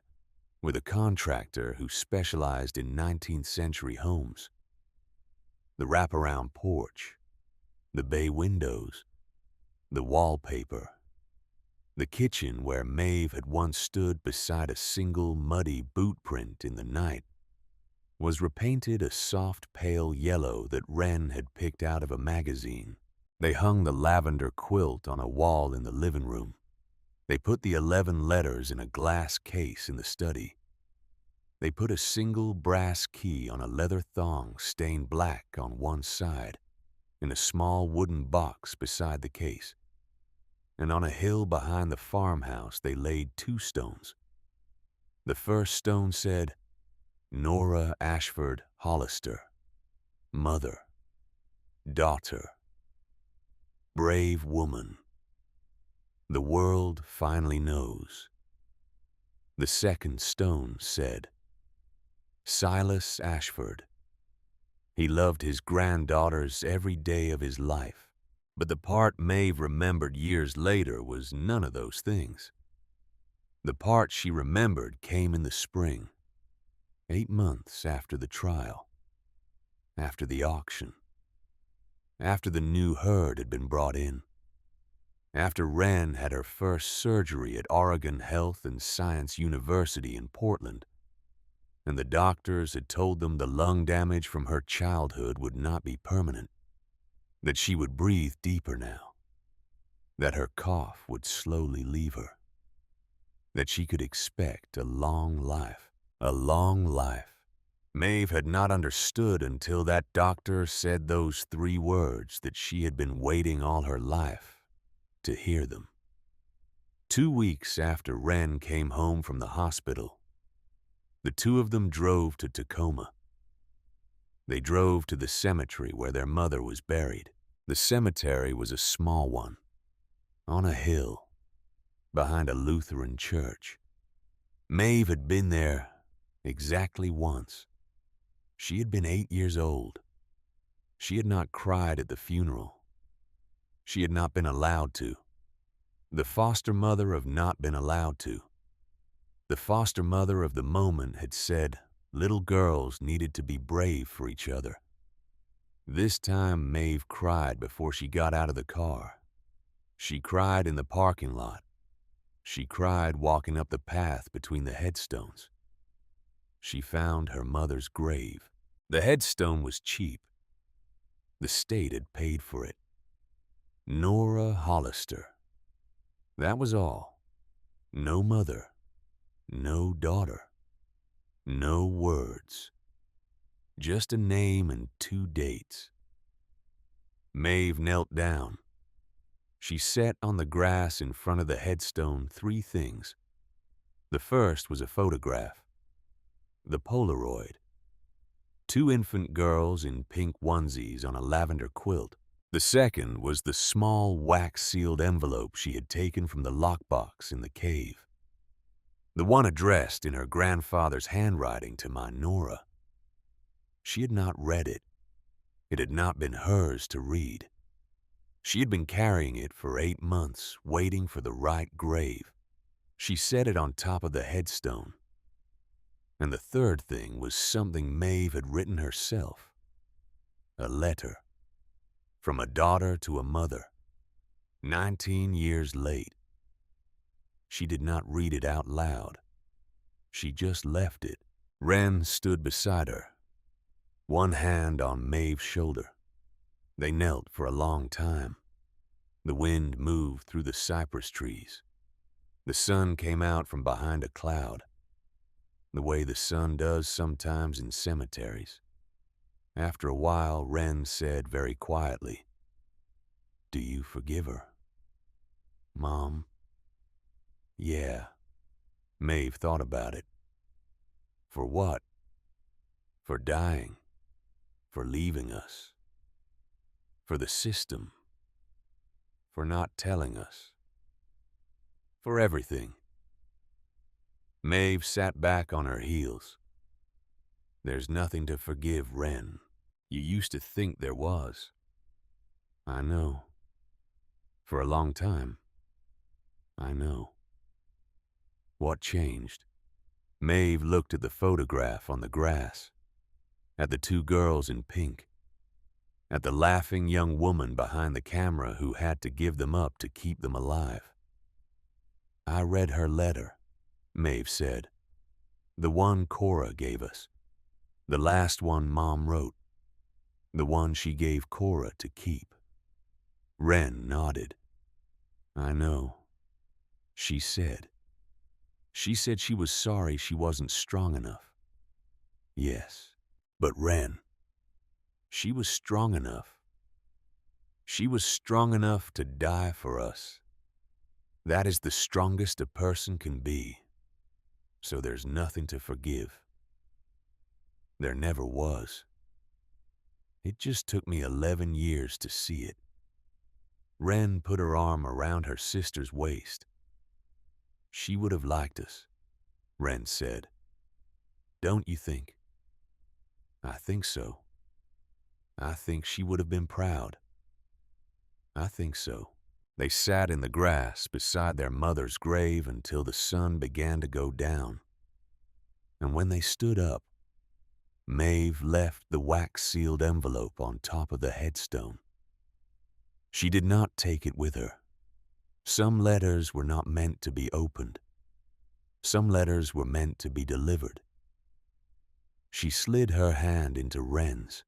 with a contractor who specialized in 19th century homes. The wraparound porch, the bay windows, the wallpaper. The kitchen where Maeve had once stood beside a single muddy boot print in the night was repainted a soft pale yellow that Wren had picked out of a magazine. They hung the lavender quilt on a wall in the living room. They put the 11 letters in a glass case in the study. They put a single brass key on a leather thong stained black on one side in a small wooden box beside the case. And on a hill behind the farmhouse they laid 2 stones. The first stone said, Nora Ashford Hollister, mother, daughter, brave woman. The world finally knows. The second stone said, Silas Ashford. He loved his granddaughters every day of his life, but the part Maeve remembered years later was none of those things. The part she remembered came in the spring, 8 months after the trial, after the auction, after the new herd had been brought in, after Wren had her first surgery at Oregon Health and Science University in Portland, and the doctors had told them the lung damage from her childhood would not be permanent, that she would breathe deeper now, that her cough would slowly leave her, that she could expect a long life, a long life. Maeve had not understood until that doctor said those 3 words that she had been waiting all her life to hear them. 2 weeks after Wren came home from the hospital, the 2 of them drove to Tacoma. They drove to the cemetery where their mother was buried. The cemetery was a small one, on a hill, behind a Lutheran church. Maeve had been there exactly once. She had been 8 years old. She had not cried at the funeral. She had not been allowed to. The foster mother had not been allowed to. The foster mother of the moment had said little girls needed to be brave for each other. This time Maeve cried before she got out of the car. She cried in the parking lot. She cried walking up the path between the headstones. She found her mother's grave. The headstone was cheap. The state had paid for it. Nora Hollister. That was all. No mother. No daughter. No words. Just a name and 2 dates. Maeve knelt down. She set on the grass in front of the headstone 3 things. The first was a photograph. The Polaroid. 2 infant girls in pink onesies on a lavender quilt. The second was the small wax-sealed envelope she had taken from the lockbox in the cave. The one addressed in her grandfather's handwriting to my Nora. She had not read it. It had not been hers to read. She had been carrying it for 8 months, waiting for the right grave. She set it on top of the headstone. And the third thing was something Maeve had written herself. A letter. From a daughter to a mother. 19 years late. She did not read it out loud. She just left it. Wren stood beside her, one hand on Maeve's shoulder. They knelt for a long time. The wind moved through the cypress trees. The sun came out from behind a cloud, the way the sun does sometimes in cemeteries. After a while, Wren said very quietly, "Do you forgive her, Mom?" "Yeah." Maeve thought about it. For what? For dying. For leaving us. For the system. For not telling us. For everything. Maeve sat back on her heels. There's nothing to forgive, Wren. You used to think there was. I know. For a long time. I know. What changed? Maeve looked at the photograph on the grass, at the 2 girls in pink, at the laughing young woman behind the camera who had to give them up to keep them alive. "I read her letter," Maeve said. "The one Cora gave us. The last one Mom wrote. The one she gave Cora to keep." Wren nodded. "I know," she said. "She said she was sorry she wasn't strong enough." "Yes, but Wren, she was strong enough. She was strong enough to die for us. That is the strongest a person can be. So there's nothing to forgive. There never was. It just took me 11 years to see it." Wren put her arm around her sister's waist. "She would have liked us," Wren said. "Don't you think?" "I think so. I think she would have been proud. I think so." They sat in the grass beside their mother's grave until the sun began to go down. And when they stood up, Maeve left the wax-sealed envelope on top of the headstone. She did not take it with her. Some letters were not meant to be opened. Some letters were meant to be delivered. She slid her hand into Wren's.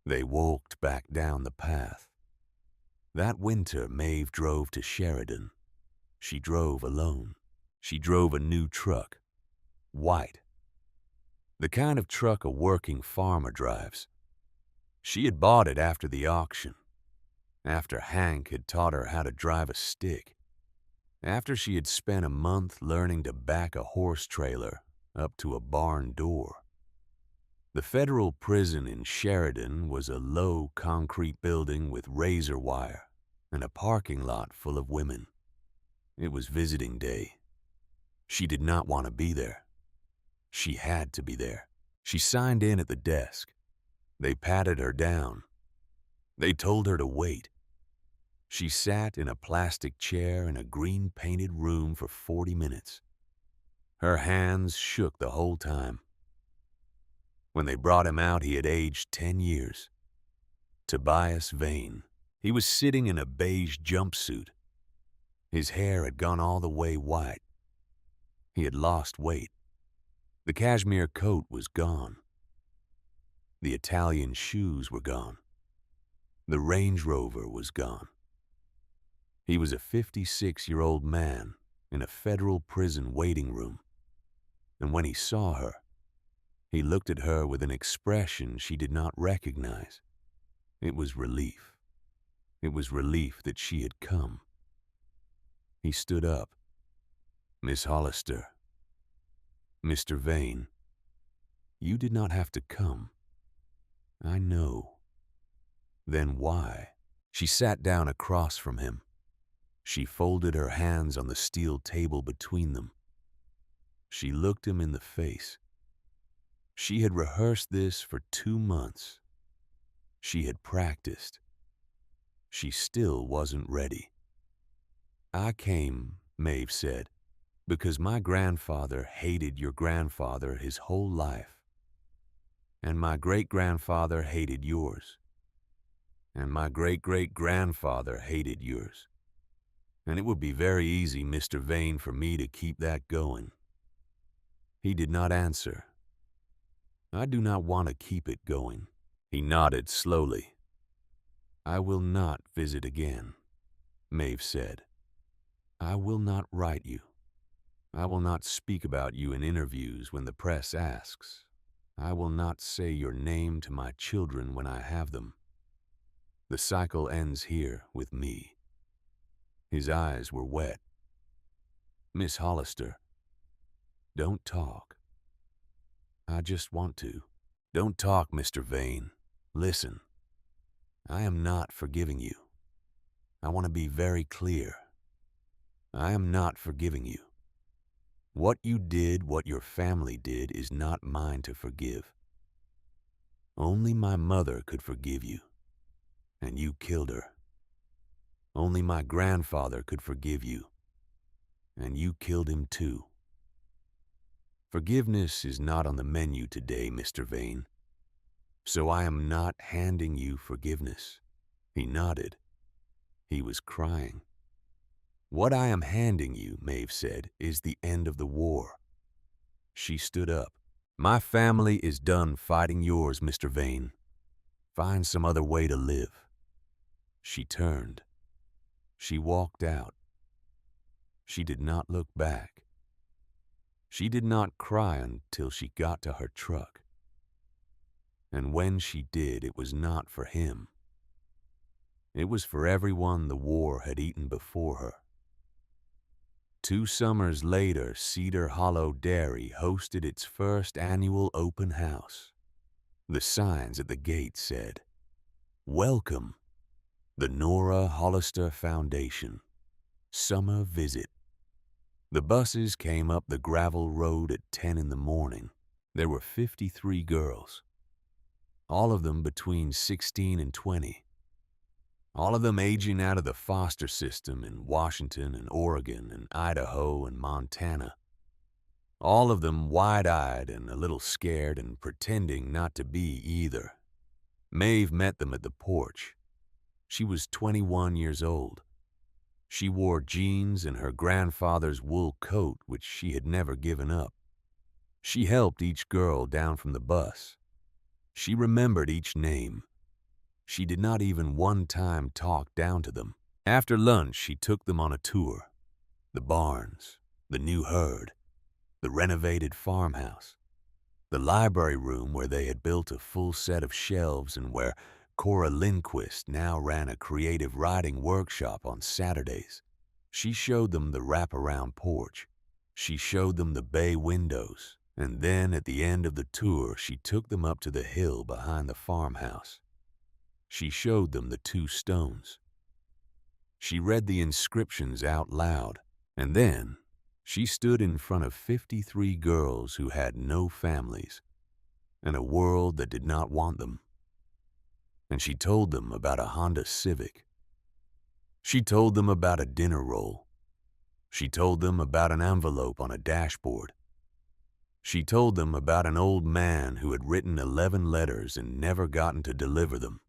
They walked back down the path. That winter, Maeve drove to Sheridan. She drove alone. She drove a new truck, white. The kind of truck a working farmer drives. She had bought it after the auction, after Hank had taught her how to drive a stick, after she had spent a month learning to back a horse trailer up to a barn door. The federal prison in Sheridan was a low concrete building with razor wire and a parking lot full of women. It was visiting day. She did not want to be there. She had to be there. She signed in at the desk. They patted her down. They told her to wait. She sat in a plastic chair in a green-painted room for 40 minutes. Her hands shook the whole time. When they brought him out, he had aged 10 years. Tobias Vane. He was sitting in a beige jumpsuit. His hair had gone all the way white. He had lost weight. The cashmere coat was gone. The Italian shoes were gone. The Range Rover was gone. He was a 56-year-old man in a federal prison waiting room. And when he saw her, he looked at her with an expression she did not recognize. It was relief. It was relief that she had come. He stood up. "Miss Hollister, Mr. Vane, you did not have to come. I know." "Then why?" She sat down across from him. She folded her hands on the steel table between them. She looked him in the face. She had rehearsed this for 2 months. She had practiced. She still wasn't ready. "I came," Maeve said, "because my grandfather hated your grandfather his whole life. And my great-grandfather hated yours. And my great-great-grandfather hated yours. And it would be very easy, Mr. Vane, for me to keep that going." He did not answer. "I do not want to keep it going." He nodded slowly. "I will not visit again," Maeve said. "I will not write you. I will not speak about you in interviews when the press asks. I will not say your name to my children when I have them. The cycle ends here with me." His eyes were wet. "Miss Hollister, don't talk. I just want to." "Don't talk, Mr. Vane. Listen. I am not forgiving you. I want to be very clear. I am not forgiving you. What you did, what your family did, is not mine to forgive. Only my mother could forgive you, and you killed her. Only my grandfather could forgive you, and you killed him too. Forgiveness is not on the menu today, Mr. Vane. So I am not handing you forgiveness." He nodded. He was crying. "What I am handing you," Maeve said, "is the end of the war." She stood up. "My family is done fighting yours, Mr. Vane. Find some other way to live." She turned. She walked out. She did not look back. She did not cry until she got to her truck. And when she did, it was not for him. It was for everyone the war had eaten before her. 2 summers later, Cedar Hollow Dairy hosted its first annual open house. The signs at the gate said, "Welcome, the Nora Hollister Foundation. Summer visit." The buses came up the gravel road at 10 in the morning. There were 53 girls, all of them between 16 and 20. All of them aging out of the foster system in Washington and Oregon and Idaho and Montana. All of them wide-eyed and a little scared and pretending not to be either. Maeve met them at the porch. She was 21 years old. She wore jeans and her grandfather's wool coat, which she had never given up. She helped each girl down from the bus. She remembered each name. She did not even one time talk down to them. After lunch, she took them on a tour. The barns, the new herd, the renovated farmhouse, the library room where they had built a full set of shelves and where Cora Lindquist now ran a creative writing workshop on Saturdays. She showed them the wraparound porch. She showed them the bay windows. And then at the end of the tour, she took them up to the hill behind the farmhouse. She showed them the 2 stones. She read the inscriptions out loud, and then she stood in front of 53 girls who had no families and a world that did not want them. And she told them about a Honda Civic. She told them about a dinner roll. She told them about an envelope on a dashboard. She told them about an old man who had written 11 letters and never gotten to deliver them.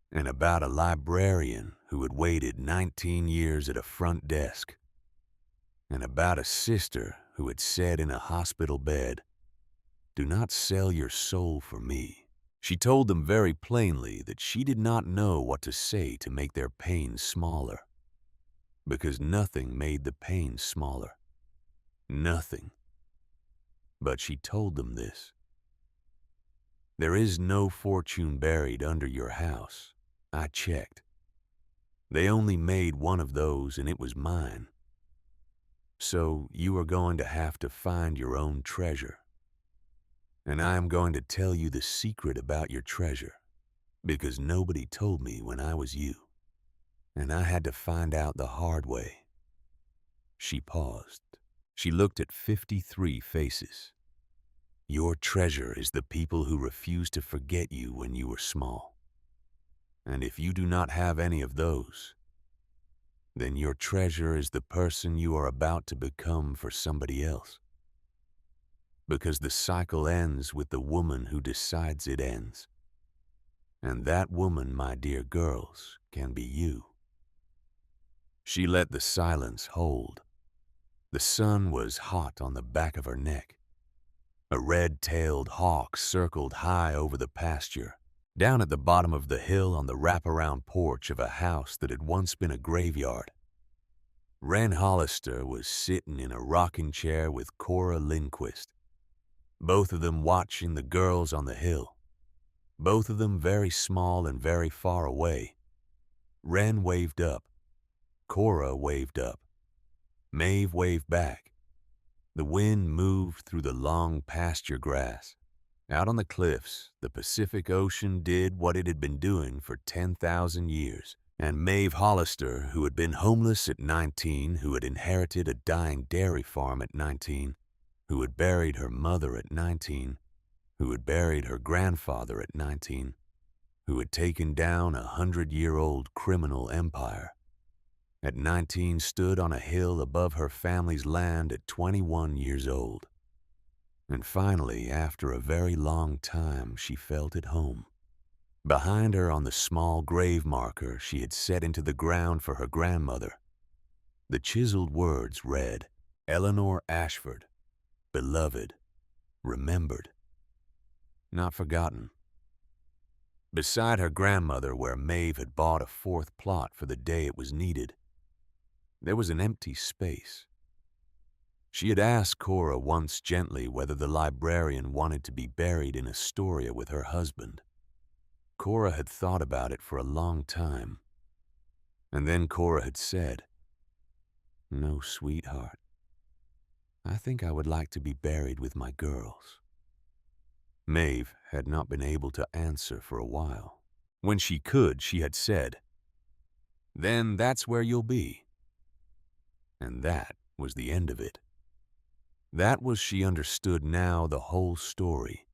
And about a librarian who had waited 19 years at a front desk. And about a sister who had said in a hospital bed, "Do not sell your soul for me." She told them very plainly that she did not know what to say to make their pain smaller. Because nothing made the pain smaller. Nothing. But she told them this: "There is no fortune buried under your house. I checked. They only made one of those and it was mine. So you are going to have to find your own treasure. And I am going to tell you the secret about your treasure, because nobody told me when I was you. And I had to find out the hard way." She paused. She looked at 53 faces. "Your treasure is the people who refused to forget you when you were small. And if you do not have any of those, then your treasure is the person you are about to become for somebody else. Because the cycle ends with the woman who decides it ends. And that woman, my dear girls, can be you." She let the silence hold. The sun was hot on the back of her neck. A red-tailed hawk circled high over the pasture, down at the bottom of the hill on the wraparound porch of a house that had once been a graveyard. Wren Hollister was sitting in a rocking chair with Cora Lindquist, both of them watching the girls on the hill, both of them very small and very far away. Wren waved up. Cora waved up. Maeve waved back. The wind moved through the long pasture grass. Out on the cliffs, the Pacific Ocean did what it had been doing for 10,000 years. And Maeve Hollister, who had been homeless at 19, who had inherited a dying dairy farm at 19, who had buried her mother at 19, who had buried her grandfather at 19, who had taken down a 100-year-old criminal empire, at 19 stood on a hill above her family's land at 21 years old. And finally, after a very long time, she felt at home. Behind her on the small grave marker she had set into the ground for her grandmother, the chiseled words read, Eleanor Ashford, beloved, remembered, not forgotten. Beside her grandmother, where Maeve had bought a fourth plot for the day it was needed, there was an empty space. She had asked Cora once gently whether the librarian wanted to be buried in Astoria with her husband. Cora had thought about it for a long time, and then Cora had said, No, sweetheart. I think I would like to be buried with my girls. Maeve had not been able to answer for a while. When she could, she had said, Then that's where you'll be. And that was the end of it. That was, she understood now, the whole story.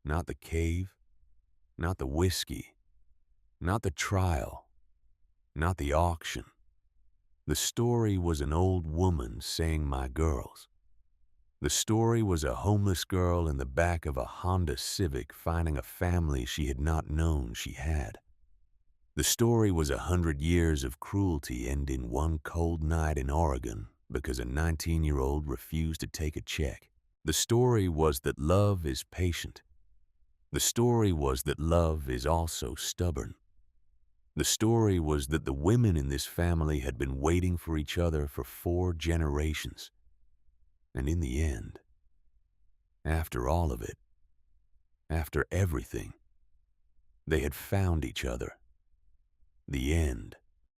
Not the cave, not the whiskey, not the trial, not the auction. The story was an old woman saying, my girls. The story was a homeless girl in the back of a Honda Civic finding a family she had not known she had. The story was 100 years of cruelty ending one cold night in Oregon because a 19-year-old refused to take a check. The story was that love is patient. The story was that love is also stubborn. The story was that the women in this family had been waiting for each other for 4 generations. And in the end, after all of it, after everything, they had found each other. The end.